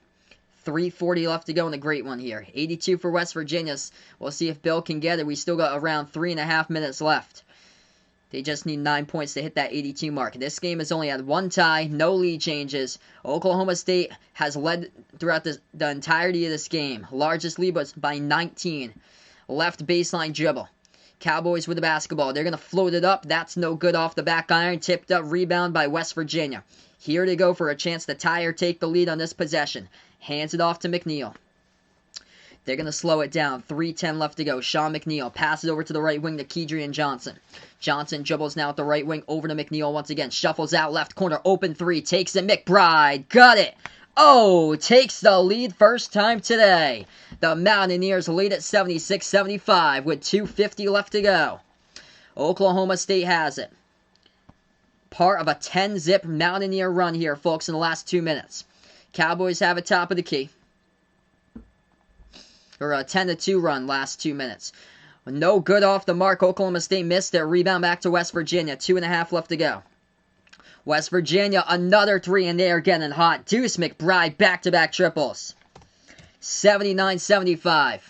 3:40 left to go in a great one here. 82 for West Virginia. We'll see if Bill can get it. We still got around 3.5 minutes left. They just need 9 points to hit that 82 mark. This game has only had 1 tie, no lead changes. Oklahoma State has led throughout the entirety of this game. Largest lead was by 19. Left baseline dribble. Cowboys with the basketball. They're going to float it up. That's no good off the back iron. Tipped up rebound by West Virginia. Here they go for a chance to tie or take the lead on this possession. Hands it off to McNeil. They're going to slow it down. 3:10 left to go. Sean McNeil passes over to the right wing to Kedrian Johnson. Johnson dribbles now at the right wing over to McNeil once again. Shuffles out left corner. Open 3. Takes it. McBride. Got it. Oh, takes the lead first time today. The Mountaineers lead at 76-75 with 2:50 left to go. Oklahoma State has it. Part of a 10-zip Mountaineer run here, folks, in the last 2 minutes. Cowboys have it top of the key. Or a 10-2 run last 2 minutes. No good off the mark. Oklahoma State missed it. Rebound back to West Virginia. 2.5 left to go. West Virginia, another three, and they are getting hot. Deuce McBride, back-to-back triples. 79-75.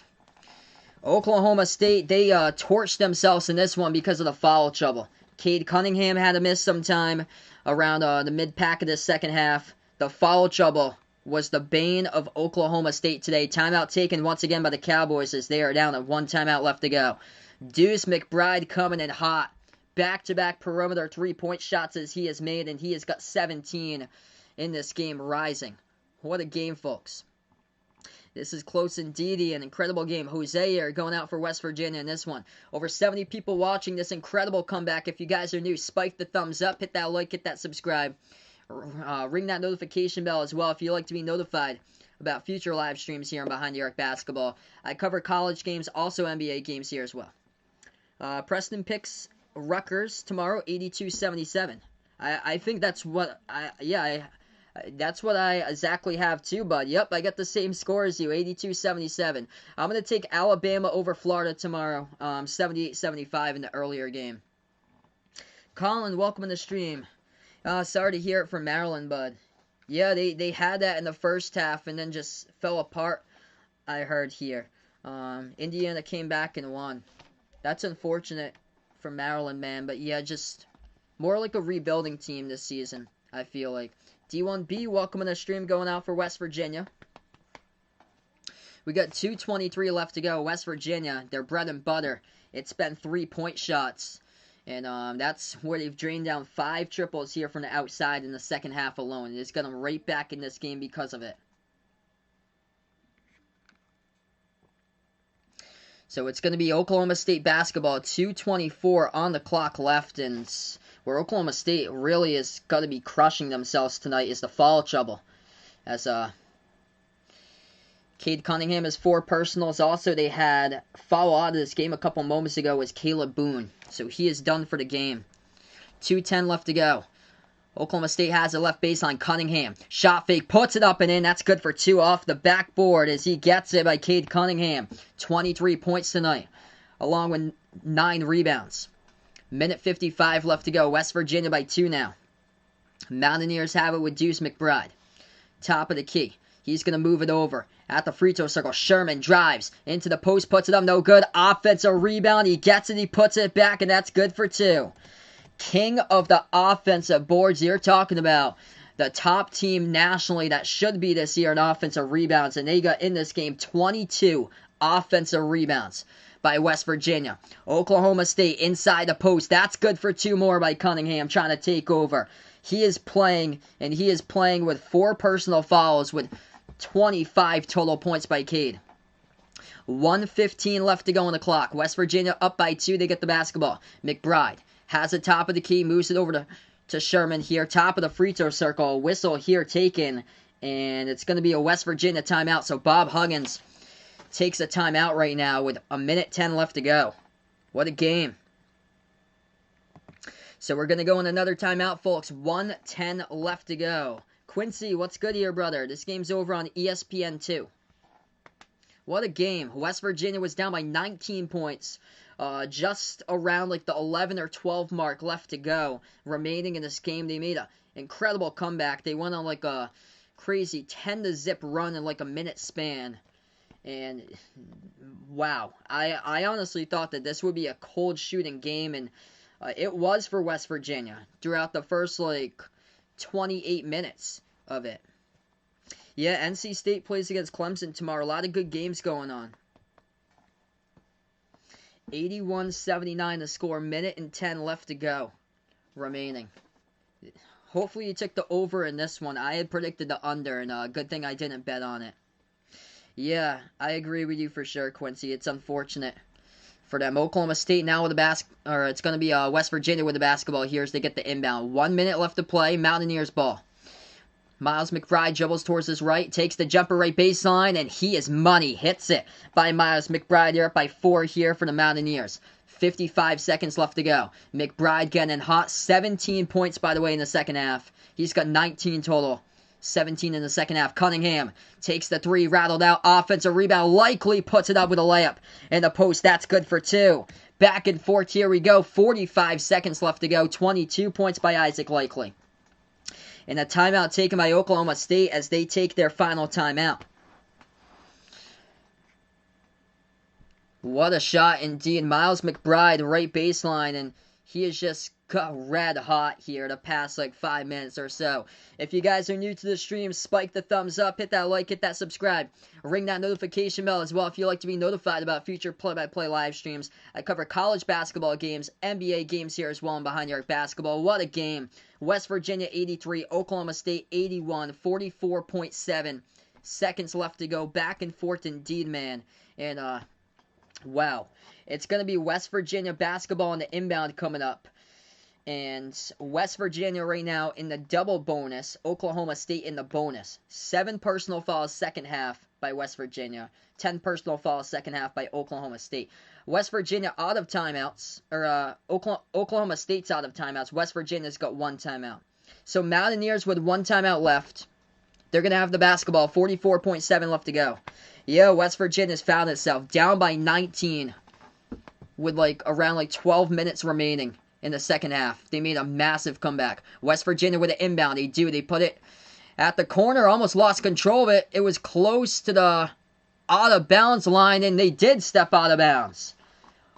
Oklahoma State, they torched themselves in this one because of the foul trouble. Cade Cunningham had to miss some time around the mid-pack of the second half. The foul trouble was the bane of Oklahoma State today. Timeout taken once again by the Cowboys as they are down at one timeout left to go. Deuce McBride coming in hot. Back-to-back perimeter three-point shots as he has made, and he has got 17 in this game, rising. What a game, folks. This is close indeed, an incredible game. Jose are going out for West Virginia in this one. Over 70 people watching this incredible comeback. If you guys are new, spike the thumbs up, hit that like, hit that subscribe. Ring that notification bell as well if you like to be notified about future live streams here on Behind the Arc Basketball. I cover college games, also NBA games here as well. Preston picks Rutgers tomorrow, 82-77. I think that's what that's what I exactly have too, bud. Yep, I got the same score as you, 82-77. I'm going to take Alabama over Florida tomorrow, 78-75 in the earlier game. Colin, welcome to the stream. Sorry to hear it from Maryland, bud. Yeah, they had that in the first half and then just fell apart, I heard here. Indiana came back and won. That's unfortunate for Maryland, man. But yeah, just more like a rebuilding team this season, I feel like. D1B, welcome to the stream, going out for West Virginia. We got 2:23 left to go. West Virginia, their bread and butter. It's been three-point shots. And that's where they've drained down 5 triples here from the outside in the second half alone. And it's got them right back in this game because of it. So it's going to be Oklahoma State basketball, 2:24 on the clock left, and where Oklahoma State really is going to be crushing themselves tonight is the foul trouble. As Cade Cunningham has 4 personals. Also, they had foul out of this game a couple moments ago was Caleb Boone. So he is done for the game. 2:10 left to go. Oklahoma State has a left baseline. Cunningham. Shot fake. Puts it up and in. That's good for 2 off the backboard as he gets it by Cade Cunningham. 23 points tonight, along with 9 rebounds. Minute 55 left to go. West Virginia by 2 now. Mountaineers have it with Deuce McBride. Top of the key. He's going to move it over at the free throw circle. Sherman drives into the post. Puts it up. No good. Offensive rebound. He gets it. He puts it back, and that's good for 2. King of the offensive boards. You're talking about the top team nationally that should be this year in offensive rebounds. And they got in this game 22 offensive rebounds by West Virginia. Oklahoma State inside the post. That's good for 2 more by Cunningham trying to take over. He is playing, and he is playing with 4 personal fouls with 25 total points by Cade. 1:15 left to go on the clock. West Virginia up by 2. They get the basketball. McBride has the top of the key, moves it over to Sherman here. Top of the free throw circle. Whistle here taken, and it's going to be a West Virginia timeout. So Bob Huggins takes a timeout right now with 1:10 left to go. What a game. So we're going to go in another timeout, folks. 1:10 left to go. Quincy, what's good here, brother? This game's over on ESPN2. What a game. West Virginia was down by 19 points. Just around like the 11 or 12 mark left to go remaining in this game. They made an incredible comeback. They went on like a crazy 10-0 run in like a minute span. And wow, I honestly thought that this would be a cold shooting game, and it was for West Virginia throughout the first like 28 minutes of it. Yeah, NC State plays against Clemson tomorrow. A lot of good games going on. 81-79 the score. 1:10 left to go remaining. Hopefully you took the over in this one. I had predicted the under, and good thing I didn't bet on it. Yeah, I agree with you for sure, Quincy. It's unfortunate for them. Oklahoma State now with the it's going to be West Virginia with the basketball here as they get the inbound. 1 minute left to play. Mountaineers ball. Miles McBride dribbles towards his right, takes the jumper right baseline, and he is money. Hits it by Miles McBride. They're up by 4 here for the Mountaineers. 55 seconds left to go. McBride getting hot. 17 points, by the way, in the second half. He's got 19 total. 17 in the second half. Cunningham takes the three, rattled out. Offensive rebound, likely puts it up with a layup. In the post, that's good for two. Back and forth, here we go. 45 seconds left to go. 22 points by Isaac Likely. And a timeout taken by Oklahoma State as they take their final timeout. What a shot indeed. Miles McBride, right baseline, and he has just got red hot here the past like 5 minutes or so. If you guys are new to the stream, spike the thumbs up, hit that like, hit that subscribe, ring that notification bell as well if you like to be notified about future play-by-play live streams. I cover college basketball games, NBA games here as well, and Behind the Arc basketball. What a game. West Virginia 83, Oklahoma State 81, 44.7 seconds left to go. Back and forth indeed, man. And, wow. It's going to be West Virginia basketball in the inbound coming up. And West Virginia right now in the double bonus. Oklahoma State in the bonus. 7 personal fouls second half by West Virginia. 10 personal fouls second half by Oklahoma State. West Virginia out of timeouts. Or Oklahoma State's out of timeouts. West Virginia's got 1 timeout. So Mountaineers with 1 timeout left. They're going to have the basketball. 44.7 left to go. Yeah, West Virginia's found itself down by 19 with around 12 minutes remaining in the second half. They made a massive comeback. West Virginia with an inbound. They put it at the corner, almost lost control of it. It was close to the out of bounds line, and they did step out of bounds.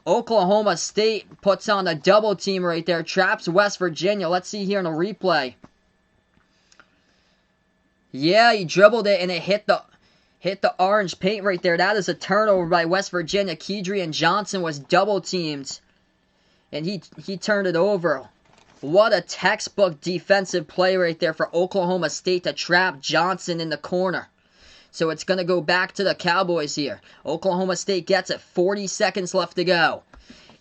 Oklahoma State puts on a double team right there, traps West Virginia. Let's see here in a replay. Yeah, he dribbled it, and it hit the orange paint right there. That is a turnover by West Virginia. Kedrian Johnson was double teamed, and he turned it over. What a textbook defensive play right there for Oklahoma State to trap Johnson in the corner. So it's going to go back to the Cowboys here. Oklahoma State gets it. 40 seconds left to go.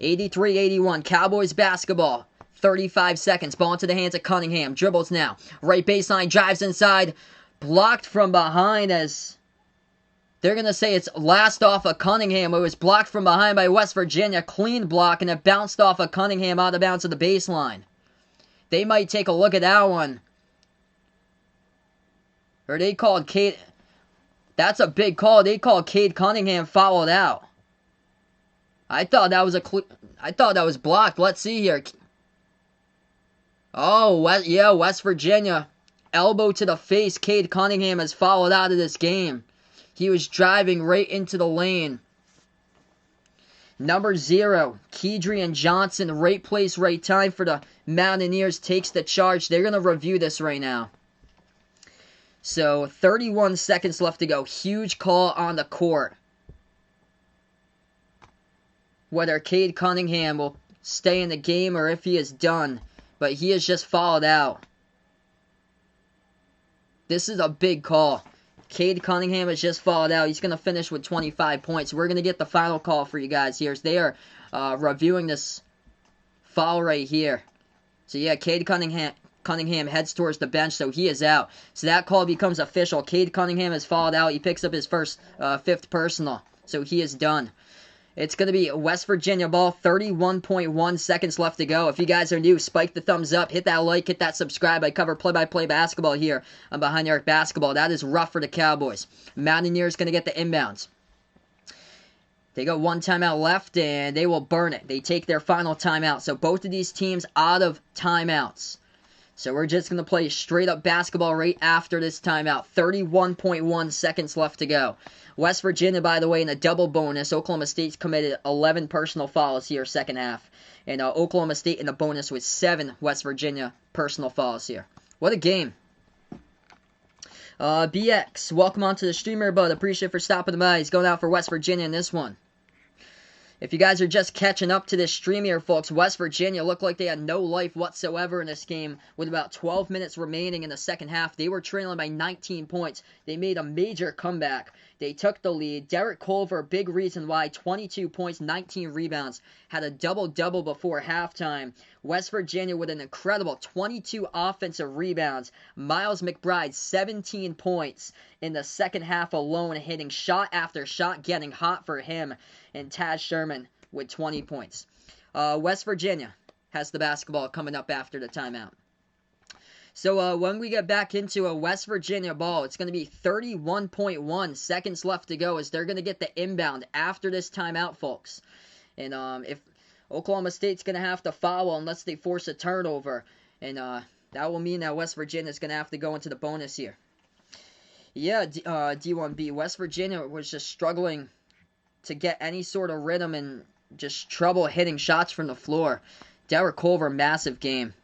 83-81. Cowboys basketball. 35 seconds. Ball into the hands of Cunningham. Dribbles now. Right baseline. Drives inside. Blocked from behind as they're going to say it's last off of Cunningham. It was blocked from behind by West Virginia. Clean block, and it bounced off of Cunningham out of bounds to the baseline. They might take a look at that one. Or they called Cade. That's a big call. They called Cade Cunningham fouled out. I thought that was blocked. Let's see here. Oh, West Virginia. Elbow to the face. Cade Cunningham is fouled out of this game. He was driving right into the lane. Number 0, Kedrian Johnson. Right place, right time for the Mountaineers. Takes the charge. They're going to review this right now. So, 31 seconds left to go. Huge call on the court. Whether Cade Cunningham will stay in the game or if he is done. But he has just fouled out. This is a big call. Cade Cunningham has just fouled out. He's going to finish with 25 points. We're going to get the final call for you guys here. They are reviewing this foul right here. So, yeah, Cade Cunningham heads towards the bench, so he is out. So that call becomes official. Cade Cunningham has fouled out. He picks up his first 5th personal, so he is done. It's going to be West Virginia ball, 31.1 seconds left to go. If you guys are new, spike the thumbs up, hit that like, hit that subscribe. I cover play-by-play basketball here on Behind the Arc Basketball. That is rough for the Cowboys. Mountaineers going to get the inbounds. They got 1 timeout left, and they will burn it. They take their final timeout. So both of these teams out of timeouts. So we're just going to play straight-up basketball right after this timeout. 31.1 seconds left to go. West Virginia, by the way, in a double bonus. Oklahoma State's committed 11 personal fouls here second half. And Oklahoma State in the bonus with 7 West Virginia personal fouls here. What a game. BX, welcome onto the streamer, bud. Appreciate for stopping by. He's going out for West Virginia in this one. If you guys are just catching up to this stream here, folks, West Virginia looked like they had no life whatsoever in this game with about 12 minutes remaining in the second half. They were trailing by 19 points. They made a major comeback. They took the lead. Derek Culver, big reason why, 22 points, 19 rebounds, had a double-double before halftime. West Virginia with an incredible 22 offensive rebounds. Miles McBride, 17 points in the second half alone, hitting shot after shot, getting hot for him. And Taz Sherman with 20 points. West Virginia has the basketball coming up after the timeout. So when we get back into a West Virginia ball, it's going to be 31.1 seconds left to go as they're going to get the inbound after this timeout, folks. And if Oklahoma State's going to have to foul unless they force a turnover, and that will mean that West Virginia's going to have to go into the bonus here. Yeah, D1B, West Virginia was just struggling to get any sort of rhythm and just trouble hitting shots from the floor. Derek Culver, massive game.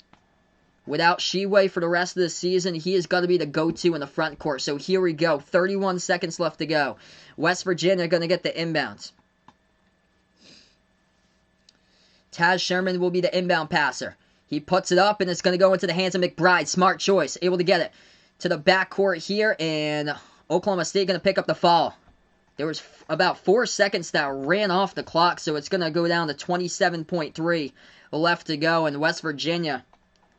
Without Sheway for the rest of the season, he is going to be the go-to in the front court. So here we go. 31 seconds left to go. West Virginia going to get the inbounds. Taz Sherman will be the inbound passer. He puts it up, and it's going to go into the hands of McBride. Smart choice. Able to get it to the backcourt here, and Oklahoma State going to pick up the foul. There was about 4 seconds that ran off the clock, so it's going to go down to 27.3 left to go, and West Virginia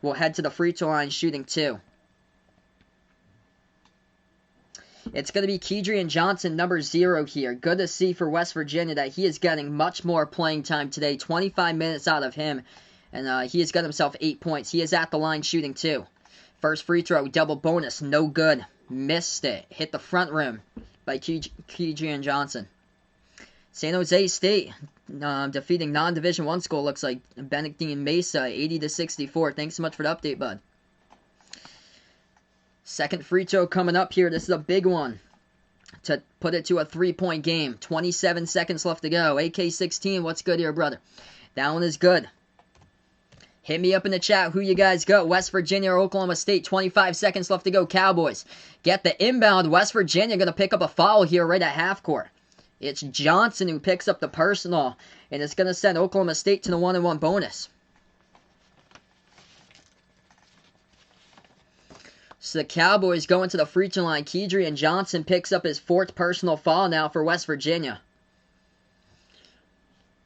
will head to the free throw line shooting 2. It's going to be Kedrian Johnson, number 0 here. Good to see for West Virginia that he is getting much more playing time today. 25 minutes out of him, and he has got himself 8 points. He is at the line shooting 2. First free throw, double bonus, no good. Missed it. Hit the front rim by Kedrian Johnson. San Jose State defeating non-Division I school, looks like Benedictine Mesa, 80-64. Thanks so much for the update, bud. Second free throw coming up here. This is a big one to put it to a 3-point game. 27 seconds left to go. AK-16, what's good here, brother? That one is good. Hit me up in the chat who you guys got. West Virginia or Oklahoma State. 25 seconds left to go. Cowboys get the inbound. West Virginia going to pick up a foul here right at half court. It's Johnson who picks up the personal, and it's going to send Oklahoma State to the 1-1 bonus. So the Cowboys go into the free throw line. Kedrian Johnson picks up his 4th personal foul now for West Virginia.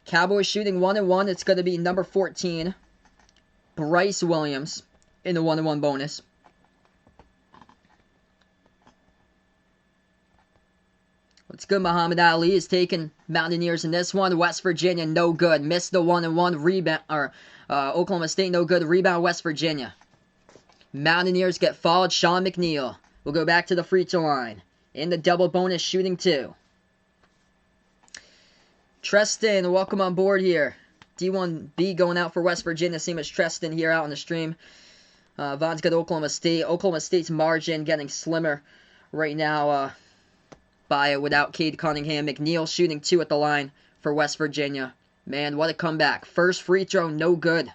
Cowboys shooting 1-1. It's going to be number 14, Bryce Williams, in the 1-1 bonus. What's good, Muhammad Ali is taking Mountaineers in this one. West Virginia, no good. Missed the 1-1 rebound. Oklahoma State, no good. Rebound, West Virginia. Mountaineers get fouled. Sean McNeil will go back to the free throw line. In the double bonus, shooting 2. Treston, welcome on board here. D1B going out for West Virginia. Same as Treston here out on the stream. Vaughn's got Oklahoma State. Oklahoma State's margin getting slimmer right now by without Cade Cunningham. McNeil shooting 2 at the line for West Virginia. Man, what a comeback. First free throw, no good.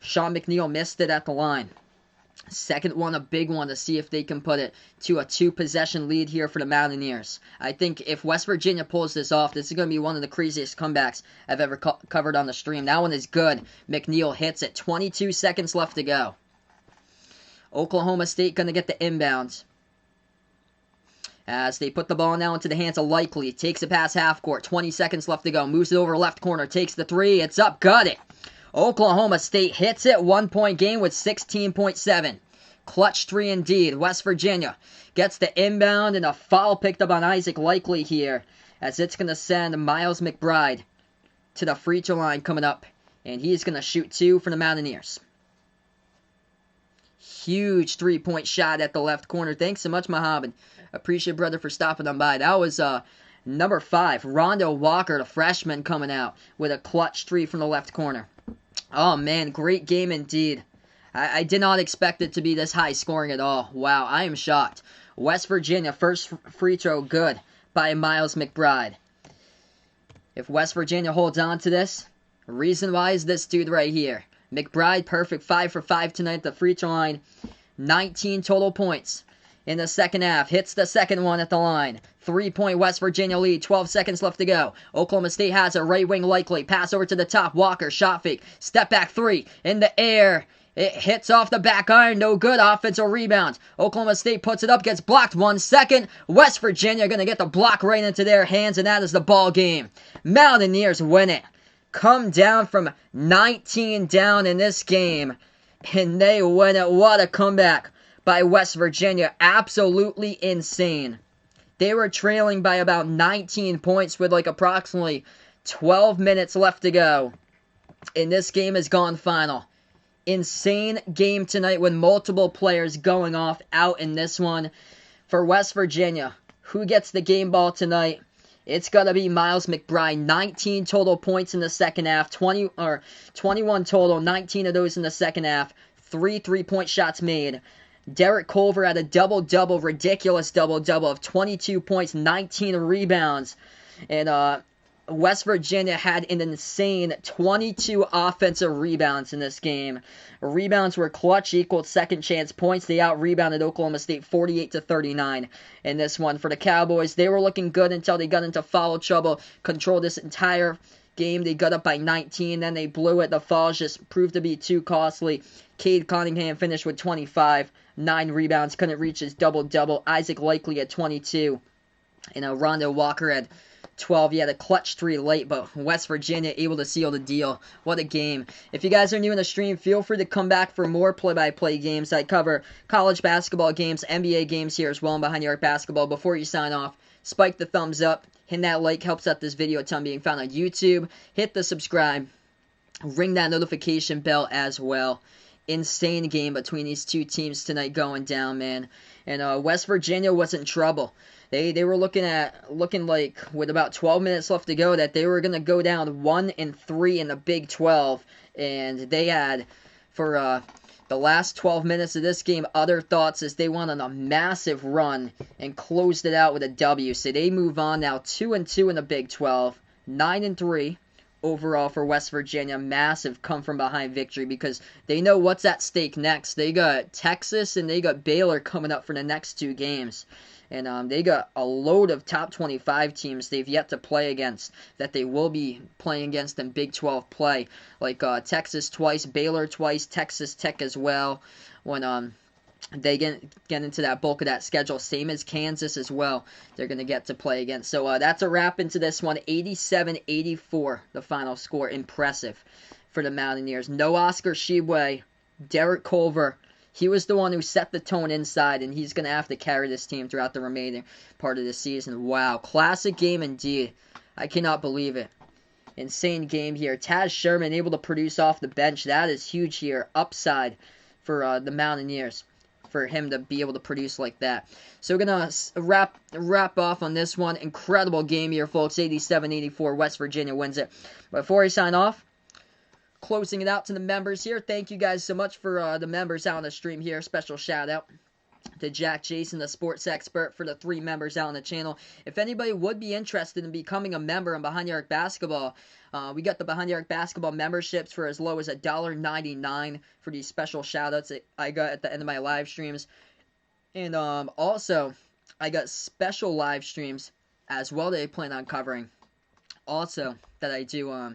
Sean McNeil missed it at the line. Second one, a big one to see if they can put it to a 2-possession lead here for the Mountaineers. I think if West Virginia pulls this off, this is going to be one of the craziest comebacks I've ever covered on the stream. That one is good. McNeil hits it. 22 seconds left to go. Oklahoma State going to get the inbounds. As they put the ball now into the hands of Likely. Takes it past half court. 20 seconds left to go. Moves it over left corner. Takes the 3. It's up. Got it. Oklahoma State hits it. 1-point game with 16.7. Clutch 3 indeed. West Virginia gets the inbound, and a foul picked up on Isaac Likely here, as it's going to send Miles McBride to the free throw line coming up, and he's going to shoot 2 for the Mountaineers. Huge 3-point shot at the left corner. Thanks so much, Muhammad. Appreciate it, brother, for stopping on by. That was number 5, Rondo Walker, the freshman, coming out with a clutch 3 from the left corner. Oh, man, great game indeed. I did not expect it to be this high scoring at all. Wow, I am shocked. West Virginia, first free throw, good by Miles McBride. If West Virginia holds on to this, reason why is this dude right here. McBride, perfect, 5 for 5 tonight at the free throw line. 19 total points in the second half. Hits the second one at the line. 3-point West Virginia lead. 12 seconds left to go. Oklahoma State has a right wing Likely. Pass over to the top. Walker, shot fake. Step back 3. In the air. It hits off the back iron. No good. Offensive rebound. Oklahoma State puts it up. Gets blocked. 1 second. West Virginia going to get the block right into their hands, and that is the ball game. Mountaineers win it. Come down from 19 down in this game, and they win it. What a comeback by West Virginia. Absolutely insane. They were trailing by about 19 points with like approximately 12 minutes left to go. And this game has gone final. Insane game tonight with multiple players going off out in this one. For West Virginia, who gets the game ball tonight? It's going to be Miles McBride. 19 total points in the second half. 21 total. 19 of those in the second half. 3 3-point shots made. Derek Culver had a double-double, ridiculous double-double of 22 points, 19 rebounds. And West Virginia had an insane 22 offensive rebounds in this game. Rebounds were clutch, equaled second chance points. They out-rebounded Oklahoma State 48-39 in this one. For the Cowboys, they were looking good until they got into foul trouble, controlled this entire game. They got up by 19, then they blew it. The fouls just proved to be too costly. Cade Cunningham finished with 25, 9 rebounds, couldn't reach his double-double. Isaac Likely at 22, and Rondo Walker had 12. He had a clutch 3 late, but West Virginia able to seal the deal. What a game. If you guys are new in the stream, feel free to come back for more play-by-play games. I cover college basketball games, NBA games here as well, and Behind the Arc Basketball. Before you sign off, spike the thumbs up. Hit that like, helps out this video a ton being found on YouTube. Hit the subscribe. Ring that notification bell as well. Insane game between these two teams tonight going down, man. And West Virginia was in trouble. They were looking like with about 12 minutes left to go that they were gonna go down 1-3 in the Big 12, and they had for the last 12 minutes of this game other thoughts as they went on a massive run and closed it out with a W. So they move on now 2-2 in the Big 12, 9-3. Overall for West Virginia, massive come-from-behind victory because they know what's at stake next. They got Texas and they got Baylor coming up for the next 2 games. And they got a load of top 25 teams they've yet to play against that they will be playing against in Big 12 play. Like Texas twice, Baylor twice, Texas Tech as well. When they get into that bulk of that schedule, same as Kansas as well, they're going to get to play against. So that's a wrap into this one. 87-84, the final score. Impressive for the Mountaineers. No Oscar Tshiebwe, Derek Culver. He was the one who set the tone inside, and he's going to have to carry this team throughout the remaining part of the season. Wow, classic game indeed. I cannot believe it. Insane game here. Taz Sherman able to produce off the bench. That is huge here. Upside for the Mountaineers, for him to be able to produce like that. So we're going to wrap off on this one. Incredible game here, folks. 87-84. West Virginia wins it. Before I sign off, closing it out to the members here. Thank you guys so much for the members out on the stream here. Special shout out to Jack Jason, the sports expert, for the 3 members out on the channel. If anybody would be interested in becoming a member on Behind the Arc Basketball, we got the Behind the Arc Basketball memberships for as low as $1.99 for these special shout outs that I got at the end of my live streams. And also, I got special live streams as well that I plan on covering. Also, that I do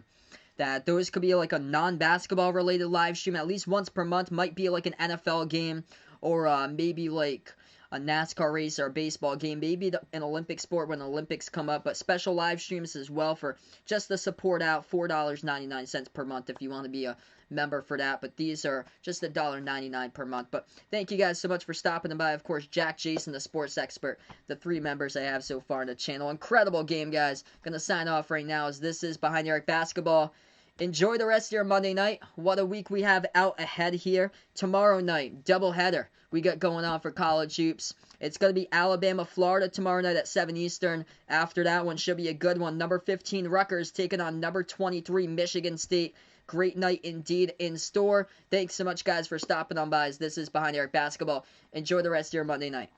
that those could be like a non-basketball related live stream at least once per month. Might be like an NFL game, or maybe like a NASCAR race or a baseball game, maybe an Olympic sport when the Olympics come up. But special live streams as well for just the support out, $4.99 per month if you want to be a member for that. But these are just $1.99 per month. But thank you guys so much for stopping by. Of course, Jack Jason, the sports expert, the 3 members I have so far on the channel. Incredible game, guys. Gonna sign off right now as this is Behind the Arc Basketball. Enjoy the rest of your Monday night. What a week we have out ahead here. Tomorrow night, doubleheader we got going on for college hoops. It's going to be Alabama, Florida tomorrow night at 7 Eastern. After that one should be a good one. Number 15 Rutgers taking on number 23 Michigan State. Great night indeed in store. Thanks so much, guys, for stopping on by. This is Behind the Arc Basketball. Enjoy the rest of your Monday night.